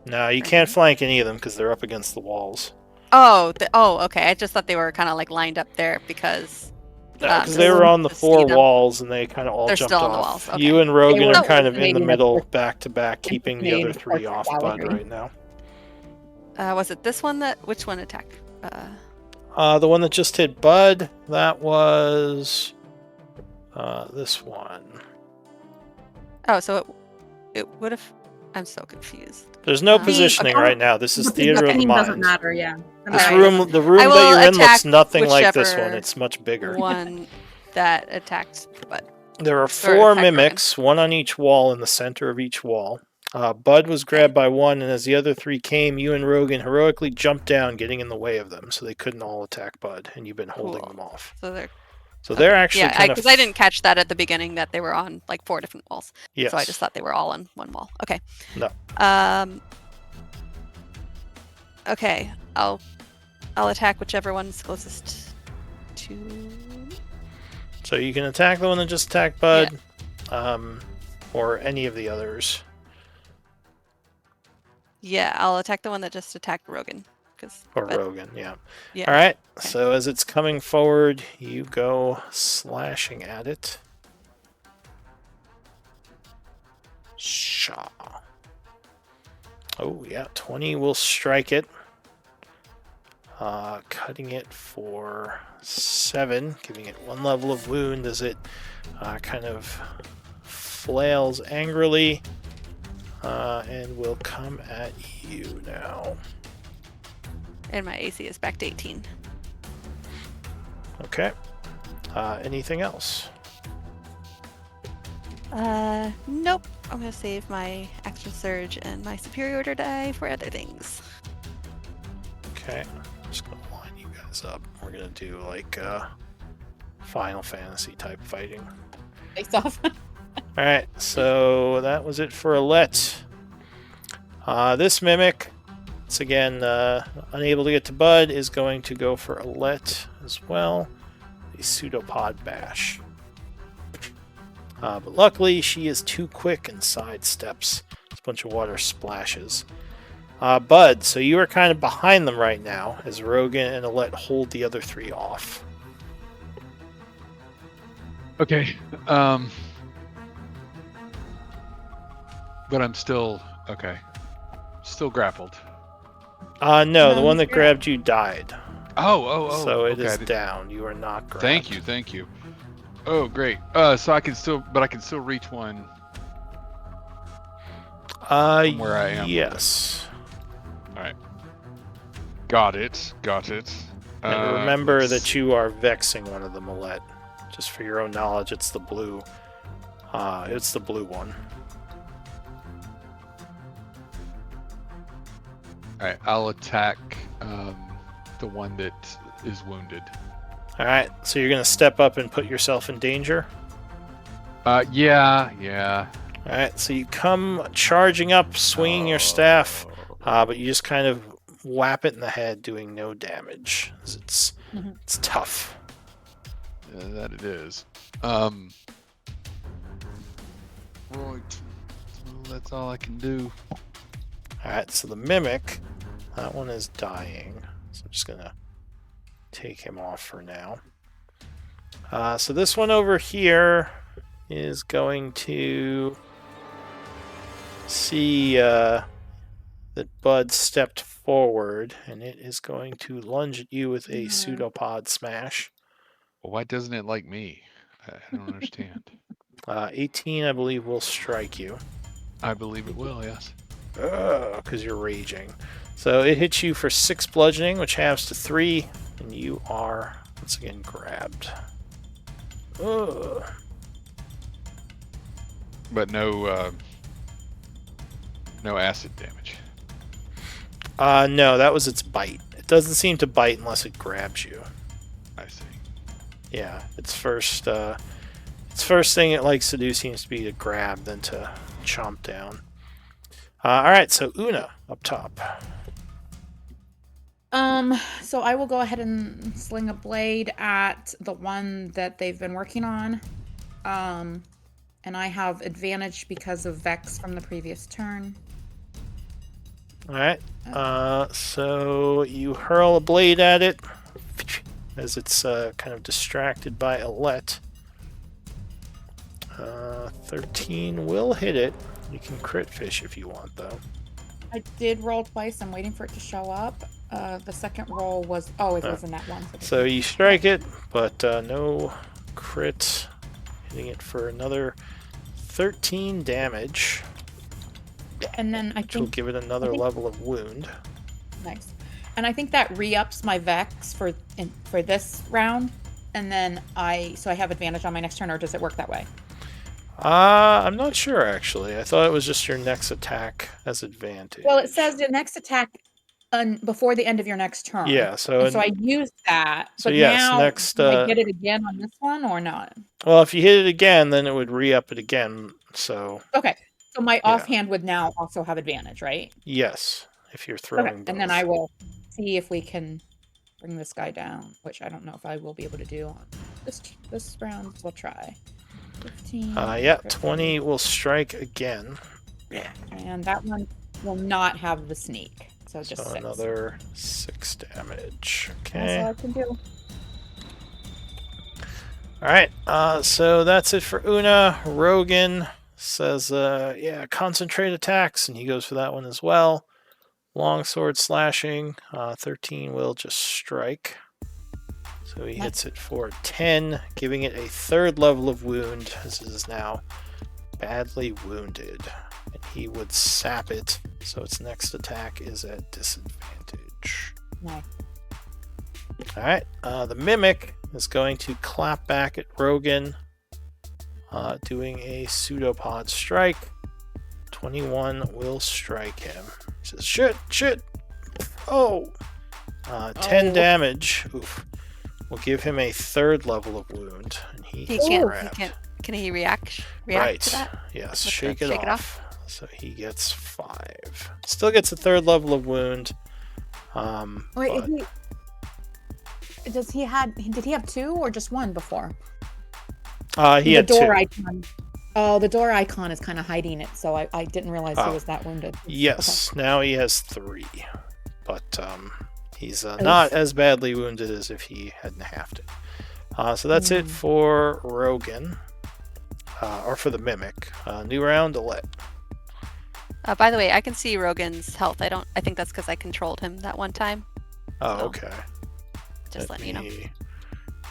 S2: No, you
S4: For
S2: can't
S4: him.
S2: flank any of them because they're up against the walls.
S4: Oh, okay. I just thought they were kind of like lined up there because
S2: Because
S4: just
S2: they were on the
S4: to see
S2: 4
S4: them.
S2: walls and they kind of all
S4: They're
S2: jumped
S4: still on the
S2: off.
S4: walls, okay.
S2: You and Rogan
S3: were
S2: are kind of in the
S3: estimating that
S2: middle,
S3: they're
S2: back to back, keeping the other
S3: estimating
S2: 3
S3: the
S2: off
S3: perfect
S2: Bud
S3: gallery.
S2: right now.
S4: Was it this one that? Which one attacked?
S2: The one that just hit Bud, that was this one.
S4: Oh, so it would have. I'm so confused.
S2: There's no
S4: The
S2: positioning right now. This is theater of the
S5: doesn't
S2: mind.
S5: matter. Yeah.
S2: This
S4: Alright.
S2: room, the room
S4: I
S2: that
S4: will
S2: you're in, looks
S4: attack
S2: nothing like this one.
S4: whichever
S2: It's much bigger.
S4: One that attacked Bud.
S2: There are
S4: Or
S2: 4
S4: attack Rogan.
S2: mimics, one on each wall in the center of each wall. Bud was grabbed by one, and as the other 3 came, you and Rogan heroically jumped down, getting in the way of them, so they couldn't all attack Bud, and you've been holding
S4: Cool.
S2: them off.
S4: So they're
S2: So they're actually
S4: yeah,
S2: kind of...
S4: because I didn't catch that at the beginning that they were on like 4 different walls.
S2: Yes.
S4: So I just thought they were all on one wall. Okay.
S2: No.
S4: Okay. I'll attack whichever one's closest to.
S2: So you can attack the one that just attacked Bud, or any of the others.
S4: Yeah, I'll attack the one that just attacked Rogan.
S2: Or Rogan, yeah.
S4: Yeah.
S2: All right,
S4: Okay.
S2: so as it's coming forward, you go slashing at it. Shaw. Oh, yeah, 20 will strike it. Cutting it for 7, giving it 1 level of wound as it kind of flails angrily and will come at you now.
S4: And my AC is back to 18.
S2: Okay. Anything else?
S4: Nope. I'm gonna save my extra surge and my superior order die for other things.
S2: Okay. I'm just gonna line you guys up. We're gonna do like Final Fantasy type fighting.
S5: Face off.
S2: Alright, so that was it for Alette. This mimic, it's again unable to get to Bud, is going to go for Alette as well. A pseudopod bash. But luckily, she is too quick and sidesteps. A bunch of water splashes. Bud, so you are kind of behind them right now as Rogan and Alette hold the other 3 off.
S1: Okay. But I'm still okay. Still grappled.
S2: No, the one that
S5: you're-
S2: grabbed you died.
S1: Oh.
S2: So it
S1: okay,
S2: is down. You are not grabbed.
S1: Thank you. Oh, great. So I can still reach one. From where I am.
S2: Yes.
S1: All right. Got it.
S2: And remember that you are vexing one of them, Alette. Just for your own knowledge, it's the blue. It's the blue one.
S1: All right. I'll attack the one that is wounded.
S2: All right. So you're gonna step up and put yourself in danger.
S1: Yeah.
S2: All right. So you come charging up, swinging your staff, but you just kind of whap it in the head, doing no damage. It's tough.
S1: Yeah, that it is. Right. Well, that's all I can do.
S2: Alright, so the mimic, that one is dying. So I'm just gonna take him off for now. So this one over here is going to see that Bud stepped forward, and it is going to lunge at you with a pseudopod smash.
S1: Well, why doesn't it like me? I don't understand.
S2: 18, I believe, will strike you.
S1: I believe it will, yes.
S2: Because you're raging. So it hits you for 6 bludgeoning, which halves to 3, and you are once again grabbed.
S1: But no No acid damage.
S2: No, that was its bite. It doesn't seem to bite unless it grabs you.
S1: I see.
S2: Yeah, its first thing it likes to do seems to be to grab, then to chomp down. All right, so Una up top.
S5: So I will go ahead and sling a blade at the one that they've been working on. And I have advantage because of Vex from the previous turn.
S2: All right. So you hurl a blade at it as it's kind of distracted by Alette. 13 will hit it. You can crit fish if you want, though.
S5: I did roll twice. I'm waiting for it to show up. The second roll was... Oh, it was in that one.
S2: So you strike it, but no crit. Hitting it for another 13 damage.
S5: And then I
S2: Which will
S5: think...
S2: give it another level of wound.
S5: Nice. And I think that re-ups my Vex for this round. And then I have advantage on my next turn, or does it work that way?
S2: I'm not sure, actually. I thought it was just your next attack as advantage.
S5: Well, it says the next attack before the end of your next turn.
S2: Yeah, so
S5: I used that.
S2: So
S5: but
S2: yes,
S5: now,
S2: next.
S5: do I get it again on this one or not?
S2: Well, if you hit it again, then it would re-up it again. So
S5: Okay, so my offhand would now also have advantage, right?
S2: yes, if you're throwing.
S5: Okay, and then I will see if we can bring this guy down, which I don't know if I will be able to do on this round. We'll try. 15.
S2: Yeah, 20 will strike again.
S5: And that one will not have the sneak. So just 6.
S2: Another 6 damage. Okay.
S5: That's all I can do.
S2: Alright, so that's it for Una. Rogan says, concentrate attacks, and he goes for that one as well. Longsword slashing. 13 will just strike. So he hits it for 10, giving it a 3rd level of wound, as it is now badly wounded. And he would sap it, so its next attack is at disadvantage.
S5: Nice.
S2: Alright, the Mimic is going to clap back at Rogan, doing a pseudopod strike. 21 will strike him. He says, shit! Oh! 10 damage. Oof. Will give him a 3rd level of wound, and he
S4: can't. Can he react
S2: right.
S4: to that?
S2: Yes, shake it off. So he gets 5. Still gets a 3rd level of wound.
S5: Wait, did he have 2 or just 1 before?
S2: He had 2.
S5: Icon. Oh, the door icon is kind of hiding it, so I didn't realize he was that wounded.
S2: Yes, now he has 3, but he's not as badly wounded as if he hadn't halved it. So that's it for Rogan, or for the Mimic. New round, Alette.
S4: By the way, I can see Rogan's health. I think that's because I controlled him that one time.
S2: Oh,
S4: So,
S2: okay.
S4: Just letting you know.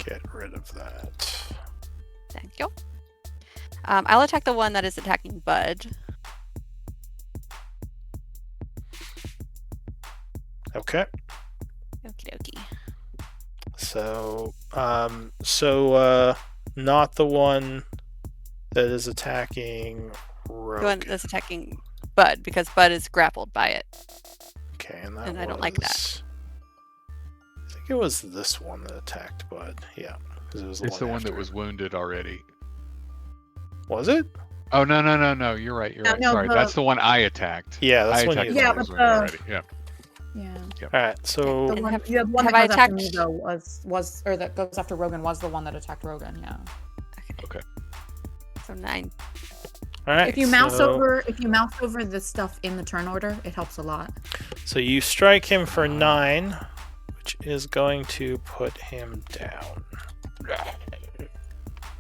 S2: Get rid of that.
S4: Thank you. I'll attack the one that is attacking Bud.
S2: Okay.
S4: Okie dokie.
S2: So, not the one that is attacking Rogan.
S4: The one that's attacking Bud, because Bud is grappled by it.
S2: Okay,
S4: and I don't like that.
S2: I think it was this one that attacked Bud. Yeah, because it was
S1: It's the one that
S2: after.
S1: was wounded already.
S2: Was it?
S1: Oh no! You're right.
S5: No,
S1: Sorry, that's the one I attacked.
S2: Yeah, that's
S1: I
S2: when
S1: attacked
S2: you.
S1: the one
S5: Yeah,
S1: that was
S5: but
S1: wounded already. Yeah.
S5: Yeah.
S2: All right, so
S5: The
S4: And
S5: one,
S4: have-
S5: you have one
S4: have
S5: that
S4: I
S5: goes after me,
S4: attacked-
S5: though, that goes after Rogan was the one that attacked Rogan. Yeah.
S1: Okay.
S4: So 9.
S2: all right.
S5: If you mouse
S2: so,
S5: over the stuff in the turn order, it helps a lot.
S2: So you strike him for 9, which is going to put him down.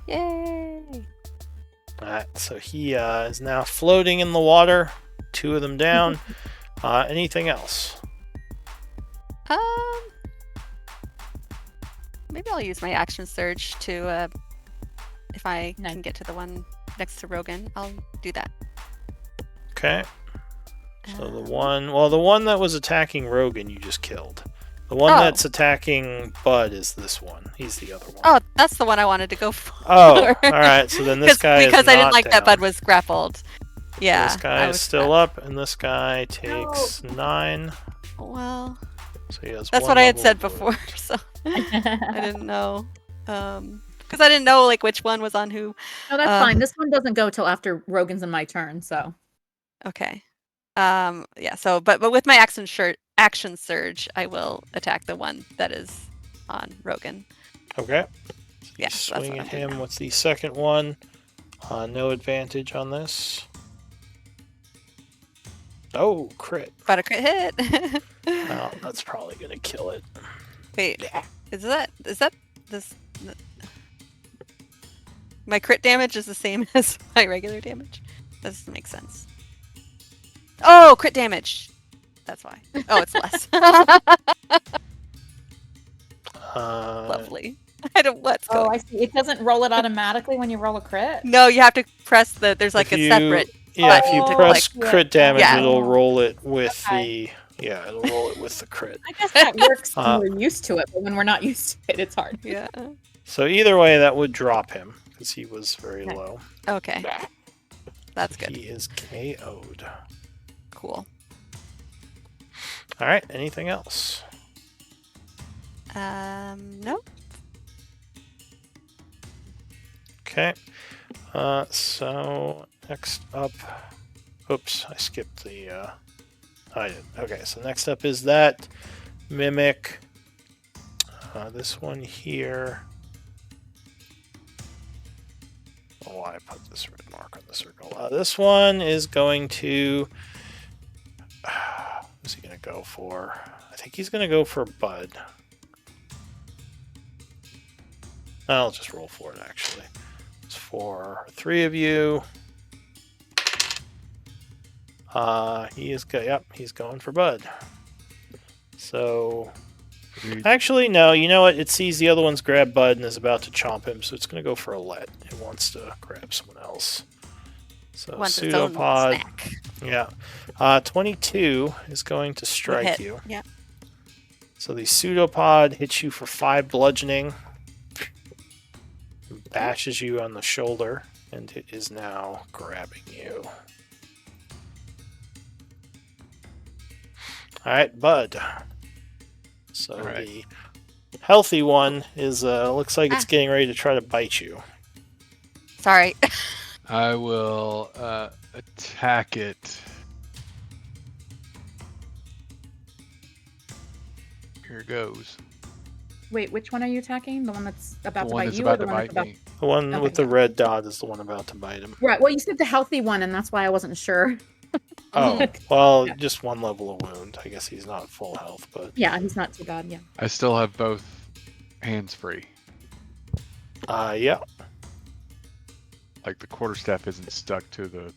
S4: Yay!
S2: Alright, so he is now floating in the water. 2 of them down. Anything else?
S4: Maybe I'll use my action surge to, if I can get to the one next to Rogan, I'll do that.
S2: Okay. So the one that was attacking Rogan, you just killed. The one that's attacking Bud is this one. He's the other one.
S4: Oh, that's the one I wanted to go for.
S2: Oh, all right. So then this guy
S4: because
S2: is
S4: I didn't
S2: not
S4: like that
S2: down.
S4: Bud was grappled. Yeah.
S2: This guy
S4: I
S2: is
S4: was-
S2: still up, and this guy takes 9.
S4: Well,
S2: So he has
S4: that's
S2: one
S4: what I had
S2: level
S4: said
S2: of
S4: before,
S2: wound.
S4: so I didn't know. Because I didn't know like which one was on who.
S3: No, that's fine. This one doesn't go till after Rogan's and my turn, so.
S4: Okay. Yeah. So, but with my action surge, I will attack the one that is on Rogan.
S2: Okay.
S4: Yeah,
S2: You
S4: so that's
S2: swing
S4: what
S2: at
S4: I'm doing
S2: him
S4: now.
S2: with the second one. No advantage on this. Oh, crit.
S4: Got a crit hit.
S2: Well, that's probably gonna kill it.
S4: Wait, is that this? My crit damage is the same as my regular damage. That doesn't make sense. Oh, crit damage. That's why. Oh, it's less. Lovely. I don't. What's
S3: Oh,
S4: going?
S3: I see. It doesn't roll it automatically when you roll a crit?
S4: No, you have to press the. There's like
S2: If
S4: a
S2: you-
S4: separate.
S2: Yeah, if you
S4: button to
S2: press
S4: click.
S2: crit damage,
S4: Yeah.
S2: it'll roll it with
S3: Okay.
S2: it'll roll it with the crit.
S3: I guess that works
S2: Uh,
S3: when we're used to it, but when we're not used to it, it's hard.
S4: Yeah.
S2: So either way, that would drop him because he was very
S3: Okay.
S2: low.
S4: Okay. That's good.
S2: He is KO'd.
S4: Cool.
S2: All right. Anything else?
S4: No.
S2: Okay. So next up. Oops, I skipped the. I did. Okay, so next up is that mimic. This one here. Oh, why I put this red mark on the circle? This one is going to. What's he going to go for? I think he's going to go for Bud. I'll just roll for it, actually. It's for 3 of you. He's going for Bud. So, actually, no, you know what? It sees the other one's grab Bud and is about to chomp him, so it's going to go for a let. It wants to grab someone else. So,
S4: Wants its own
S2: pseudopod.
S4: snack.
S2: Yeah. 22 is going to
S4: Would
S2: strike
S4: hit.
S2: you.
S4: Yeah.
S2: So the pseudopod hits you for 5 bludgeoning, bashes you on the shoulder, and it is now grabbing you. Alright, Bud. So
S1: Alright.
S2: the healthy one is looks like it's getting ready to try to bite you.
S4: Sorry.
S1: I will attack it. Here goes.
S3: Wait, which one are you attacking? The one that's about
S1: The
S3: to
S1: one
S3: bite
S1: that's
S3: you, or
S1: about
S3: the
S1: to
S3: one that's
S1: bite
S3: about?
S1: me.
S2: The one
S3: Okay,
S2: with the
S3: yeah.
S2: red dot is the one about to bite him.
S3: Right. Well, you said the healthy one, and that's why I wasn't sure.
S2: Oh, well,
S3: Yeah.
S2: just 1 level of wound. I guess he's not full health, but
S3: Yeah, he's not too bad. Yeah.
S1: I still have both hands free.
S2: yeah.
S1: Like the quarterstaff isn't stuck to the.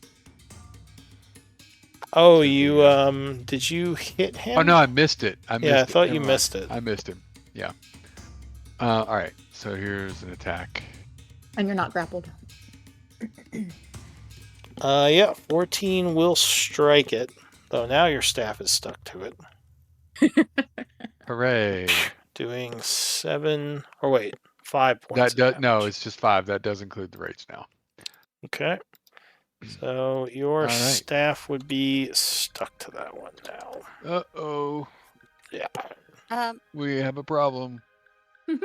S2: Oh,
S1: To
S2: you
S1: the,
S2: did you hit him?
S1: Oh no, I missed it. I missed
S2: Yeah, I
S1: it.
S2: thought
S1: Never
S2: you
S1: mind.
S2: missed it.
S1: I missed him. Yeah. All right. So here's an attack.
S3: And you're not grappled.
S2: Yeah, 14 will strike it. Though now your staff is stuck to it.
S1: Hooray!
S2: Doing 7 or wait, 5 points.
S1: That
S2: of
S1: does no.
S2: damage.
S1: It's just 5. That does include the rage now.
S2: Okay. So your
S1: All right.
S2: staff would be stuck to that one now.
S1: Uh-oh.
S2: Yeah.
S1: We have a problem.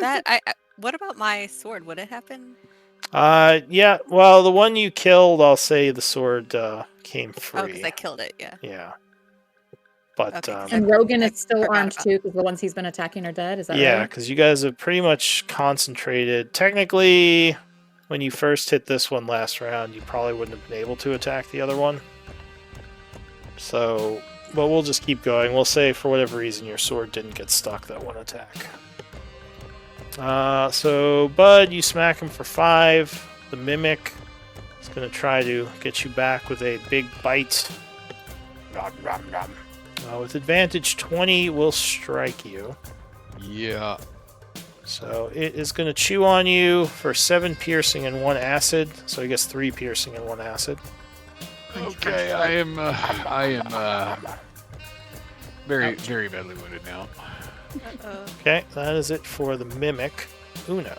S4: That I. What about my sword? Would it happen?
S2: Yeah. Well, the one you killed, I'll say the sword came free.
S4: Oh, because I killed it. Yeah.
S2: Yeah. But
S4: Okay, 'cause
S3: And Rogan
S4: I
S3: is still
S4: forgot
S3: armed
S4: about-
S3: too, because the ones he's been attacking are dead. Is that
S2: yeah,
S3: right?
S2: because you guys have pretty much concentrated. Technically, when you first hit this one last round, you probably wouldn't have been able to attack the other one. So, but we'll just keep going. We'll say for whatever reason your sword didn't get stuck that one attack. So Bud, you smack him for 5. The mimic is going to try to get you back with a big bite. Nom, nom, nom. With advantage, 20 will strike you.
S1: Yeah.
S2: So it is going to chew on you for 7 piercing and 1 acid. So I guess 3 piercing and 1 acid.
S1: Okay. I am very very badly wounded now.
S2: Okay, that is it for the mimic. Uno.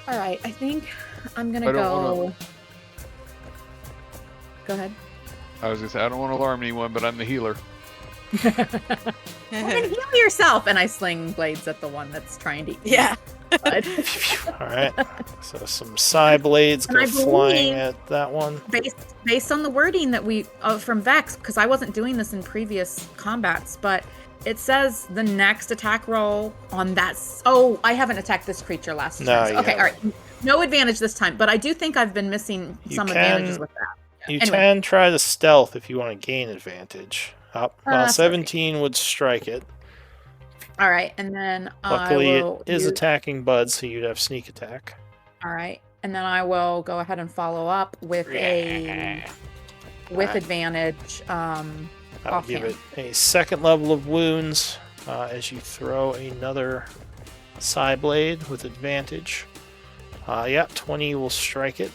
S3: All right. I think I'm gonna
S1: I don't
S3: go.
S1: wanna-
S3: Go ahead.
S1: I was gonna say I don't want to alarm anyone, but I'm the healer.
S3: Well, then heal yourself, and I sling blades at the one that's trying to eat.
S4: Yeah.
S3: But
S2: All right. So some psi blades
S3: And I
S2: go flying
S3: believe-
S2: at that one.
S3: based on the wording that we from Vex, because I wasn't doing this in previous combats, but it says the next attack roll on that. Oh, I haven't attacked this creature last
S2: No,
S3: time.
S2: you
S3: Okay, all right.
S2: haven't.
S3: No advantage this time, but I do think I've been missing
S2: You
S3: some
S2: can-
S3: advantages with that.
S2: You
S3: Anyway.
S2: can try the stealth if you want to gain advantage. Well,
S3: that's okay.
S2: 17 would strike it.
S3: All right, and then
S2: Luckily,
S3: I will
S2: it is
S3: use-
S2: attacking Bud, so you'd have sneak attack.
S3: All right, and then I will go ahead and follow up with
S2: Alright.
S3: advantage.
S2: I'll give
S3: offhand.
S2: it a second level of wounds as you throw another psi blade with advantage. Yeah, 20 will strike it.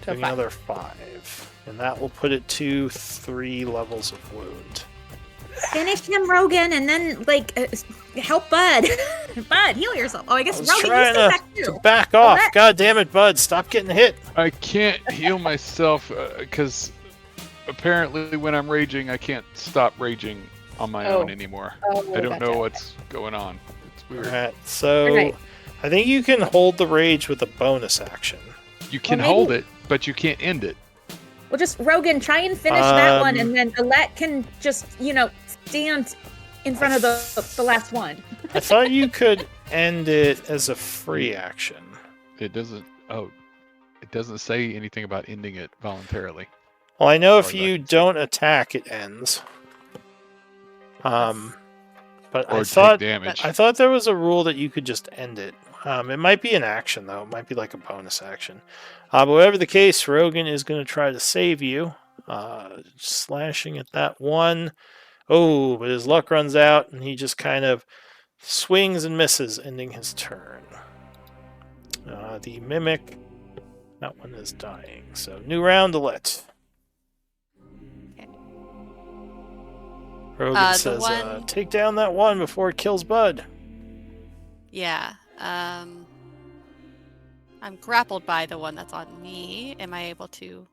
S3: So
S2: Doing
S3: 5.
S2: another 5. And that will put it to 3 levels of wound.
S3: Finish him, Rogan, and then help Bud. Bud, heal yourself. Oh, I guess
S2: I was
S3: Rogan, you
S2: trying
S3: stay back
S2: to
S3: too.
S2: back off.
S3: that-
S2: God damn it, Bud. Stop getting hit.
S1: I can't heal myself because apparently when I'm raging, I can't stop raging on my
S3: Oh.
S1: own anymore.
S3: Oh,
S1: I don't
S3: gotcha.
S1: know what's going on. It's weird.
S2: Alright, so
S3: Okay.
S2: I think you can hold the rage with a bonus action.
S1: You can
S3: maybe-
S1: hold it, but you can't end it.
S3: Well, just Rogan, try and finish that one,
S2: Um,
S3: and then Alette can just, stand in front of the last one.
S2: I thought you could end it as a free action.
S1: It doesn't. Oh, it doesn't say anything about ending it voluntarily.
S2: Well, I know
S1: Or
S2: if
S1: that
S2: you
S1: can say-
S2: don't attack, it ends. But
S1: Or
S2: I
S1: take
S2: thought
S1: damage.
S2: I thought there was a rule that you could just end it. It might be an action though. It might be like a bonus action. But whatever the case, Rogan is going to try to save you. Slashing at that one. Oh, but his luck runs out, and he just kind of swings and misses, ending his turn. The mimic, that one is dying. So new round, Alette.
S4: Okay.
S2: Rogan
S4: The
S2: says,
S4: one-
S2: take down that one before it kills Bud.
S4: Yeah. I'm grappled by the one that's on me. Am I able to?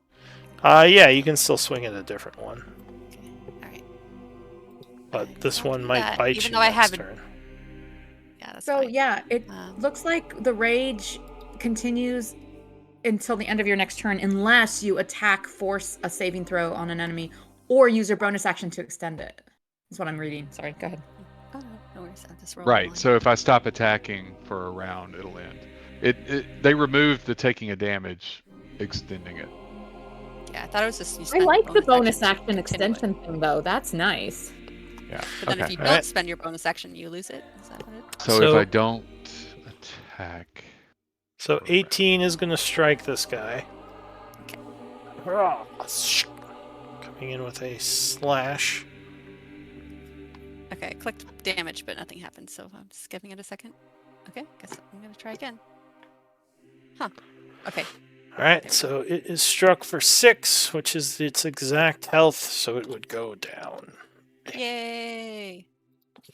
S2: Yeah, you can still swing at a different one.
S4: All right.
S2: But this
S4: I'll
S2: one
S4: do
S2: might
S4: that,
S2: bite
S4: even
S2: you
S4: though I
S2: next
S4: haven't-
S2: turn.
S4: Yeah, that's
S3: So
S4: fine.
S3: yeah, it
S4: Um,
S3: looks like the rage continues until the end of your next turn, unless you attack, force a saving throw on an enemy, or use your bonus action to extend it. That's what I'm reading. Sorry, go ahead.
S4: Oh, no worries. I'll just roll
S1: Right.
S4: one.
S1: So if I stop attacking for a round, it'll end. They removed the taking a damage, extending it.
S4: Yeah, I thought it was just. You
S3: I
S4: spent
S3: like the bonus
S4: to
S3: action
S4: continue it.
S3: extension thing, though. That's nice.
S1: Yeah.
S4: But then if
S1: Okay.
S4: you
S2: Alright.
S4: don't spend your bonus action, you lose it. Is that what it?
S1: So if I don't attack,
S2: So 18 is going to strike this guy. Coming in with a slash.
S4: Okay, I clicked damage, but nothing happened, so I'm just giving it a second. Okay, guess I'm gonna try again. Huh. Okay.
S2: Alright, so it is struck for 6, which is its exact health, so it would go down
S4: Yay!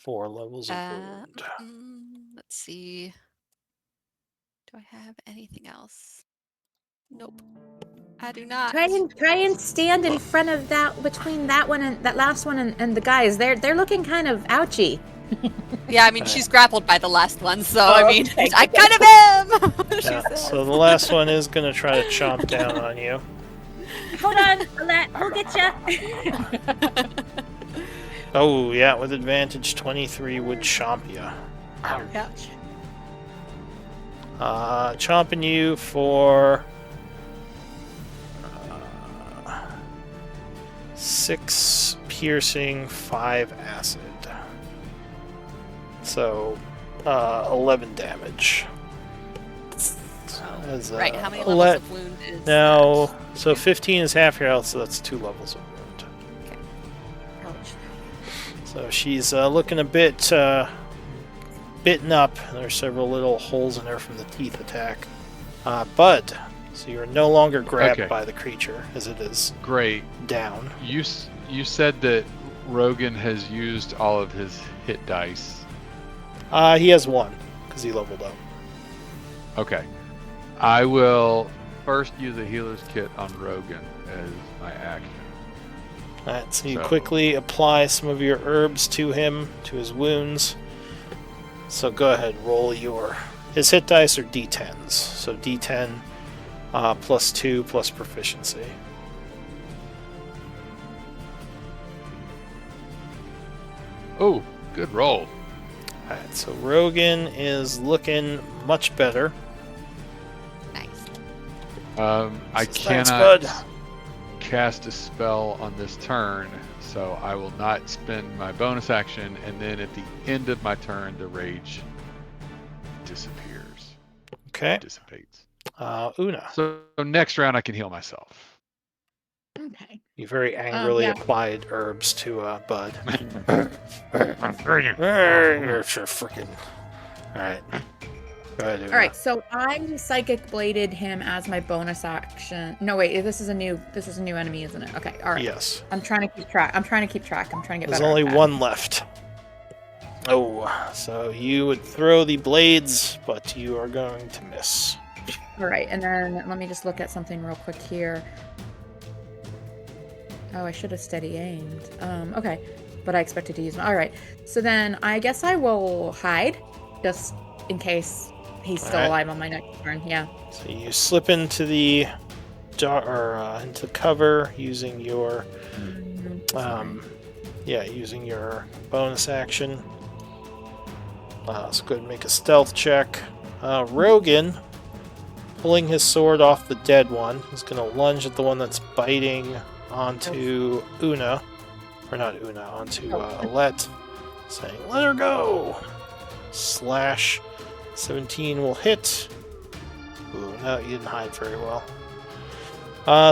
S2: 4 levels of wound.
S4: Let's see. Do I have anything else? Nope. I do not.
S3: Try and stand in front of that, between that one and that last one and the guys. They're looking kind of ouchy.
S4: Yeah, I mean, she's grappled by the last one, so
S3: Oh,
S4: I mean,
S3: okay.
S4: I kind of am! She
S2: Yeah,
S4: says.
S2: so the last one is going to try to chomp down on you.
S3: Hold on, Alette, we'll get ya.
S2: Oh, yeah, with advantage, 23 would chomp you.
S3: Ouch.
S2: Chomping you for 6 piercing, 5 acid. So 11 damage. As,
S4: Right, how many levels
S2: let-
S4: of wound is
S2: Now,
S4: that?
S2: so 15 is half your health, so that's 2 levels of wound.
S3: Ouch.
S2: So she's looking a bit bitten up. There's several little holes in her from the teeth attack. Bud, so you're no longer grabbed
S1: Okay.
S2: by the creature as it is
S1: great.
S2: down.
S1: You said that Rogan has used all of his hit dice.
S2: He has 1 because he leveled up.
S1: Okay. I will first use a healer's kit on Rogan as my action.
S2: Alright, so you
S1: So-
S2: quickly apply some of your herbs to him, to his wounds. So go ahead, roll his hit dice are D10s. So D10 plus 2 plus proficiency.
S1: Oh, good roll.
S2: Alright, so Rogan is looking much better.
S4: Nice.
S1: I
S2: Thanks,
S1: cannot
S2: bud.
S1: cast a spell on this turn, so I will not spend my bonus action, and then at the end of my turn, the rage disappears.
S2: Okay.
S1: Dissipates.
S2: Una,
S1: So next round I can heal myself.
S5: Okay.
S2: you very angrily
S5: yeah.
S2: applied herbs to Bud. You're sure freaking. Alright. Go ahead, Una.
S5: All right, so I psychic bladed him as my bonus action. No, wait, this is a new enemy, isn't it? Okay, all right.
S2: Yes.
S5: I'm trying to keep track. I'm trying to get
S2: There's
S5: better.
S2: only
S5: at that.
S2: one left. Oh, so you would throw the blades, but you are going to miss.
S5: All right, and then let me just look at something real quick here. Oh, I should have steady aimed. Okay, but I expected to use them. All right, so then I guess I will hide, just in case he's still
S2: Alright.
S5: alive on my next turn. Yeah.
S2: So you slip into the into cover using your using your bonus action. So go ahead and make a stealth check. Rogan, pulling his sword off the dead one, is going to lunge at the one that's biting onto Una, or not Una, onto Alette, saying, "Let her go!" Slash 17 will hit. Ooh, no, you didn't hide very well.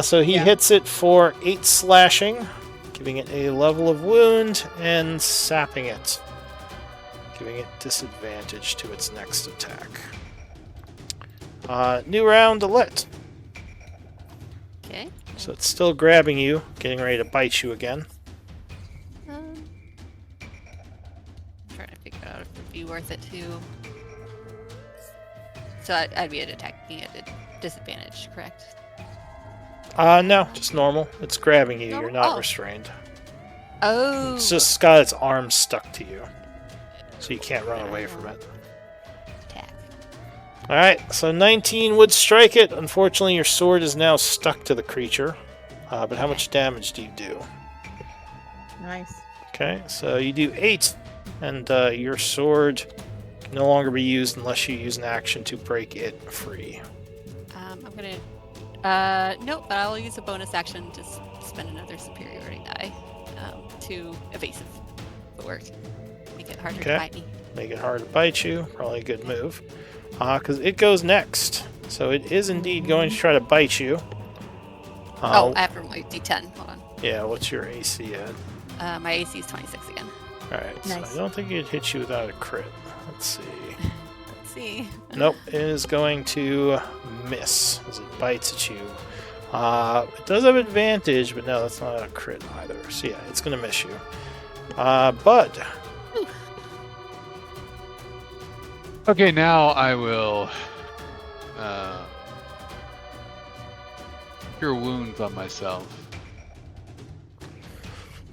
S2: So he hits it for 8 slashing, giving it a level of wound and sapping it, giving it disadvantage to its next attack. New round, Alette.
S4: Okay.
S2: So it's still grabbing you, getting ready to bite you again.
S4: I'm trying to figure out if it'd be worth it to. So I'd be attacking at a disadvantage, correct?
S2: No, just normal. It's grabbing you. You're
S4: Normal?
S2: not
S4: Oh.
S2: restrained.
S4: Oh.
S2: It's just got its arms stuck to you, so you can't run away from it.
S4: Attack.
S2: Alright, so 19 would strike it. Unfortunately, your sword is now stuck to the creature. But how much damage do you do?
S5: Nice.
S2: Okay, so you do 8, and your sword can no longer be used unless you use an action to break it free.
S4: I'm gonna. Nope, but I will use a bonus action to spend another superiority die to evasive footwork. Make it harder
S2: Okay.
S4: to bite me.
S2: Make it hard to bite you. Probably a good move. Because it goes next. So it is indeed going to try to bite you.
S4: Oh, I have to roll my D10. Hold on.
S2: Yeah, what's your AC at?
S4: My AC is 26 again.
S2: Alright, so
S5: Nice.
S2: I don't think it'd hit you without a crit. Let's see.
S4: Let's see.
S2: Nope, it is going to miss as it bites at you. It does have advantage, but no, that's not a crit either. So yeah, it's going to miss you. Bud.
S1: Okay, now I will cure wounds on myself.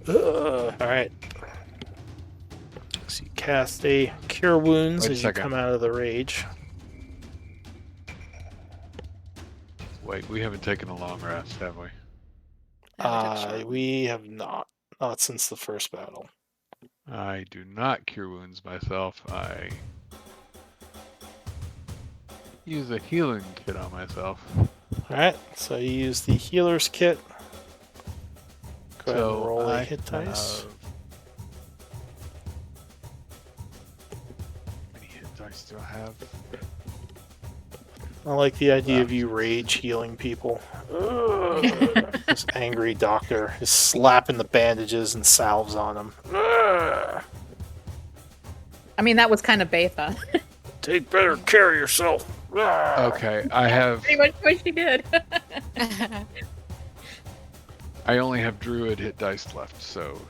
S2: Alright. So you cast a Cure Wounds
S1: Wait a
S2: as you
S1: second.
S2: come out of the rage.
S1: Wait, we haven't taken a long rest, have we?
S2: We have not. Not since the first battle.
S1: I do not cure wounds myself. I use a healing kit on myself.
S2: Alright, so you use the healer's kit. Go ahead and
S1: So
S2: roll a
S1: I
S2: hit dice.
S1: have- How many hit dice do I have?
S2: I like the idea of you rage healing people. This angry doctor is slapping the bandages and salves on them.
S5: I mean, that was kind of Betha.
S2: Take better care of yourself.
S1: Okay, I have.
S5: Pretty much what she did.
S1: I only have druid hit dice left, so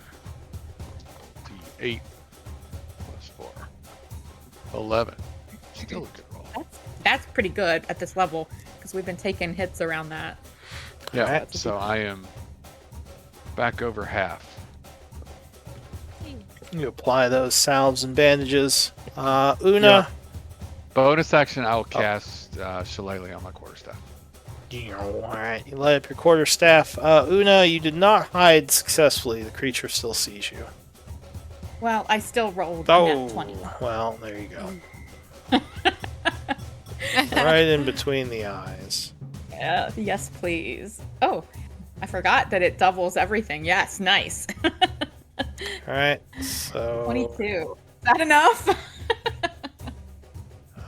S1: D8 plus 4. 11. Still a good roll.
S5: That's pretty good at this level. Because
S3: because we've been taking hits around that.
S1: Yeah,
S2: Alright.
S1: so I am back over half.
S2: You apply those salves and bandages. Una.
S1: Yeah. Bonus action, I'll cast Shillelagh on my quarterstaff.
S2: Alright, you light up your quarterstaff. Una, you did not hide successfully. The creature still sees you.
S5: Well, I still rolled
S2: Oh,
S5: net 20.
S2: well, there you go. Right in between the eyes.
S5: Yes, please. Oh, I forgot that it doubles everything. Yes, nice.
S2: Alright, so...
S5: 22. Is that enough?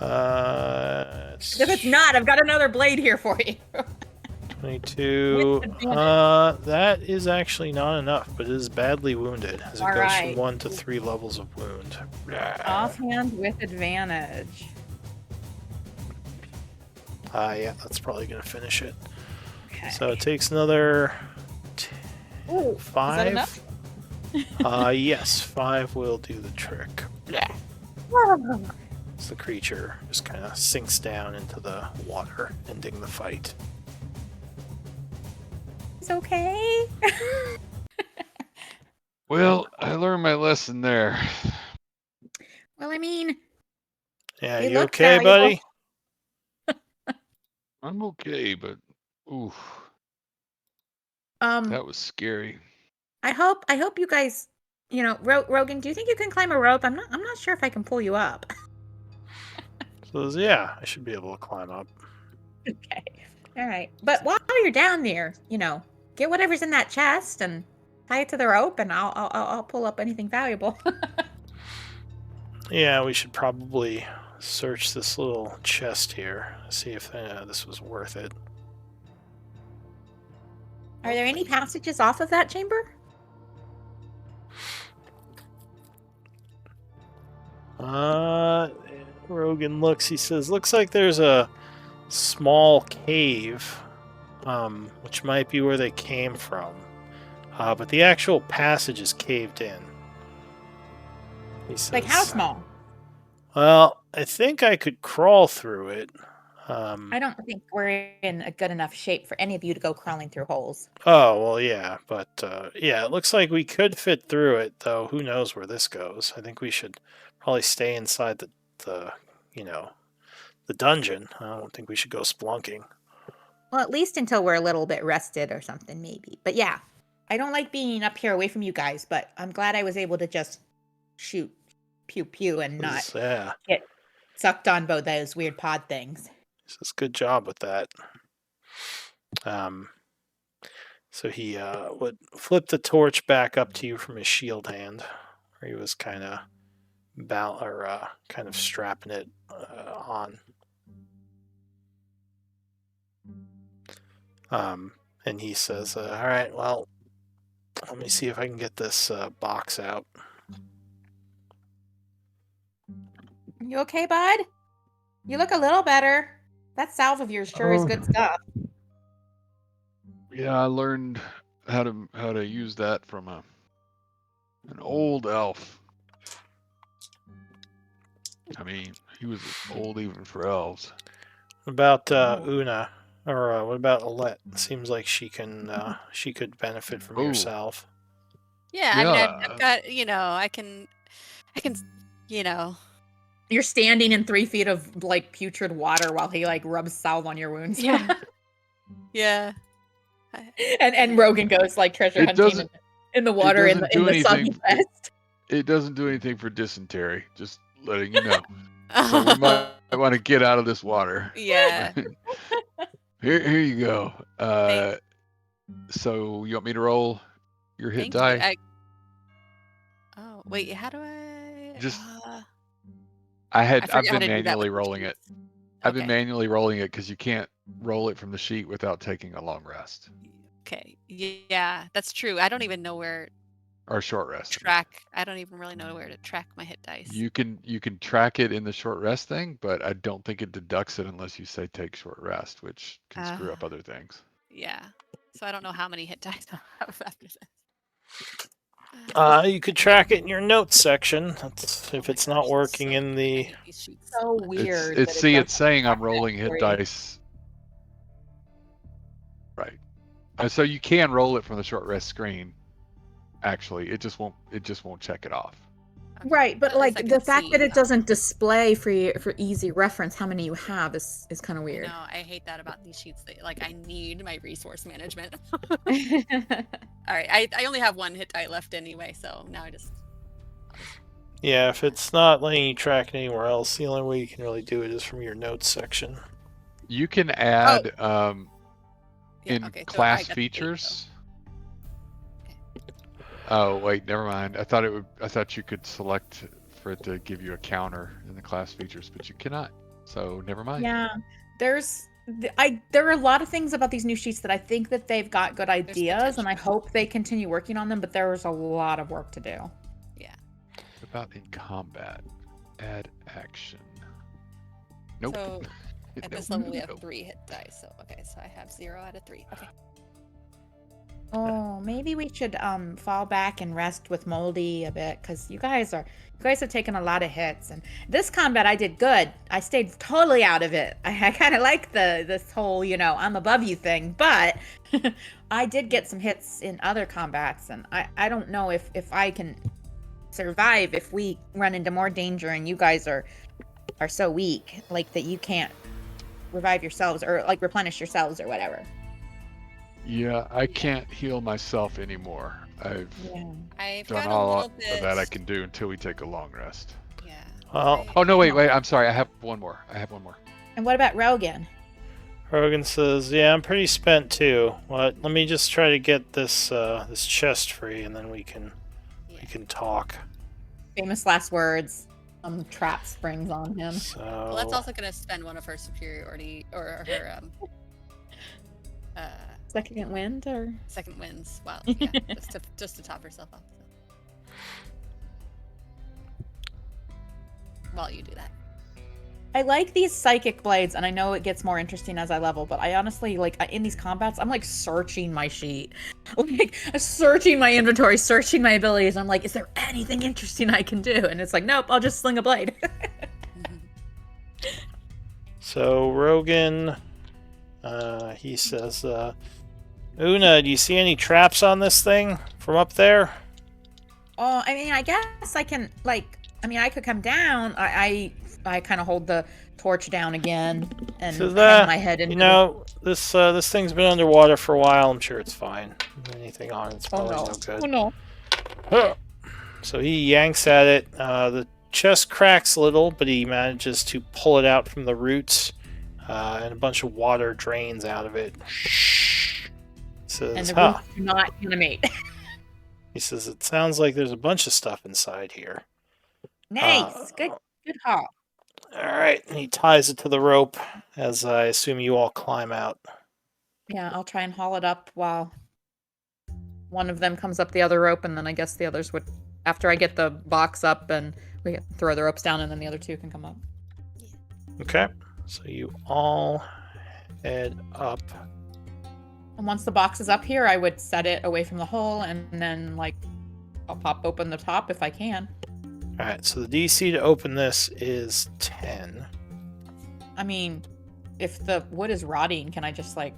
S5: If it's not, I've got another blade here for you.
S2: 22.
S5: With advantage.
S2: That is actually not enough, but it is badly wounded as it
S5: All
S2: goes
S5: right.
S2: from 1 to 3 levels of wound.
S5: Offhand with advantage.
S2: Yeah, that's probably going to finish it.
S5: Okay.
S2: So it takes another
S5: Ooh,
S2: 5.
S5: Is that enough?
S2: Yes, 5 will do the trick. As the creature just kind of sinks down into the water, ending the fight.
S5: It's okay.
S1: Well, I learned my lesson there.
S5: Well, I mean,
S2: Yeah,
S5: It
S2: you
S5: looked
S2: okay,
S5: valuable.
S2: buddy?
S1: I'm okay, but oof,
S5: um,
S1: that was scary.
S5: I hope you guys, Rogan, do you think you can climb a rope? I'm not sure if I can pull you up.
S2: So yeah, I should be able to climb up.
S5: Okay. All right. But while you're down there, get whatever's in that chest and tie it to the rope, and I'll pull up anything valuable.
S2: Yeah, we should probably search this little chest here, see if this was worth it.
S5: Are there any passages off of that chamber?
S2: Rogan looks, he says, looks like there's a small cave, which might be where they came from. But the actual passage is caved in. He says,
S5: Like how small?
S2: Well, I think I could crawl through it.
S5: I don't think we're in a good enough shape for any of you to go crawling through holes.
S2: Oh, well, yeah, but yeah, it looks like we could fit through it, though who knows where this goes. I think we should probably stay inside the the dungeon. I don't think we should go splunking.
S5: Well, at least until we're a little bit rested or something, maybe. But yeah, I don't like being up here away from you guys, but I'm glad I was able to just shoot pew pew and not
S2: Yeah,
S5: get sucked on by those weird pod things.
S2: he says good job with that. So he would flip the torch back up to you from his shield hand, where he was kind of strapping it on. And he says, all right, well, let me see if I can get this box out.
S5: You okay, bud? You look a little better. That salve of yours sure is good stuff.
S1: Yeah, I learned how to use that from an old elf. I mean, he was old even for elves.
S2: What about Una? Or what about Alette? Seems like she could benefit from your
S1: Ooh.
S2: salve.
S4: Yeah, I mean,
S1: Yeah.
S4: I've got, I can,
S5: You're standing in 3 feet of like putrid water while he like rubs salve on your wounds.
S4: Yeah. yeah.
S5: and Rogan goes like treasure
S1: It
S5: hunting
S1: doesn't-
S5: in the water in
S1: doesn't
S5: the
S1: do
S5: sunny
S1: anything.
S5: west.
S1: It doesn't do anything for dysentery. Just letting you know. So we might want to get out of this water.
S4: Yeah.
S1: Here you go.
S4: Thank-
S1: So you want me to roll your hit
S4: Thank you.
S1: die?
S4: Oh, wait, how do I?
S1: Just-
S4: I
S1: I've
S4: forget how
S1: been
S4: to do that
S1: manually
S4: with the
S1: rolling it.
S4: sheets.
S1: I've been
S4: Okay.
S1: manually rolling it because you can't roll it from the sheet without taking a long rest
S4: Okay. Yeah, that's true. I don't even know where
S1: or short rest.
S4: track. I don't even really know where to track my hit dice.
S1: You can track it in the short rest thing, but I don't think it deducts it unless you say take short rest, which can screw up other things.
S4: Yeah. So I don't know how many hit dice I'll have after this.
S2: You could track it in your notes section. That's, if
S4: Oh
S2: it's
S4: my
S2: not
S4: gosh,
S2: working
S4: so
S2: in the.
S4: many of these sheets.
S5: So weird.
S1: It's
S5: that it
S1: it's saying I'm
S5: doesn't track
S1: rolling
S5: that
S1: hit
S5: for you.
S1: dice. Right. So you can roll it from the short rest screen. Actually, it just won't check it off.
S4: Okay.
S3: Right, but
S4: At least
S3: like
S4: I
S3: the
S4: can
S3: fact that
S4: see.
S3: it doesn't display for you for easy reference how many you have is kind of
S4: I
S3: weird.
S4: know. I hate that about these sheets. That, like, I need my resource management. All right. I only have one hit die left anyway, so now I'll just
S2: Yeah, if it's not letting you track it anywhere else, the only way you can really do it is from your notes section.
S1: You can add
S4: yeah.
S1: in
S4: Okay. So I
S1: class
S4: got the 8,
S1: features.
S4: Okay.
S1: Oh wait, never mind. I thought you could select for it to give you a counter in the class features, but you cannot. So never mind.
S3: Yeah, there are a lot of things about these new sheets that I think that they've got good ideas, and I
S4: potential.
S3: hope they continue working on them. But there's a lot of work to do.
S4: Yeah.
S1: What about in combat? Add action. Nope.
S4: So at
S1: Nope.
S4: this level we have
S1: Nope.
S4: 3 hit dice. So okay. So I have 0 out of 3. Okay.
S3: Oh, maybe we should fall back and rest with Moldy a bit because you guys have taken a lot of hits, and this combat I did good. I stayed totally out of it. I kind of like this whole I'm above you thing, but I did get some hits in other combats, and I don't know if I can survive if we run into more danger and you guys are so weak like that you can't revive yourselves or like replenish yourselves or whatever.
S1: Yeah, I can't heal myself anymore. I've
S4: I've
S1: done
S4: got a
S1: all
S4: little
S1: of
S4: bit.
S1: that I can do until we take a long rest.
S4: Yeah.
S2: Well,
S1: Oh no, wait. I'm sorry. I have one more.
S3: And what about Rogan?
S2: Rogan says, "Yeah, I'm pretty spent too. Let me just try to get this this chest free, and then we can talk."
S3: Famous last words. Trap springs on him.
S2: So
S4: Well, that's also going to spend one of her superiority or her
S3: Second wind or
S4: second wins. Well, yeah, just to top herself up. So. While you do that.
S3: I like these psychic blades, and I know it gets more interesting as I level, but I honestly like in these combats, I'm like searching my sheet, like searching my inventory, searching my abilities. I'm like, is there anything interesting I can do? And it's like, nope, I'll just sling a blade.
S2: So Rogan, he says, "Una, do you see any traps on this thing from up there?"
S3: Oh, I mean, I guess I can I could come down. I kind of hold the torch down again and
S2: So
S3: hang my head into
S2: this thing's been underwater for a while. I'm sure it's fine. Anything on it's probably no good.
S3: Oh no.
S2: So he yanks at it. The chest cracks a little, but he manages to pull it out from the roots, and a bunch of water drains out of it. Says,
S3: And the roots do not animate.
S2: He says, "It sounds like there's a bunch of stuff inside here."
S3: Nice. Good call.
S2: All right. And he ties it to the rope as I assume you all climb out.
S3: Yeah, I'll try and haul it up while one of them comes up the other rope, and then I guess the others would, after I get the box up, and we throw the ropes down, and then the other two can come up.
S2: Okay. So you all head up.
S3: And once the box is up here, I would set it away from the hole, and then I'll pop open the top if I can.
S2: All right. So the DC to open this is 10.
S3: I mean, if the wood is rotting, can I just
S2: Yeah,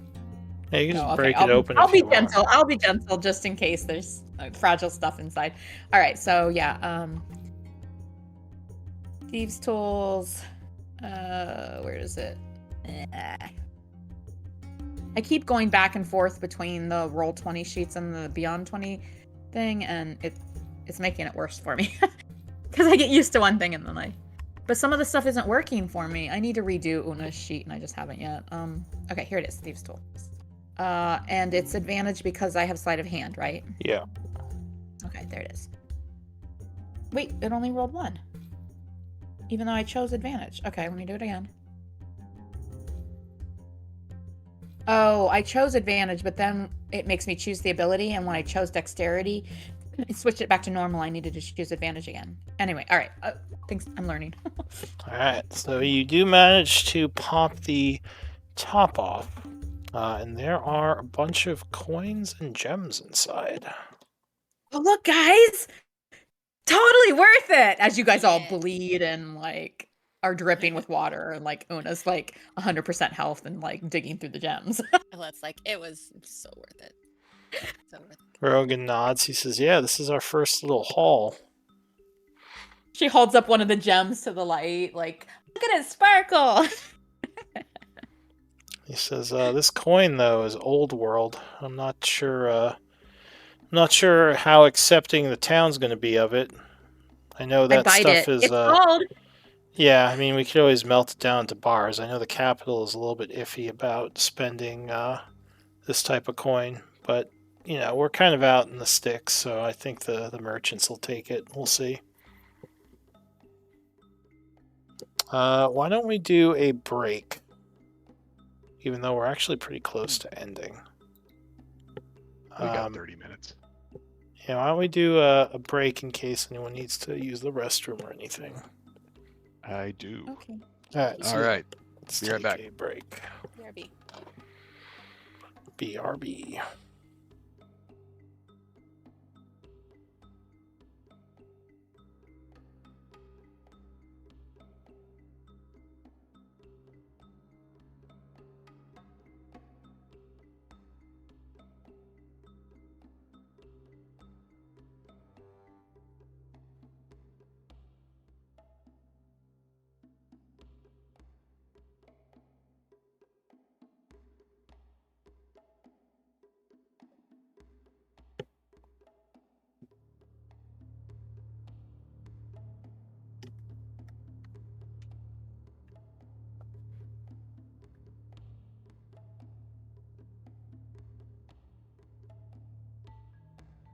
S2: you can just
S3: okay,
S2: break it open.
S3: I'll
S2: if
S3: be
S2: you want.
S3: gentle. I'll be gentle just in case there's fragile stuff inside. All right, so yeah, thieves' tools. Where is it? I keep going back and forth between the roll 20 sheets and the beyond 20 thing, and it's making it worse for me because I get used to one thing and then but some of the stuff isn't working for me. I need to redo Una's sheet, and I just haven't yet. Okay, here it is, thieves' tools. And it's advantage because I have sleight of hand, right?
S2: Yeah.
S3: Okay, there it is. Wait, it only rolled 1. Even though I chose advantage. Okay, let me do it again. Oh, I chose advantage, but then it makes me choose the ability, and when I chose dexterity, it switched it back to normal. I needed to choose advantage again. Anyway, all right. Thanks, I'm learning.
S2: All right. So you do manage to pop the top off, and there are a bunch of coins and gems inside.
S3: Oh, look, guys! Totally worth it! As you guys all bleed and
S5: are dripping with water, and like Una's like 100% health and like digging through the gems.
S6: Let's like it was so worth it. So worth it.
S2: Rogan nods. He says, "Yeah, this is our first little haul."
S5: She holds up one of the gems to the light, like, look at it sparkle.
S2: He says, "This coin though is old world. I'm not sure how accepting the town's going to be of it. I know
S5: I
S2: that
S5: bite
S2: stuff
S5: it.
S2: is
S5: It's gold.
S2: yeah, I mean, we could always melt it down to bars. I know the capital is a little bit iffy about spending this type of coin, but we're kind of out in the sticks, so I think the merchants will take it. We'll see. Why don't we do a break? Even though we're actually pretty close to ending.
S1: We got 30 minutes.
S2: Yeah, why don't we do a break in case anyone needs to use the restroom or anything?
S1: I do.
S5: Okay.
S2: All
S1: right.
S2: Let's
S1: Be right
S2: take
S1: back.
S2: a break.
S6: BRB.
S2: BRB.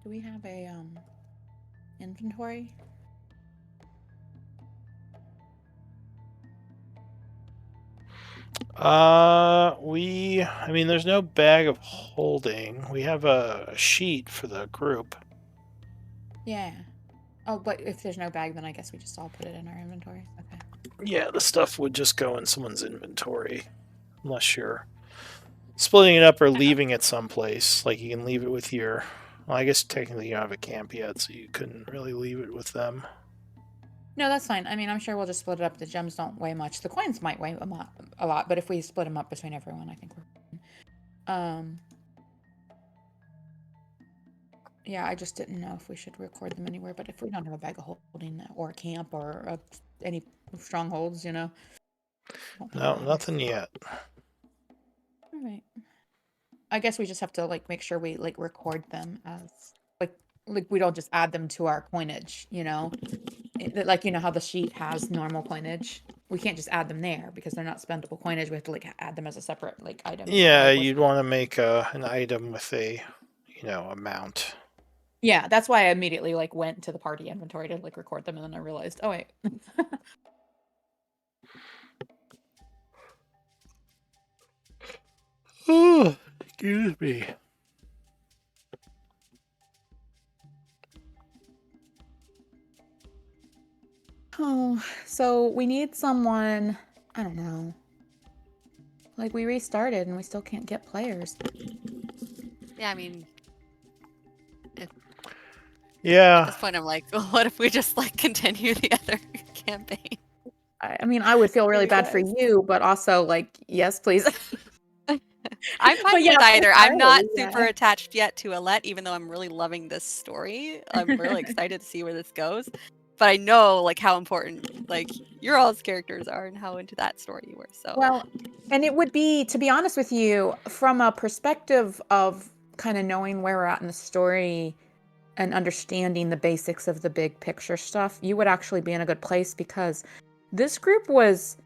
S5: Do we have a inventory?
S2: I mean, there's no bag of holding. We have a sheet for the group.
S5: Yeah. Oh, but if there's no bag, then I guess we just all put it in our inventory. Okay.
S2: Yeah, the stuff would just go in someone's inventory. Unless you're splitting it up or leaving it someplace. Like, you can leave it with your... Well, I guess technically you don't have a camp yet, so you couldn't really leave it with them.
S5: No, that's fine. I mean, I'm sure we'll just split it up. The gems don't weigh much. The coins might weigh a lot, but if we split them up between everyone, I think we're fine. Yeah, I just didn't know if we should record them anywhere, but if we don't have a bag of holding or a camp or any strongholds,
S2: No, nothing yet.
S5: All right. I guess we just have to like make sure we like record them as like we don't just add them to our coinage, like how the sheet has normal coinage. We can't just add them there because they're not spendable coinage. We have to like add them as a separate like item.
S2: Yeah, you'd want to make an item with a amount.
S5: Yeah, that's why I immediately like went to the party inventory to like record them, and then I realized, oh wait.
S2: Oh, excuse me.
S5: Oh, so we need someone, I don't know. Like we restarted and we still can't get players.
S6: Yeah, I mean,
S2: Yeah.
S6: at this point, I'm like, well, what if we just like continue the other campaign?
S5: I mean, I would feel really bad for you, but also like, yes, please.
S6: I'm fine
S5: But yeah,
S6: with either. I'm not
S5: yeah.
S6: super attached yet to Alette, even though I'm really loving this story. I'm really excited to see where this goes. But I know like how important like your all's characters are and how into that story you were. So
S5: Well, and it would be, to be honest with you, from a perspective of kind of knowing where we're at in the story and understanding the basics of the big picture stuff, you would actually be in a good place because this group was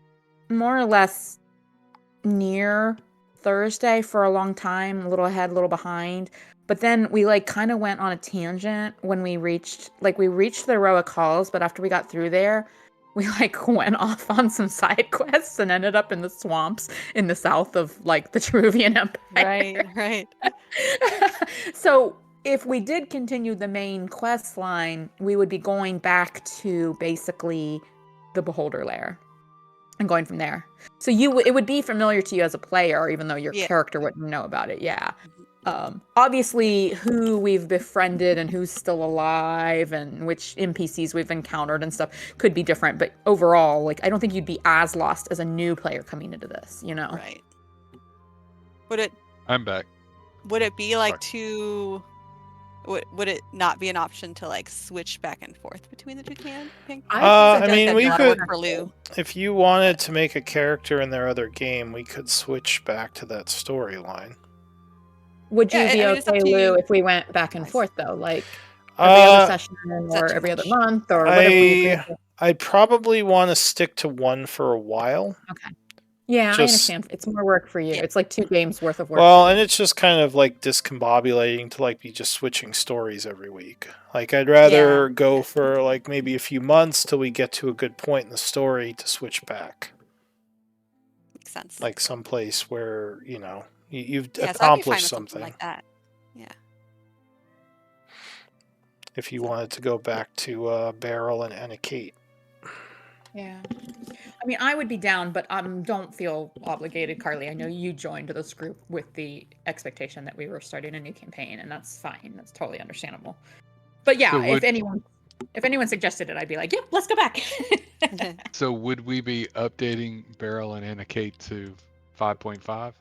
S5: more or less near Thursday for a long time, a little ahead, a little behind. But then we like kind of went on a tangent when we reached the heroic halls, but after we got through there, we like went off on some side quests and ended up in the swamps in the south of like the Cheruvian Empire.
S6: right.
S5: So if we did continue the main quest line, we would be going back to basically the Beholder Lair and going from there. So it would be familiar to you as a player, even though your
S6: Yeah.
S5: character wouldn't know about it. Yeah.
S3: Obviously, who we've befriended and who's still alive and which NPCs we've encountered and stuff could be different. But overall, like, I don't think you'd be as lost as a new player coming into this, you know?
S6: Right. Would it
S1: I'm back.
S6: be like
S1: Sorry.
S6: to would it not be an option to like switch back and forth between the two
S2: I mean,
S6: that'd
S2: we
S6: be a lot of
S2: could,
S6: work for Lou.
S2: if you wanted to make a character in their other game, we could switch back to that storyline.
S3: Would you
S6: Yeah,
S3: be
S6: I mean, it's up
S3: okay,
S6: to
S3: Lou,
S6: you.
S3: if we went back and
S6: Nice.
S3: forth, though? Like, every other session
S6: that
S3: or
S6: too
S3: every other
S6: much?
S3: month or whatever we agree with?
S2: I'd probably want to stick to one for a while.
S3: Okay. Yeah, I
S2: Just
S3: understand. It's more work for you.
S6: Yeah.
S3: It's like 2 games worth of work.
S2: well,
S3: for
S2: and
S3: you.
S2: it's just kind of like discombobulating to like be just switching stories every week. Like I'd rather go for like maybe a few months till we get to a good point in the story to switch back.
S6: Makes sense.
S2: Like someplace where, you know, you've
S6: yeah, so I'd be fine
S2: accomplished
S6: with
S2: something.
S6: like that. Yeah.
S2: If you wanted to go back to Beryl and Anna Kate.
S3: Yeah. I mean, I would be down, but don't feel obligated, Carly. I know you joined this group with the expectation that we were starting a new campaign, and that's fine. That's totally understandable. But yeah,
S1: So
S3: if anyone suggested it, I'd be like, yep, let's go back.
S1: So would we be updating Beryl and Anna Kate to 5.5?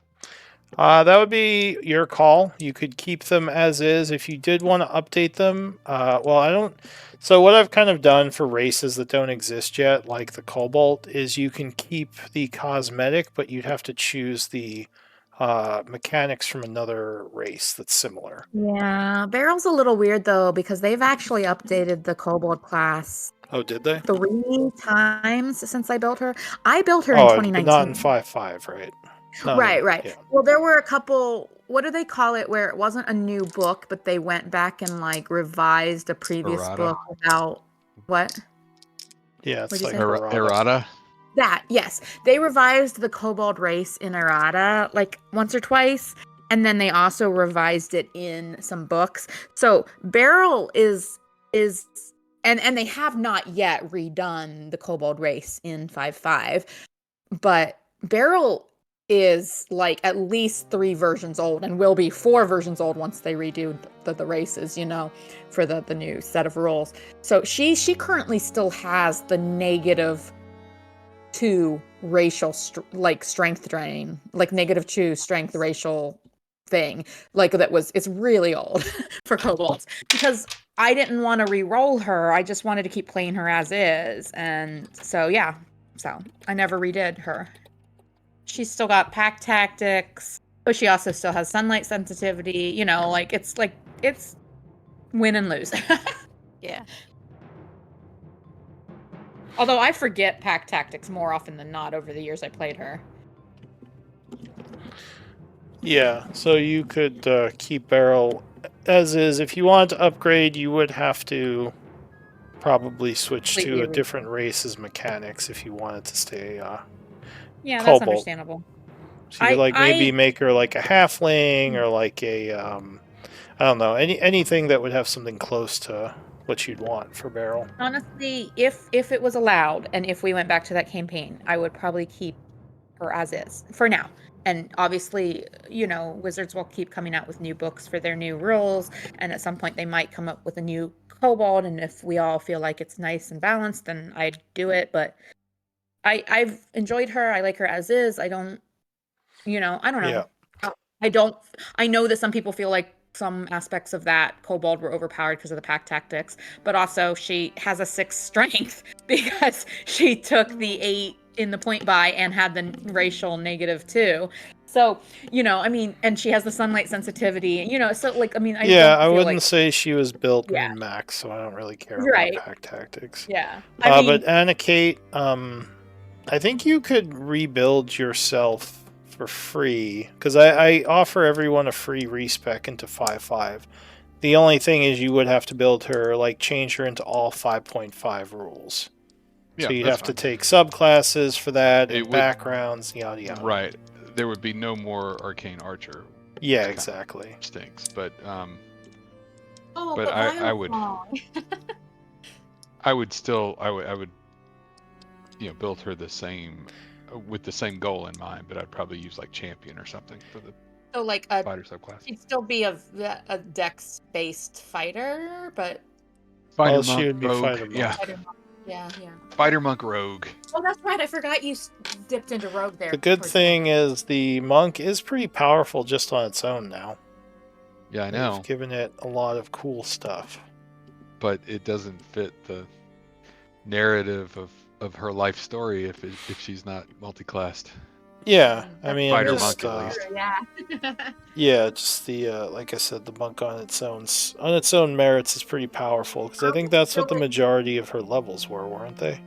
S2: That would be your call. You could keep them as is. If you did want to update them, well, I don't. So what I've kind of done for races that don't exist yet, like the Cobalt, is you can keep the cosmetic, but you'd have to choose the mechanics from another race that's similar.
S3: Yeah, Barrel's a little weird though because they've actually updated the Kobold class
S2: Oh, did they?
S3: 3 times since I built her. I built her in
S2: Oh,
S3: 2019.
S2: but not in 5.5, right? No,
S3: Right,
S2: no,
S3: right.
S2: Yeah.
S3: Well, there were a couple, what do they call it, where it wasn't a new book, but they went back and like revised a previous
S1: Errata.
S3: book without what?
S2: Yeah, it's
S3: What'd you
S2: like
S3: say?
S2: errata.
S1: Errata?
S3: That, yes. They revised the Kobold race in Errata like once or twice, and then they also revised it in some books. So Beryl is and they have not yet redone the Kobold race in 5.5, but Beryl is like at least 3 versions old and will be 4 versions old once they redo the races, you know, for the new set of rules. So she currently still has the -2 racial strength drain, like -2 strength racial thing. Like it's really old for kobolds because I didn't want to re-roll her. I just wanted to keep playing her as is. And so yeah. So I never redid her. She's still got pack tactics, but she also still has sunlight sensitivity, you know, it's win and lose.
S6: Yeah.
S3: Although I forget pack tactics more often than not over the years I played her.
S2: Yeah, so you could keep Beryl as is. If you wanted to upgrade, you would have to probably switch to
S3: Completely
S2: a different race's mechanics if you wanted to stay
S3: Yeah, that's
S2: Cobalt.
S3: understandable.
S2: So you could maybe make her like a halfling or like a I don't know, anything that would have something close to what you'd want for Beryl.
S3: Honestly, if it was allowed and if we went back to that campaign, I would probably keep her as is for now. And obviously, you know, Wizards will keep coming out with new books for their new rules, and at some point they might come up with a new Kobold, and if we all feel like it's nice and balanced, then I'd do it. But I've enjoyed her. I like her as is. I don't know.
S2: Yeah.
S3: I know that some people feel like some aspects of that Kobold were overpowered because of the pack tactics, but also she has a 6 strength because she took the 8 in the point buy and had the racial -2. So, you know, I mean, and she has the sunlight sensitivity, you know, so like, I mean,
S2: I wouldn't say she was built
S3: Yeah.
S2: min max, so I don't really care
S3: Right.
S2: about pack tactics.
S3: Yeah.
S2: But Anna Kate, I think you could rebuild yourself for free because I offer everyone a free respec into 5.5. The only thing is you would have to build her, like change her into all 5.5 rules.
S1: Yeah,
S2: so you'd
S1: that's
S2: have
S1: fine.
S2: to take subclasses for that,
S1: It
S2: and
S1: would-
S2: backgrounds, yada yada.
S1: Right. There would be no more Arcane Archer.
S2: Yeah,
S1: Kinda
S2: exactly.
S1: Stinks, but
S5: Oh,
S1: but
S5: but
S1: I would
S5: wrong.
S1: I would you know build her the same with the same goal in mind, but I'd probably use like champion or something for the
S5: So like a
S1: fighter subclass.
S5: she'd still be a dex-based fighter, but
S1: Fighter
S2: Well, she
S1: monk
S2: would be
S1: rogue.
S2: fighter monk.
S1: Yeah,
S5: fighter monk. Yeah.
S1: fighter monk rogue.
S5: Oh, that's right. I forgot you dipped into rogue there.
S2: The good
S5: towards
S2: thing
S5: the end.
S2: is the monk is pretty powerful just on its own now.
S1: Yeah, I know,
S2: They've given it a lot of cool stuff.
S1: but it doesn't fit the narrative of her life story if she's not multi-classed.
S2: Yeah, I
S5: That's
S2: mean,
S1: Fighter
S5: true,
S1: monk,
S2: just,
S1: at least.
S5: Yeah.
S2: yeah, just the like I said, the monk on its own merits is pretty powerful because I think that's what the majority of her levels were, weren't they?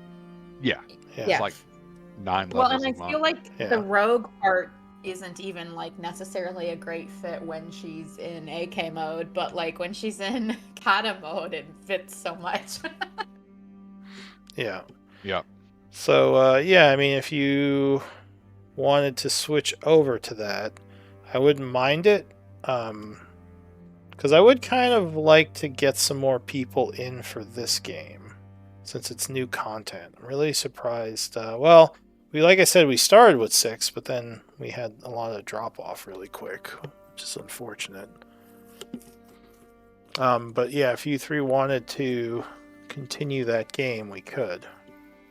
S1: Yeah,
S2: Yeah.
S1: it's like 9
S5: Well,
S1: levels
S5: and
S1: of
S5: I feel
S1: monk.
S5: like
S2: Yeah.
S5: the rogue part isn't even like necessarily a great fit when she's in AK mode, but like when she's in kata mode, it fits so much.
S2: Yeah.
S1: Yeah.
S2: So yeah, I mean, if you wanted to switch over to that, I wouldn't mind it. Because I would kind of like to get some more people in for this game, since it's new content. I'm really surprised. Well, like I said, we started with 6, but then we had a lot of drop off really quick, which is unfortunate. But yeah, if you 3 wanted to continue that game, we could.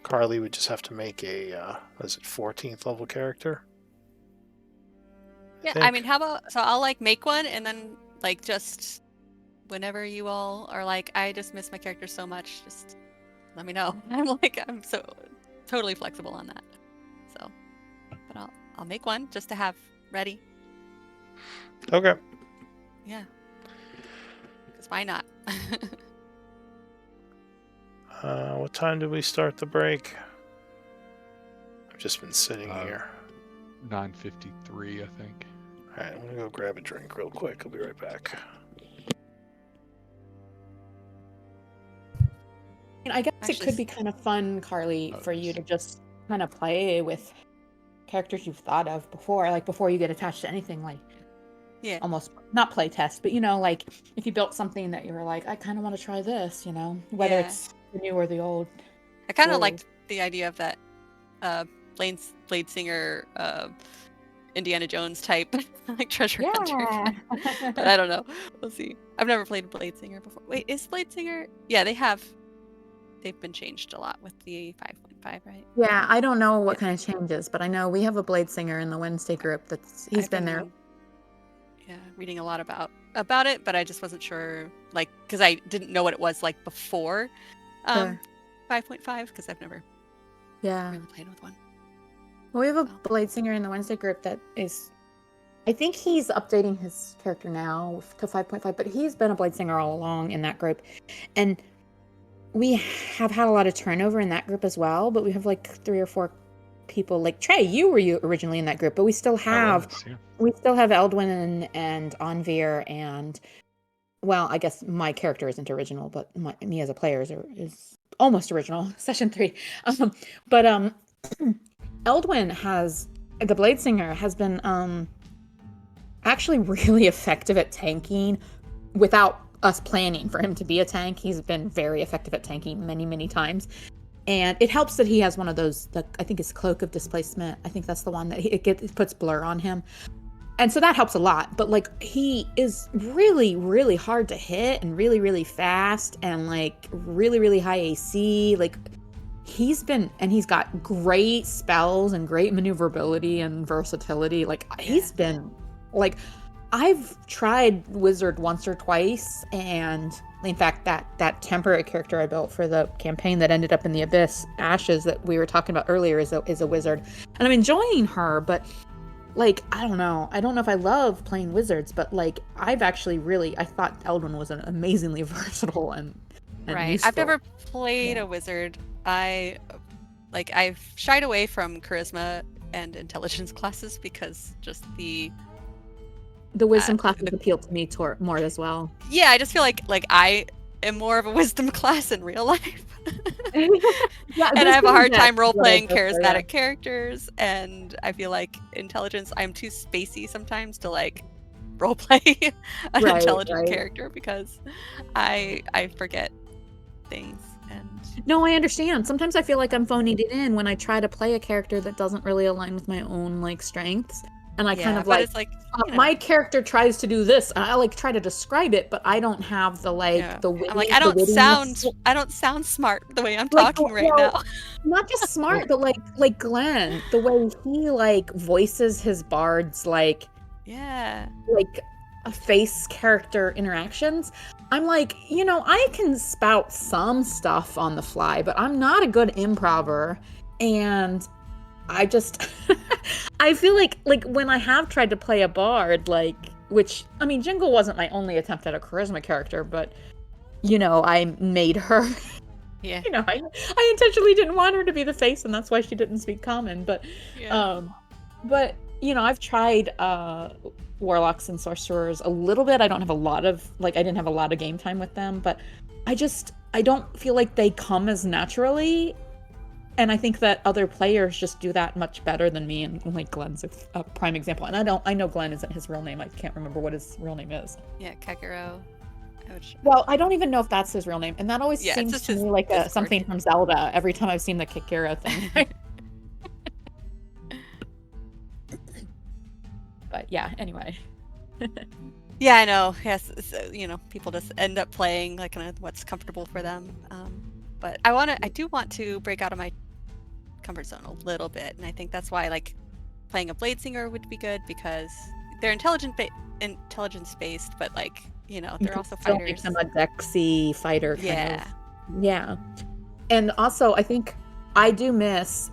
S2: Carly would just have to make a, 14th level character?
S6: Yeah, I
S2: think.
S6: mean, how about I'll like make one and then like just whenever you all are like, I just miss my character so much, just let me know. I'm so totally flexible on that. So, but I'll make one just to have ready.
S2: Okay.
S6: Yeah. Because why not?
S2: What time did we start the break? I've just been sitting here.
S1: 9:53, I think.
S2: Alright, I'm gonna go grab a drink real quick. I'll be right back.
S5: I guess
S6: Actually,
S5: it could be kind of fun, Carly, for you to just kind of play with characters you've thought of before, like before you get attached to anything, like
S6: Yeah.
S5: almost not play test, but like if you built something that you were like, I kind of want to try this, whether
S6: Yeah.
S5: it's the new or the old.
S6: I kind of
S5: Cool.
S6: liked the idea of that Blade Singer, Indiana Jones type, like treasure hunter. But I don't know. We'll see. I've never played Blade Singer before. Wait, is Blade Singer? Yeah, they've been changed a lot with the 5.5, right?
S5: Yeah, I don't know what kind of changes, but I know we have a Blade Singer in the Wednesday group he's
S6: I've
S5: been there.
S6: Yeah, reading a lot about it, but I just wasn't sure, like, because I didn't know what it was like before
S5: Sure.
S6: 5.5, because I've never
S5: Yeah.
S6: really played with one.
S5: Well, we have a
S6: Oh.
S5: Blade Singer in the Wednesday group that is, I think he's updating his character now to 5.5, but he's been a Blade Singer all along in that group. And we have had a lot of turnover in that group as well, but we have like 3 or 4 people. Like Trey, you were originally in that group, but we still have Eldwin and Anvir and, well, I guess my character isn't original, but me as a player is almost original. Session 3. But Eldwin the Blade Singer has been actually really effective at tanking without us planning for him to be a tank. He's been very effective at tanking many times. And it helps that he has one of those, I think it's Cloak of Displacement. I think that's the one that it puts blur on him. And so that helps a lot. But like he is really hard to hit and really fast and like really high AC. Like he's got great spells and great maneuverability and versatility. Like he's been like, I've tried Wizard once or twice, and in fact that temporary character I built for the campaign that ended up in the Abyss, Ashes, that we were talking about earlier, is a wizard. And I'm enjoying her, but like, I don't know if I love playing wizards, but like I thought Eldwin was an amazingly versatile and
S6: Right.
S5: useful.
S6: I've never played a wizard. I've shied away from charisma and intelligence classes because just the
S5: wisdom classes appeal to me more as well.
S6: Yeah, I just feel like I am more of a wisdom class in real life.
S5: Yeah,
S6: and I have a hard time
S5: role
S6: role-playing charismatic characters, and I feel like intelligence, I'm too spacey sometimes to like role-play an intelligent character because I forget things. And
S5: no, I understand. Sometimes I feel like I'm phoning it in when I try to play a character that doesn't really align with my own like strengths.
S3: and I kind
S4: Yeah,
S3: of
S4: but
S3: like
S4: it's like, you know,
S3: my character tries to do this, and I like try to describe it, but I don't have the
S4: yeah.
S3: the
S4: I'm like,
S3: the wittiness.
S4: I don't sound smart the way I'm
S3: Like,
S4: talking right
S3: well,
S4: now.
S3: not just smart, but like Glenn, the way he like voices his bards, like
S4: Yeah.
S3: face character interactions. I'm like, I can spout some stuff on the fly, but I'm not a good improver, and I just I feel like when I have tried to play a bard, like, which I mean, Jingle wasn't my only attempt at a charisma character, but I made her.
S4: Yeah.
S3: I intentionally didn't want her to be the face, and that's why she didn't speak common. But
S4: Yeah.
S3: but I've tried warlocks and sorcerers a little bit. I don't have a lot of I didn't have a lot of game time with them, but I don't feel like they come as naturally. And I think that other players just do that much better than me, and like Glenn's a prime example. And I know Glenn isn't his real name. I can't remember what his real name is.
S4: Yeah, Kakuro.
S3: Well, I don't even know if that's his real name, and that always
S4: Yeah, it's
S3: seems
S4: just
S3: to
S4: his
S3: me like
S4: Discord
S3: something
S4: name.
S3: from Zelda. Every time I've seen the Kakira thing. But yeah, anyway.
S4: Yeah, I know. Yes, so, people just end up playing like kind of what's comfortable for them. But I do want to break out of my comfort zone a little bit, and I think that's why like playing a blade singer would be good, because they're intelligence based, but like they're also
S3: Still
S4: fighters.
S3: make them a Dexy fighter kind
S4: Yeah.
S3: of. Yeah. And also, I think I do miss,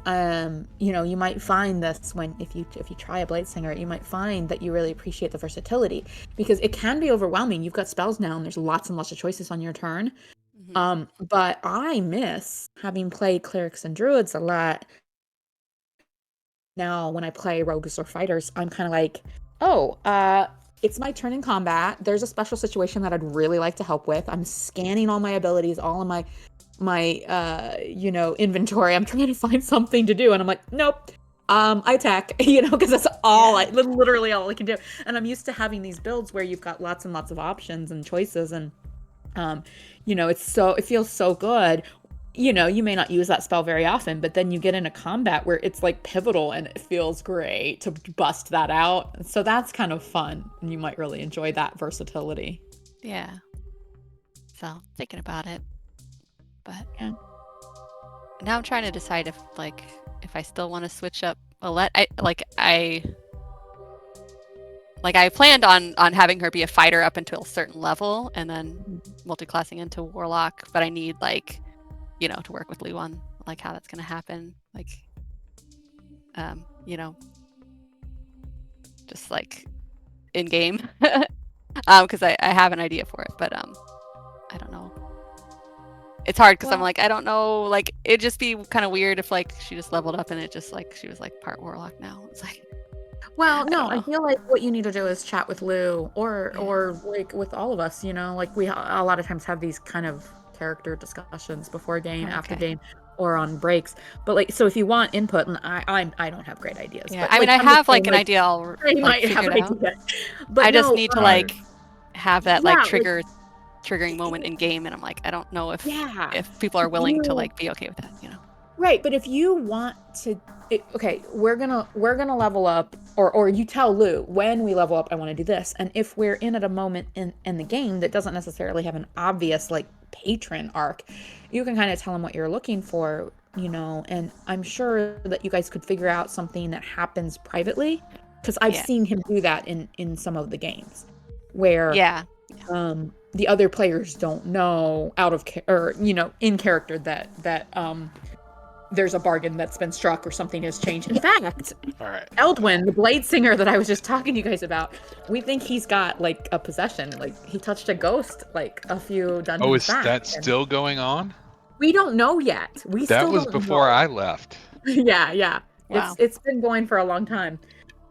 S3: you might find this if you try a blade singer, you might find that you really appreciate the versatility, because it can be overwhelming. You've got spells now, and there's lots and lots of choices on your turn. But I miss having played clerics and druids a lot. Now, when I play rogues or fighters, I'm kind of like, oh, it's my turn in combat. There's a special situation that I'd really like to help with. I'm scanning all my abilities, all in my inventory. I'm trying to find something to do, and I'm like, nope. I attack, because that's all literally all I can do. And I'm used to having these builds where you've got lots and lots of options and choices, and it feels so good. You may not use that spell very often, but then you get in a combat where it's like pivotal, and it feels great to bust that out. So that's kind of fun, and you might really enjoy that versatility.
S4: Yeah. So thinking about it, but
S3: yeah.
S4: Now I'm trying to decide if I still want to switch up I planned on having her be a fighter up until a certain level, and then multi-classing into warlock, but I need to work with Lou on how that's going to happen, just in game, because I have an idea for it, but I don't know. It's hard because I'm like, I don't know, it'd just be kind of weird if she just leveled up and it just she was part warlock now. It's
S3: well, no, I feel like what you need to do is chat with Lou or with all of us, we a lot of times have these kind of character discussions before game, after game, or on breaks. But so if you want input, and I don't have great ideas.
S4: Yeah,
S3: but,
S4: I mean, I have an idea. I'll
S3: might
S4: figure
S3: have
S4: it out.
S3: idea. But
S4: I just need to have that triggering moment in game, and I'm I don't know if people are willing to be okay with that,
S3: Right, but if you want to, okay, we're gonna level up, or you tell Lou, when we level up, I want to do this, and if we're in at a moment in the game that doesn't necessarily have an obvious patron arc, you can kind of tell him what you're looking for, and I'm sure that you guys could figure out something that happens privately, because I've seen him do that in some of the games, where the other players don't know in character that there's a bargain that's been struck or something has changed. In fact,
S2: all right,
S3: Eldwin, the blade singer that I was just talking to you guys about, we think he's got a possession. He touched a ghost a few dungeons back.
S1: Oh, is that still going on?
S3: We don't know yet.
S1: That was before I left.
S3: Yeah.
S4: Wow.
S3: It's been going for a long time.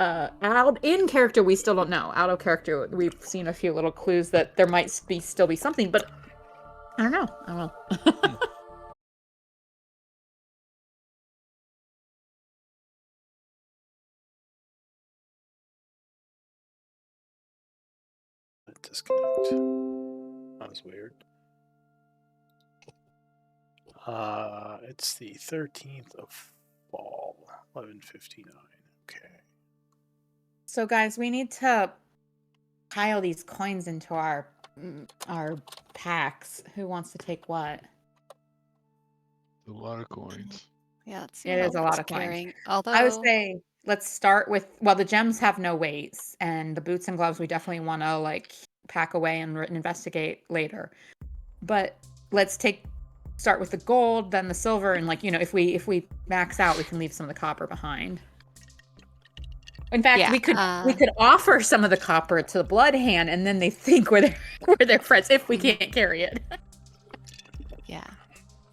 S3: Out in character, we still don't know. Out of character, we've seen a few little clues that there might still be something, but I don't know.
S2: Disconnect. That was weird. It's the 13th of fall, 11:59. Okay.
S5: So guys, we need to pile these coins into our packs. Who wants to take what?
S1: A lot of coins.
S4: Yeah, let's see.
S5: It
S4: how
S5: is a
S4: much
S5: lot of coins.
S4: carrying. Although
S5: I would say let's start with, well, the gems have no weights, and the boots and gloves we definitely want to like pack away and investigate later. But let's start with the gold, then the silver, and like, you know, if we max out, we can leave some of the copper behind. In fact,
S4: Yeah,
S5: we could offer some of the copper to the blood hand, and then they think we're their friends if we can't carry it.
S4: yeah.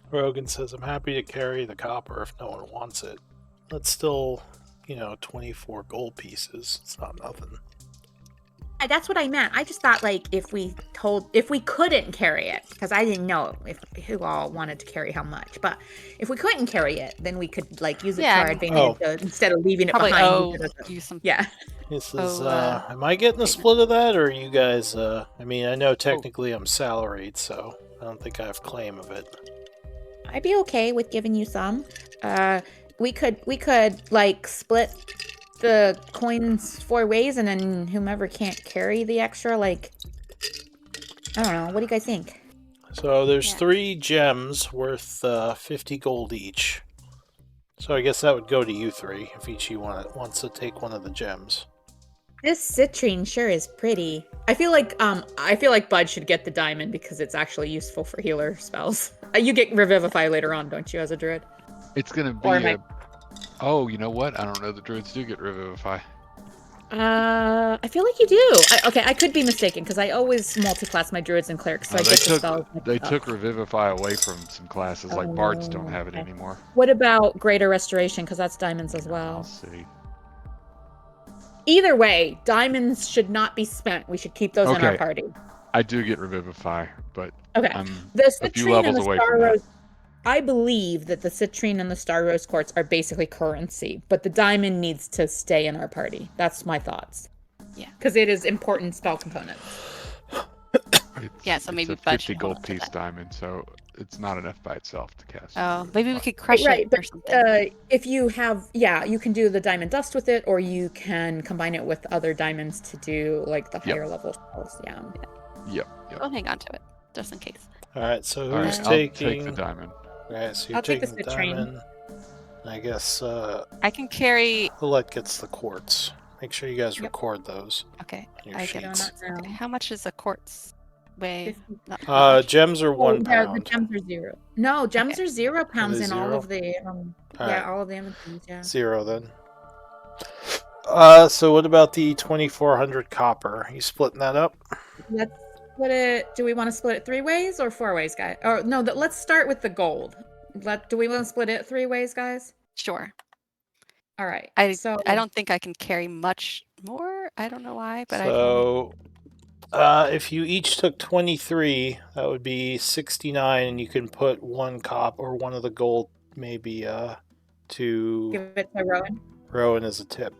S2: Rogan says, I'm happy to carry the copper if no one wants it. That's still, 24 gold pieces. It's not nothing.
S5: That's what I meant. I just thought, like, if we couldn't carry it, because I didn't know who all wanted to carry how much, but if we couldn't carry it, then we could like use it
S4: Yeah,
S5: to our advantage instead of leaving it
S4: Probably
S5: behind. Use it as
S4: use some.
S5: yeah.
S2: This is,
S4: Oh,
S2: am I getting a split of that, or are you guys, I mean, I know technically I'm salaried, so I don't think I have claim of it.
S5: I'd be okay with giving you some. We could like split the coins 4 ways, and then whomever can't carry the extra, like, I don't know. What do you guys think?
S2: So there's
S4: Yeah.
S2: 3 gems worth 50 gold each. So I guess that would go to you 3 if each you wants to take one of the gems.
S5: This citrine sure is pretty. I feel like Bud should get the diamond because it's actually useful for healer spells. You get revivify later on, don't you, as a druid?
S1: It's gonna be
S5: Or am I-
S1: Oh, you know what? I don't know. The druids do get revivify.
S5: I feel like you do. I could be mistaken because I always multi-class my druids and clerics, so I get the spells.
S1: They took revivify away from some classes. Like bards don't have it
S5: okay.
S1: anymore.
S5: What about greater restoration? Because that's diamonds as
S1: I'll
S5: well.
S1: see.
S5: Either way, diamonds should not be spent. We should keep those in our
S1: Okay.
S5: party.
S1: I do get revivify, but
S5: Okay.
S1: I'm
S5: The
S1: a few
S5: citrine and
S1: levels
S5: the
S1: away
S5: star
S1: from that.
S5: rose. I believe that the citrine and the star rose quartz are basically currency, but the diamond needs to stay in our party. That's my thoughts.
S4: Yeah.
S5: Because it is important spell component.
S4: Yeah, so maybe
S1: it's a
S4: Bud
S1: 50
S4: should hold
S1: gold
S4: on to
S1: piece
S4: that.
S1: diamond, so it's not enough by itself to cast.
S4: Oh, maybe we could crush
S5: Right,
S4: it
S5: but
S4: or something.
S5: if you have, you can do the diamond dust with it, or you can combine it with other diamonds to do like the higher level spells. Yeah.
S1: Yep.
S4: I'll hang on to it just in case.
S2: Alright, so
S1: All
S2: who's
S1: right,
S2: taking...
S1: I'll take the diamond.
S2: Alright, so you're
S5: I'll take the
S2: taking the
S5: citrine.
S2: diamond. I guess
S4: I can carry.
S2: Colette gets the quartz. Make sure you guys
S5: Yep.
S2: record those
S4: Okay,
S2: on your
S4: I get
S2: sheets.
S4: Okay, how much is a quartz weigh?
S5: 50.
S4: Not how much.
S2: Gems are 1
S5: Yeah, the
S2: pound.
S5: gems are 0. No, gems are 0 pounds
S2: they
S5: in all
S2: 0?
S5: of the
S2: Alright.
S5: all of the inventories. Yeah.
S2: 0 then. So what about the 2,400 copper? You splitting that up?
S5: Let's split it. Do we want to split it 3 ways or 4 ways, guys? Or no, let's start with the gold. Do we want to split it 3 ways, guys?
S4: Sure.
S5: All right.
S4: I
S5: So
S4: don't think I can carry much more. I don't know why, but
S2: So, if you each took 23, that would be 69, and you can put 1 or one of the gold maybe to
S5: give it to Rowan.
S2: Rowan as a tip.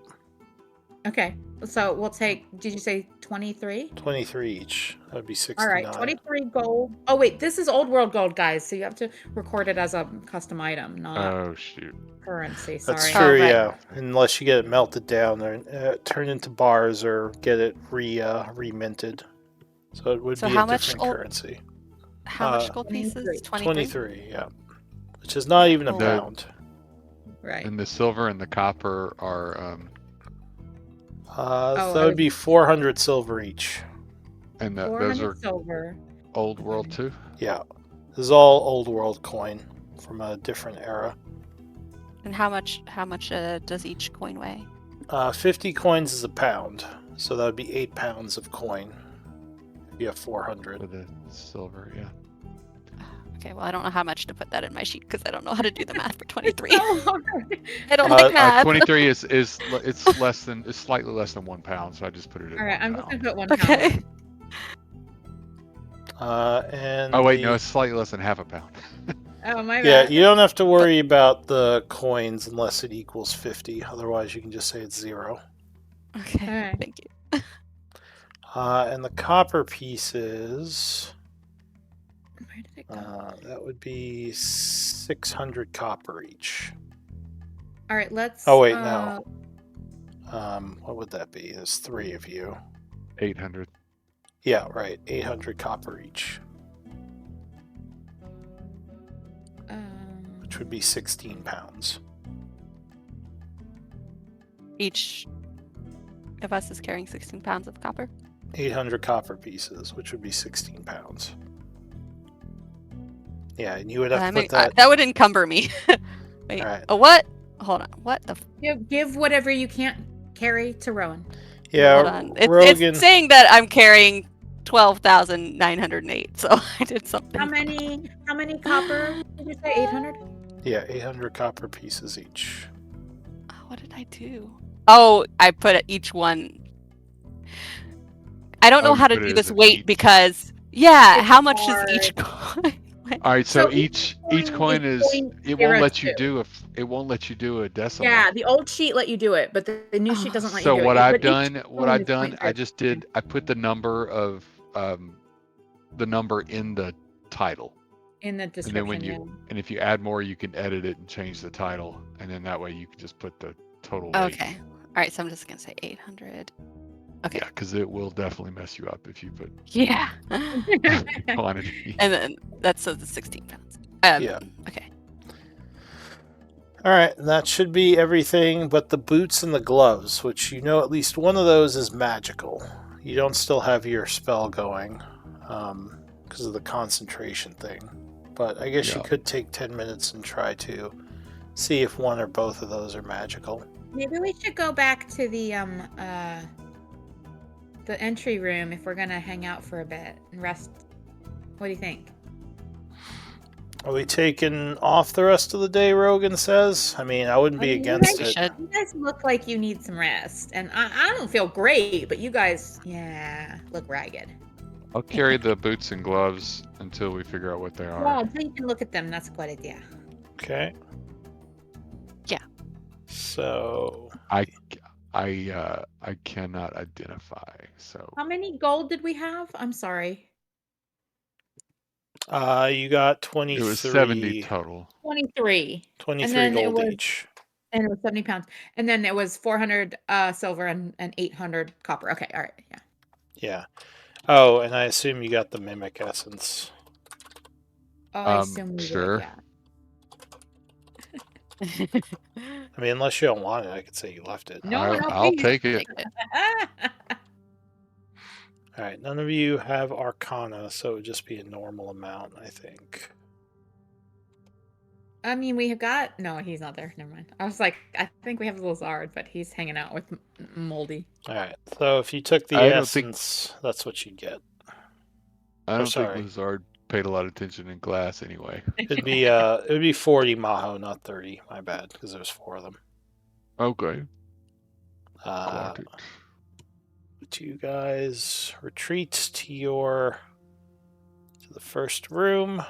S5: Okay. So we'll take. Did you say 23?
S2: 23 each. That would be 69.
S5: All right. 23 gold. Oh wait, this is old world gold, guys. So you have to record it as a custom item, not
S1: Oh shoot.
S5: currency. Sorry.
S2: That's
S4: Oh,
S2: true,
S4: right.
S2: yeah. Unless you get it melted down or turned into bars or get it reminted. So it would
S4: So
S2: be
S4: how
S2: a
S4: much
S2: different
S4: gold-
S2: currency.
S4: how much gold
S5: 23.
S4: pieces? 23.
S2: 23, yeah. Which is not even a
S4: Oh.
S2: pound.
S5: Right.
S1: And the silver and the copper are
S2: So that would be 400 silver each.
S1: and those
S5: 400
S1: are
S5: silver.
S1: old world too.
S2: Yeah. This is all old world coin from a different era.
S4: And how much does each coin weigh?
S2: 50 coins is a pound. So that would be 8 pounds of coin. If you have 400.
S1: For the silver, yeah.
S4: Okay, well I don't know how much to put that in my sheet because I don't know how to do the math for 23.
S5: Oh,
S4: I don't
S2: Uh,
S4: like math.
S1: 23 is it's slightly less than 1 pound, so I just put it in.
S5: All right.
S1: 1
S5: I'm just
S1: pound.
S5: gonna put 1
S4: Okay.
S5: pound.
S2: And
S1: Oh wait, no, it's slightly less than half a pound.
S5: Oh my
S2: yeah,
S5: bad.
S2: you don't have to worry about the coins unless it equals 50. Otherwise, you can just say it's 0.
S4: Okay.
S5: Alright.
S4: Thank you.
S2: And the copper pieces,
S5: Where did it go?
S2: that would be 600 copper each.
S5: All right. Let's.
S2: Oh, wait, no. What would that be? There's 3 of you.
S1: 800.
S2: Yeah, right. 800 copper each, which would be 16 pounds.
S6: Each of us is carrying 16 pounds of copper.
S2: 800 copper pieces, which would be 16 pounds. Yeah, and you would have to put that.
S6: That would encumber me. Wait.
S2: All right.
S6: Oh, what? Hold on. What the?
S3: Give whatever you can't carry to Rowan.
S2: Yeah,
S6: Hold on.
S2: Rogan.
S6: It's saying that I'm carrying 12,908. So I did something.
S3: How many copper did you say? 800?
S2: Yeah, 800 copper pieces each.
S6: What did I do? Oh, I put each one. I don't know
S1: Oh,
S6: how
S1: you
S6: to
S1: put it
S6: do
S1: as
S6: this
S1: an
S6: weight
S1: each.
S6: because how much is each coin?
S1: All right, so
S3: So
S1: each coin is it
S3: zero
S1: won't let you
S3: two.
S1: do a decimal.
S3: Yeah, the old sheet let you do it, but the new sheet doesn't let you
S1: So
S3: do
S1: what
S3: it.
S1: I've
S3: But each
S1: done,
S3: coin is 0.02.
S1: I put the number of the number in the title.
S3: In the
S1: And then
S3: description,
S1: if you add more, you can edit it and change the title, and then that way you can just put the total weight.
S6: Okay. All right. So I'm just gonna say 800. Okay.
S1: Yeah, because it will definitely mess you up if you put
S6: Yeah.
S1: quantity.
S6: And then that's the 16 pounds.
S2: Yeah.
S6: Okay.
S2: All right, and that should be everything but the boots and the gloves, which you know at least one of those is magical. You don't still have your spell going because of the concentration thing. But I guess you
S1: Yeah.
S2: could take 10 minutes and try to see if one or both of those are magical.
S3: Maybe we should go back to the entry room if we're gonna hang out for a bit and rest. What do you think?
S2: Are we taking off the rest of the day, Rogan says? I mean, I wouldn't be against
S6: We
S2: it.
S6: should.
S3: You guys look like you need some rest, and I don't feel great, but you guys, look ragged.
S1: I'll carry the boots and gloves until we figure out what they are.
S3: Well, until you can look at them, that's a good idea.
S2: Okay.
S6: Yeah.
S2: So
S1: I cannot identify. So
S3: How many gold did we have? I'm sorry.
S2: you got 23.
S1: it was 70 total.
S3: 23.
S2: 23
S3: And then it
S2: gold
S3: was-
S2: each.
S3: And it was 70 pounds. And then it was 400 silver and 800 copper. Okay, all right, yeah.
S2: Yeah. Oh, and I assume you got the mimic essence.
S3: Oh, I assume we
S1: Sure.
S3: would, yeah.
S2: I mean, unless you don't want it, I could say you left it.
S3: No,
S1: I'll
S3: please.
S1: take it.
S6: Take it.
S2: All right, none of you have Arcana, so it would just be a normal amount, I think.
S3: I mean, we have got... No, he's not there. Never mind. I was like, I think we have Lazard, but he's hanging out with Moldy.
S2: All right, so if you took the
S1: I don't think-
S2: essence, that's what you'd get.
S1: I don't
S2: sorry.
S1: think Lazard paid a lot of attention in class anyway.
S2: It would be 40 Maho, not 30. My bad, because there's 4 of them.
S1: Okay.
S2: Uh,
S1: Got it.
S2: but you guys retreat to the first room,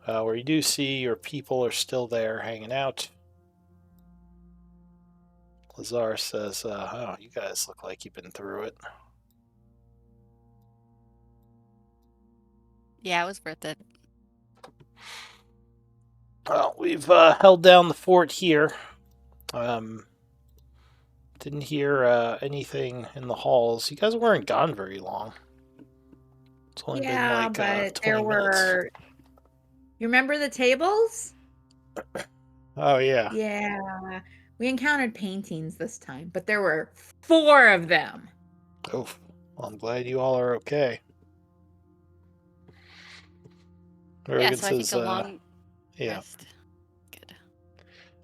S2: where you do see your people are still there hanging out. Lazar says, "Oh, you guys look like you've been through it."
S6: Yeah, it was worth it.
S2: Well, we've held down the fort here. Didn't hear anything in the halls. You guys weren't gone very long. It's only been like
S3: but
S2: 20
S3: there
S2: minutes.
S3: were... You remember the tables?
S2: Oh, yeah.
S3: Yeah. We encountered paintings this time, but there were 4 of them.
S2: Oh, well, I'm glad you all are okay. Rogan
S6: So I think
S2: says,
S6: a long
S2: yeah.
S6: rest. Good.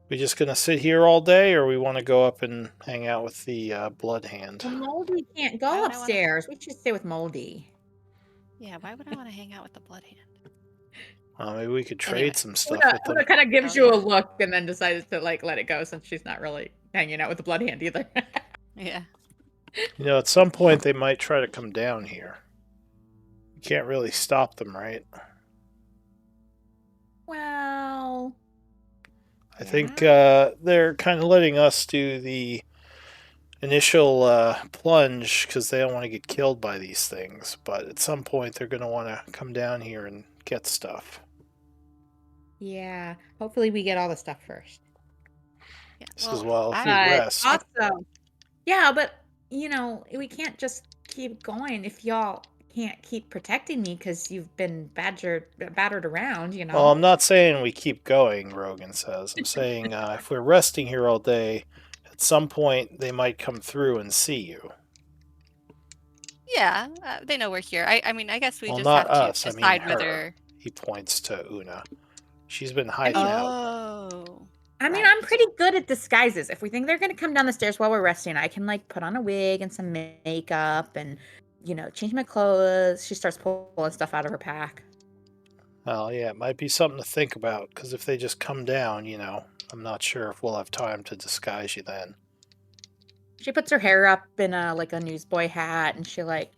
S2: We just gonna sit here all day, or we want to go up and hang out with the Blood Hand?
S3: Well, Moldy can't
S6: Why
S3: go
S6: would I wanna-
S3: upstairs. We should stay with Moldy.
S6: Yeah, why would I want to hang out with the Blood Hand?
S2: Maybe we could trade
S6: Anyway.
S2: some stuff
S3: Huda,
S2: with them.
S3: Huda kind of gives
S6: Oh,
S3: you
S6: yeah.
S3: a look and then decides to like let it go since she's not really hanging out with the Blood Hand either.
S6: Yeah.
S2: You know, at some point they might try to come down here. You can't really stop them, right?
S3: Well,
S2: I think they're kind of letting us do the initial plunge because they don't want to get killed by these things. But at some point they're going to want to come down here and get stuff.
S3: yeah. Hopefully we get all the stuff first.
S4: Yeah.
S2: This is well, if we
S3: But
S2: rest.
S3: also, yeah, but we can't just keep going if y'all can't keep protecting me because you've been battered around.
S2: Well, I'm not saying we keep going, Rogan says. I'm saying if we're resting here all day, at some point they might come through and see you.
S4: Yeah, they know we're here. I mean, I guess we
S2: Well,
S4: just
S2: not
S4: have to
S2: us. I mean
S4: decide
S2: her.
S4: whether.
S2: He points to Una. She's been hiding out.
S4: Oh.
S3: I mean,
S4: right.
S3: I'm pretty good at disguises. If we think they're gonna come down the stairs while we're resting, I can like put on a wig and some makeup and change my clothes. She starts pulling stuff out of her pack.
S2: Well, yeah, it might be something to think about, because if they just come down, I'm not sure if we'll have time to disguise you then.
S3: She puts her hair up in a newsboy hat and she like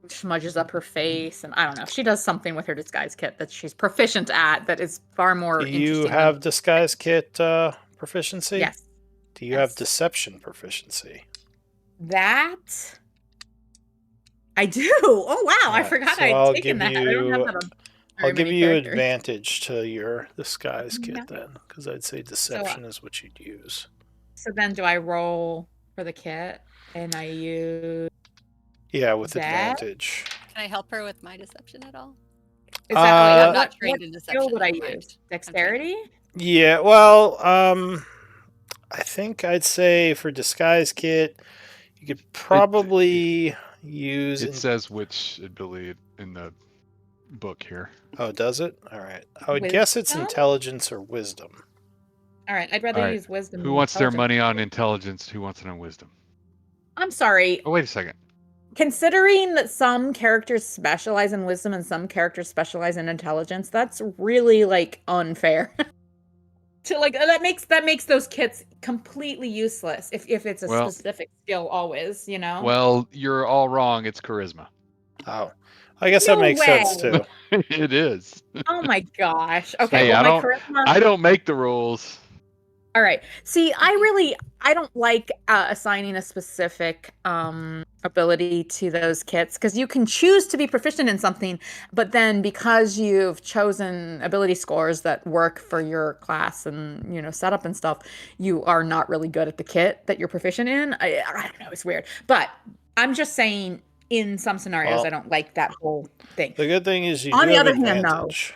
S3: smudges up her face, and I don't know. She does something with her disguise kit that she's proficient at that is far more
S2: Do you
S3: interesting.
S2: have disguise kit proficiency?
S3: Yes.
S2: Do you have deception proficiency?
S3: That I do. Oh wow, I forgot
S2: so
S3: I'd
S2: I'll
S3: taken
S2: give
S3: that. I don't have that on
S2: I'll
S3: very
S2: give
S3: many
S2: you
S3: characters.
S2: advantage to your disguise kit
S3: Yeah.
S2: then, because I'd say deception is what you'd use.
S3: So then do I roll for the kit and I use
S2: with
S3: that?
S2: advantage.
S4: Can I help her with my deception at all?
S3: Is that wait,
S4: I'm not
S3: what
S4: trained in
S3: skill
S4: deception.
S3: would I
S4: never mind.
S3: use? Dexterity?
S2: Yeah, well, I think I'd say for disguise kit, you could probably use.
S1: It says which ability in the book here.
S2: Oh, does it? All right. I would guess it's
S3: Wisdom?
S2: intelligence or wisdom.
S3: All right, I'd rather
S1: All right.
S3: use wisdom.
S1: Who
S3: than
S1: wants their
S3: intelligence.
S1: money on intelligence? Who wants it on wisdom?
S3: I'm sorry.
S1: Oh, wait a second.
S3: Considering that some characters specialize in wisdom and some characters specialize in intelligence, that's really unfair. To that makes those kits completely useless if it's a specific skill always,
S1: Well, you're all wrong. It's charisma.
S2: Oh, I guess
S3: No
S2: that makes sense
S3: way.
S2: too.
S1: It is.
S3: Oh my gosh. Okay,
S1: Hey,
S3: well
S1: I
S3: my
S1: don't.
S3: charisma.
S1: I don't make the rules.
S3: All right. See, I don't like assigning a specific ability to those kits because you can choose to be proficient in something, but then because you've chosen ability scores that work for your class and setup and stuff, you are not really good at the kit that you're proficient in. I don't know, it's weird. But I'm just saying in some scenarios
S2: Well,
S3: I don't like that whole thing.
S2: The good thing is you
S3: On
S2: do
S3: the
S2: have
S3: other hand, though,
S2: advantage.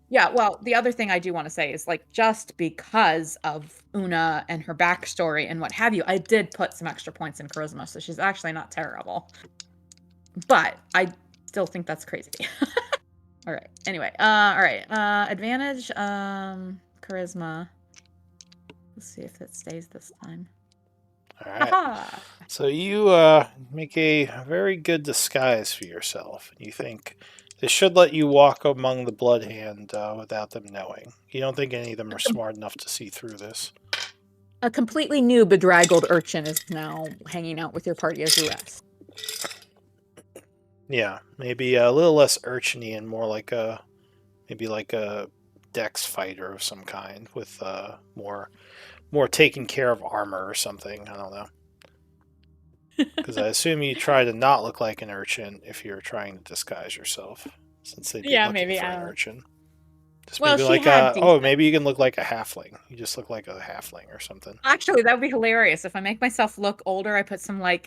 S3: yeah, well, the other thing I do want to say is just because of Una and her backstory and what have you, I did put some extra points in charisma, so she's actually not terrible. But I still think that's crazy. All right. Anyway, all right. Advantage, charisma. Let's see if it stays this time.
S2: All right.
S3: Aha!
S2: So you make a very good disguise for yourself. You think they should let you walk among the Bloodhand without them knowing. You don't think any of them are smart enough to see through this.
S3: A completely new bedraggled urchin is now hanging out with your party as you rest.
S2: Yeah, maybe a little less urchiny and more like a dex fighter of some kind with more taking care of armor or something. I don't know. Because I assume you try to not look like an urchin if you're trying to disguise yourself, since they'd be looking for an urchin. Just maybe maybe you can look like a halfling. You just look like a halfling or something.
S3: Actually, that would be hilarious. If I make myself look older, I put some I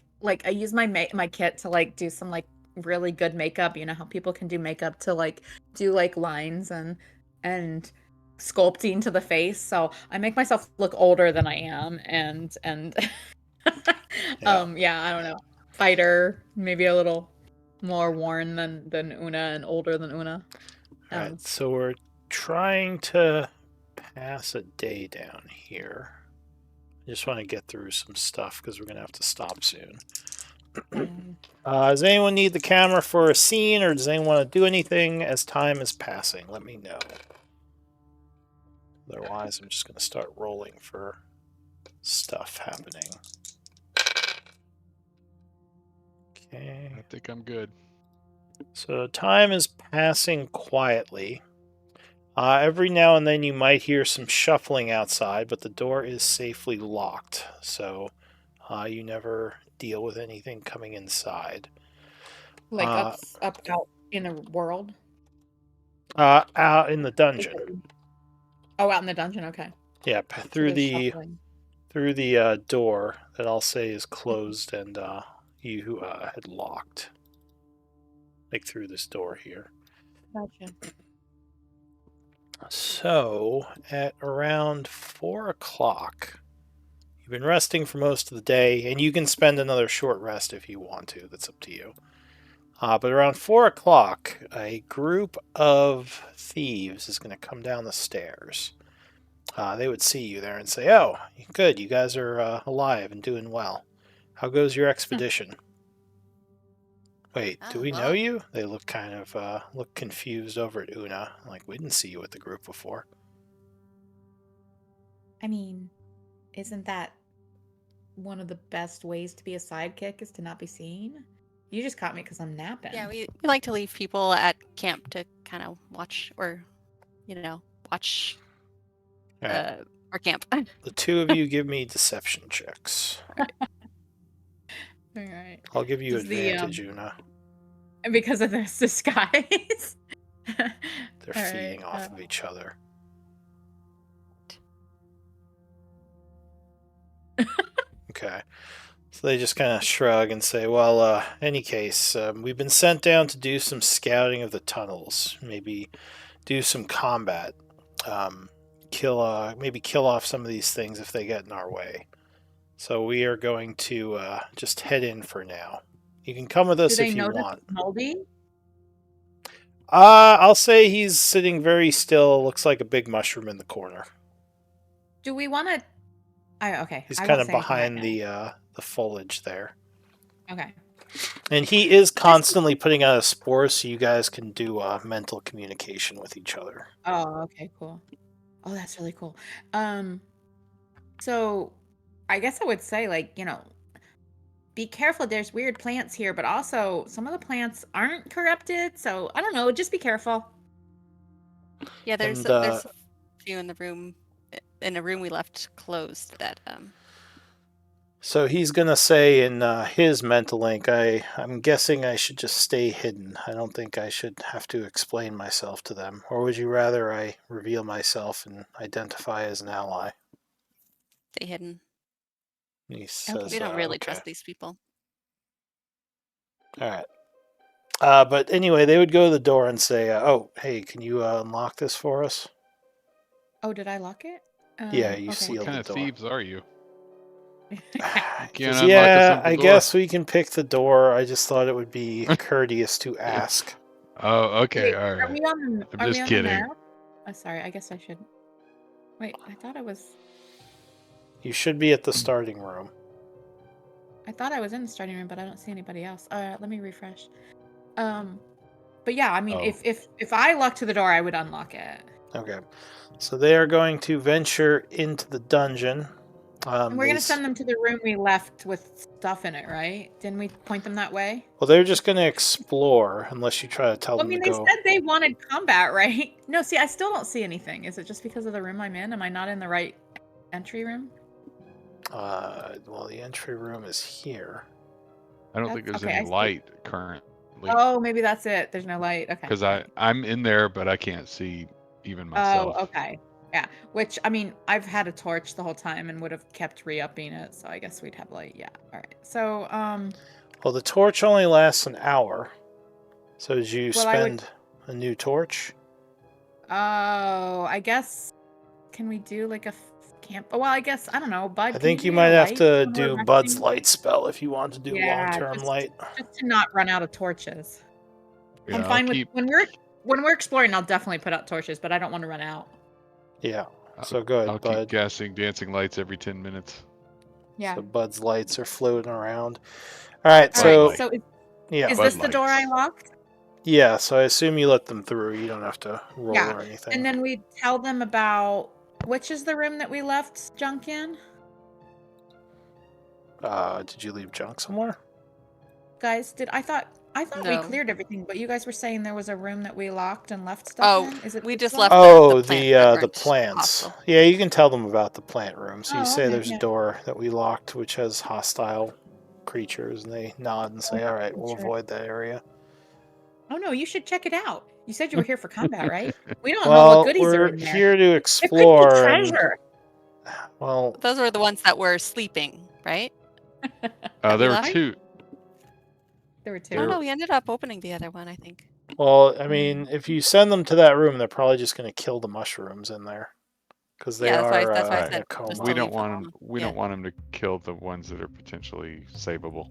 S3: use my kit to do some really good makeup. You know how people can do makeup to do lines and sculpting to the face. So I make myself look older than I am, and yeah, I don't know. Fighter, maybe a little more worn than Una and older than Una.
S2: Alright, so we're trying to pass a day down here. I just want to get through some stuff because we're going to have to stop soon. Does anyone need the camera for a scene, or does anyone want to do anything as time is passing? Let me know. Otherwise, I'm just going to start rolling for stuff happening. Okay.
S1: I think I'm good.
S2: So time is passing quietly. Every now and then you might hear some shuffling outside, but the door is safely locked, so you never deal with anything coming inside.
S3: Up out in the world?
S2: Out in the dungeon.
S3: Oh, out in the dungeon, okay.
S2: Yeah,
S3: So
S2: through
S3: they're
S2: the
S3: shuffling.
S2: door that I'll say is closed and you had locked. Like through this door here.
S3: Gotcha.
S2: So at around 4 o'clock, you've been resting for most of the day, and you can spend another short rest if you want to. That's up to you. But around 4 o'clock, a group of thieves is going to come down the stairs. They would see you there and say, "Oh, good, you guys are alive and doing well. How goes your expedition?" Wait, do we know
S6: well,
S2: you? They look kind of look confused over at Una. Like, we didn't see you with the group before.
S5: I mean, isn't that one of the best ways to be a sidekick is to not be seen? You just caught me because I'm napping.
S6: yeah, we like to leave people at camp to kind of watch or, watch
S2: All right.
S6: our camp.
S2: The two of you give me deception checks.
S5: All right.
S2: I'll give you
S5: Does the,
S2: advantage, Una.
S5: And because of this disguise.
S2: They're
S5: All
S2: feeding
S5: right,
S2: off of each other. Okay. So they just kind of shrug and say, well, any case, we've been sent down to do some scouting of the tunnels. Maybe do some combat. Maybe kill off some of these things if they get in our way. So we are going to just head in for now. You can come with us
S5: Do they
S2: if you
S5: know that
S2: want.
S5: it's moldy?
S2: I'll say he's sitting very still. Looks like a big mushroom in the corner.
S5: Do we want to? Okay.
S2: He's
S5: I
S2: kind
S5: won't
S2: of
S5: say anything right
S2: behind
S5: now.
S2: the foliage there.
S5: Okay.
S2: And he is constantly putting out a spore, so you guys can do mental communication with each other.
S5: Oh, okay, cool. Oh, that's really cool. So I guess I would say, like, be careful. There's weird plants here, but also some of the plants aren't corrupted. So I don't know. Just be careful.
S6: Yeah, there's
S2: And,
S6: there's a few in a room we left closed that
S2: So he's going to say in his mental link, I'm guessing I should just stay hidden. I don't think I should have to explain myself to them. Or would you rather I reveal myself and identify as an ally?
S6: stay hidden.
S2: He says,
S6: We don't really
S2: okay.
S6: trust these people.
S2: All right. But anyway, they would go to the door and say, oh, hey, can you unlock this for us?
S5: Oh, did I lock it?
S2: Yeah, you
S5: okay.
S2: sealed
S1: What kind
S2: the
S1: of
S2: door.
S1: thieves are you?
S2: Because,
S1: Can't unlock a
S2: yeah,
S1: simple
S2: I
S1: door?
S2: guess we can pick the door. I just thought it would be courteous to ask.
S1: Oh, okay,
S5: Wait,
S1: all
S5: Are
S1: right.
S5: we on the?
S1: I'm
S5: Are we
S1: just
S5: on
S1: kidding.
S5: the map? Oh, sorry. I guess I should. Wait, I thought I was.
S2: You should be at the starting room.
S5: I thought I was in the starting room, but I don't see anybody else. Let me refresh. But yeah, I mean,
S1: Oh.
S5: if I locked the door, I would unlock it.
S2: Okay. So they are going to venture into the dungeon.
S5: And we're gonna send them to the room we left with stuff in it, right? Didn't we point them that way?
S2: Well, they're just going to explore unless you try to tell
S5: Well, I
S2: them
S5: mean,
S2: to
S5: they
S2: go.
S5: said they wanted combat, right? No, see, I still don't see anything. Is it just because of the room I'm in? Am I not in the right entry room?
S2: Well, the entry room is here.
S1: I don't think there's
S5: Okay, I
S1: any
S5: see.
S1: light currently.
S5: Oh, maybe that's it. There's no light. Okay.
S1: Because I'm in there, but I can't see even myself.
S5: Oh, okay. Yeah. Which, I mean, I've had a torch the whole time and would have kept re-upping it, so I guess we'd have light. Yeah. All right. So,
S2: Well, the torch only lasts an hour. So did you
S5: Well,
S2: spend a new torch?
S5: oh, I guess, can we do like a camp? Oh, well, I guess, I don't know, Bud.
S2: I
S5: can
S2: think you
S5: give me
S2: might
S5: a
S2: have
S5: light
S2: to
S5: when we're
S2: do Bud's
S5: resting?
S2: light spell if you want to do
S5: Yeah,
S2: long-term light.
S5: just to not run out of torches.
S1: Yeah,
S5: I'm
S1: I'll
S5: fine with
S1: keep-
S5: when we're exploring. I'll definitely put out torches, but I don't want to run out.
S2: Yeah. So good,
S1: I'll
S2: Bud.
S1: keep casting dancing lights every 10 minutes.
S5: Yeah.
S2: So Bud's lights are floating around. All right.
S5: All
S2: So
S5: right. So
S2: yeah.
S5: is
S1: Bud
S5: this the door I
S1: lights.
S5: locked?
S2: Yeah. So I assume you let them through. You don't have to roll
S5: Yeah,
S2: or anything.
S5: And then we tell them about which is the room that we left junk in.
S2: Did you leave junk somewhere?
S5: Guys, I thought we
S6: No.
S5: cleared everything, but you guys were saying there was a room that we locked and left stuff
S6: Oh,
S5: in. Is it
S6: we
S5: this
S6: just
S5: one?
S6: left
S2: Oh,
S6: plants that
S2: the
S6: weren't
S2: plants.
S6: hostile.
S2: Yeah, you can tell them about the plant room. So you
S5: Oh,
S2: say
S5: okay,
S2: there's
S5: yeah.
S2: a door that we locked, which has hostile creatures, and they nod and say, "All right, we'll
S5: Sure.
S2: avoid that area."
S5: Oh no, you should check it out. You said you were here for combat, right? We don't know
S2: Well,
S5: what goodies are
S2: we're
S5: in there.
S2: here to
S5: There could be
S2: explore, and
S5: treasure.
S2: Well,
S6: Those were the ones that were sleeping, right?
S1: There were
S6: left?
S1: two.
S5: There were
S6: Oh
S5: two.
S6: no, we ended up opening the other one, I think.
S2: I mean, if you send them to that room, they're probably just going to kill the mushrooms in there, because they
S6: Yeah,
S2: are
S6: that's why I
S2: in
S6: said
S2: a coma.
S6: just
S1: We
S6: to
S1: don't
S6: leave
S1: want
S6: them
S1: them.
S6: alone.
S1: We
S6: Yeah.
S1: don't want them to kill the ones that are potentially savable.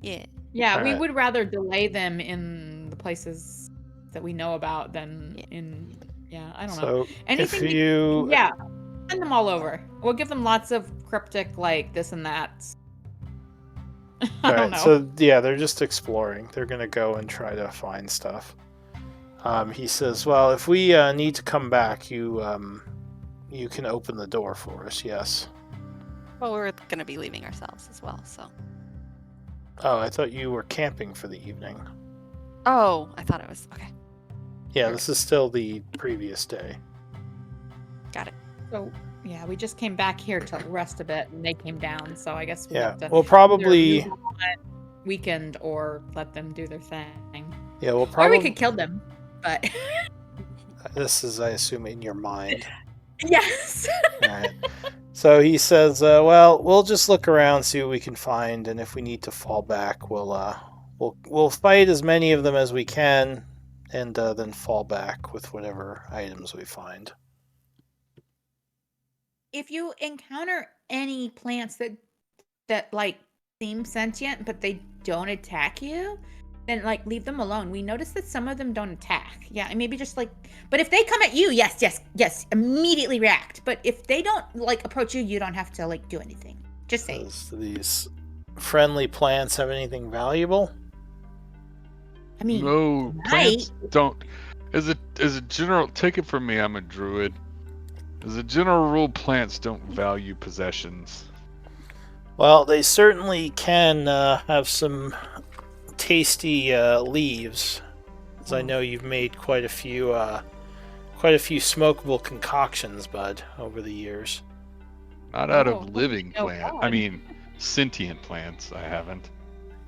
S6: Yeah.
S5: Yeah, we
S2: Alright.
S5: would rather delay them in the places that we know about than
S6: Yeah.
S5: in. Yeah, I don't know.
S2: So
S5: Anything.
S2: if you,
S5: Yeah, send them all over. We'll give them lots of cryptic, like this and that. I don't know.
S2: So yeah, they're just exploring. They're gonna go and try to find stuff. He says, "Well, if we need to come back, you can open the door for us." Yes.
S6: Well, we're gonna be leaving ourselves as well, so.
S2: Oh, I thought you were camping for the evening.
S6: Oh, I thought it was okay.
S2: Yeah, this is still the previous day.
S6: Got it.
S5: So yeah, we just came back here to rest a bit, and they came down. So I guess we
S2: Yeah,
S5: have to
S2: we'll
S5: either
S2: probably.
S5: move on weekend or let them do their thing.
S2: Yeah, we'll
S5: Or
S2: probably.
S5: we could kill them, but
S2: This is, I assume, in your mind.
S5: yes.
S2: Alright. So he says, "Well, we'll just look around, see what we can find, and if we need to fall back, we'll fight as many of them as we can, and then fall back with whatever items we find."
S5: If you encounter any plants that like seem sentient but they don't attack you, then like leave them alone. We noticed that some of them don't attack. Yeah, and maybe just like, but if they come at you, yes, immediately react. But if they don't like approach you, you don't have to like do anything. Just say.
S2: Does these friendly plants have anything valuable?
S5: I mean,
S1: No,
S5: right.
S1: plants don't. As a general, take it from me, I'm a druid. As a general rule, plants don't value possessions.
S2: Well, they certainly can have some tasty leaves, as I know you've made quite a few smokable concoctions, bud, over the years.
S1: Not out
S5: Oh,
S1: of living
S5: oh
S1: plant. I
S5: God.
S1: mean, sentient plants. I haven't.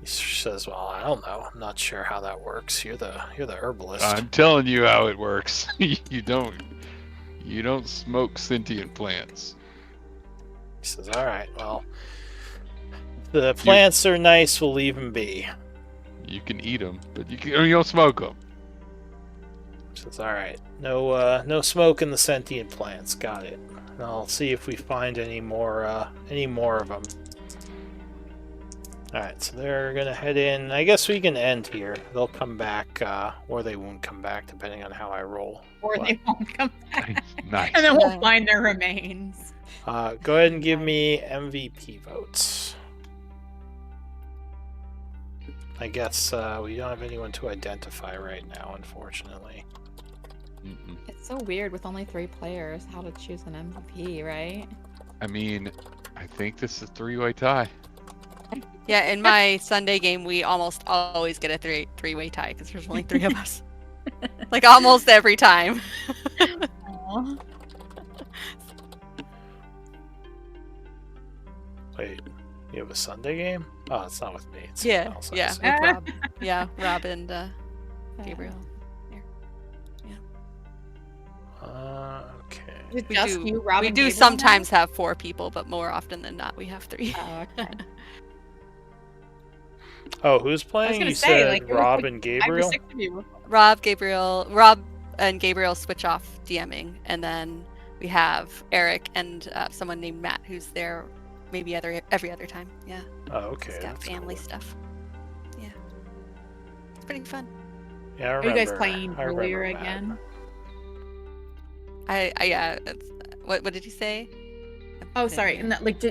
S2: He says, "Well, I don't know. I'm not sure how that works. You're the herbalist."
S1: I'm telling you how it works. You don't smoke sentient plants.
S2: He says, "All right. Well, the plants are nice. We'll leave them be."
S1: You can eat them, but you don't smoke them.
S2: He says, "All right. No smoke in the sentient plants. Got it. And I'll see if we find any more of them." Alright, so they're gonna head in. I guess we can end here. They'll come back, or they won't come back, depending on how I roll.
S5: Or
S2: But,
S5: they won't come back.
S1: Nice.
S5: And then we'll
S6: Yeah.
S5: find their remains.
S2: go ahead and give me MVP votes. I guess we don't have anyone to identify right now, unfortunately.
S1: Mm-mm.
S5: It's so weird with only 3 players how to choose an MVP, right?
S1: I mean, I think this is a 3-way tie.
S6: Yeah, in my Sunday game, we almost always get a three-way tie because there's only 3 of us. Like almost every time.
S5: Aw.
S2: Wait, you have a Sunday game? Oh, it's not with me. It's
S6: Yeah,
S2: someone else, I
S6: yeah,
S2: assume.
S6: with Rob. Yeah, Rob and Gabriel.
S2: Okay.
S5: Is it
S6: We
S5: just
S6: do,
S5: you, Rob,
S6: we
S5: and
S6: do
S5: Gabriel
S6: sometimes have 4 people, but more often than not, we have 3.
S5: now? Oh, okay.
S2: Oh, who's playing?
S5: gonna
S2: You
S5: say,
S2: said
S5: like, it was
S2: Rob
S5: like
S2: and
S5: 5 or
S2: Gabriel?
S5: 6 of you.
S6: Rob and Gabriel switch off DMing, and then we have Eric and someone named Matt who's there maybe every other time. Yeah,
S2: Oh, okay.
S6: he's got
S2: that's
S6: family
S2: cool.
S6: stuff. Yeah, it's pretty fun.
S2: Yeah, I
S5: Are
S2: remember.
S5: you guys playing
S2: I remember
S5: earlier
S2: Matt.
S5: again?
S6: Yeah. What did you say?
S5: Oh, sorry. And that, like,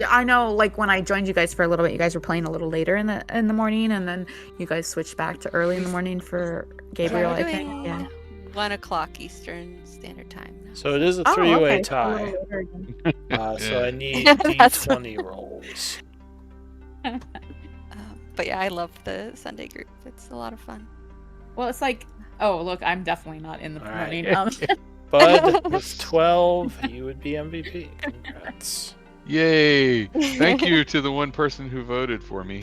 S5: I know, like, when I joined you guys for a little bit, you guys were playing a little later in the morning, and then you guys switched back to early in the morning for Gabriel,
S6: we're
S5: I think.
S6: doing
S5: Yeah.
S6: 1 o'clock Eastern Standard Time now.
S2: So it is a
S5: Oh,
S2: three-way
S5: okay. So a
S2: tie.
S5: little later again.
S2: So I
S1: Yeah.
S2: need
S6: That's-
S2: D20 rolls.
S6: But yeah, I love the Sunday group. It's a lot of fun.
S5: Well, it's like, oh, look, I'm definitely not in the
S2: All right.
S5: running.
S2: Bud, with 12, you would be MVP. Congrats.
S1: Yay! Thank you to the one person who voted for me,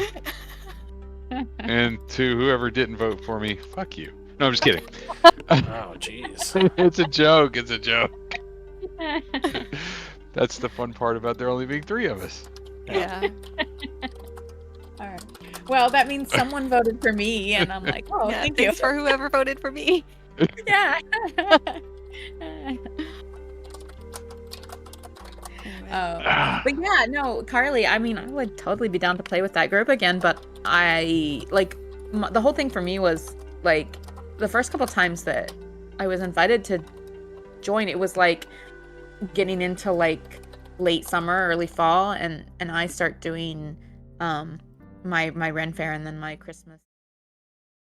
S1: and to whoever didn't vote for me. Fuck you. No, I'm just kidding.
S2: Oh, jeez.
S1: It's a joke. It's a joke. That's the fun part about there only being 3 of us.
S4: Yeah.
S5: All right.
S3: Well, that means someone voted for me, and I'm like, oh,
S4: Yeah,
S3: thank you.
S4: thanks for whoever voted for me.
S3: Yeah. But yeah, no, Carly, I mean, I would totally be down to play with that group again, but I like the whole thing for me was like the first couple times that I was invited to join, it was like getting into like late summer, early fall, and I start doing my Ren Fair and then my Christmas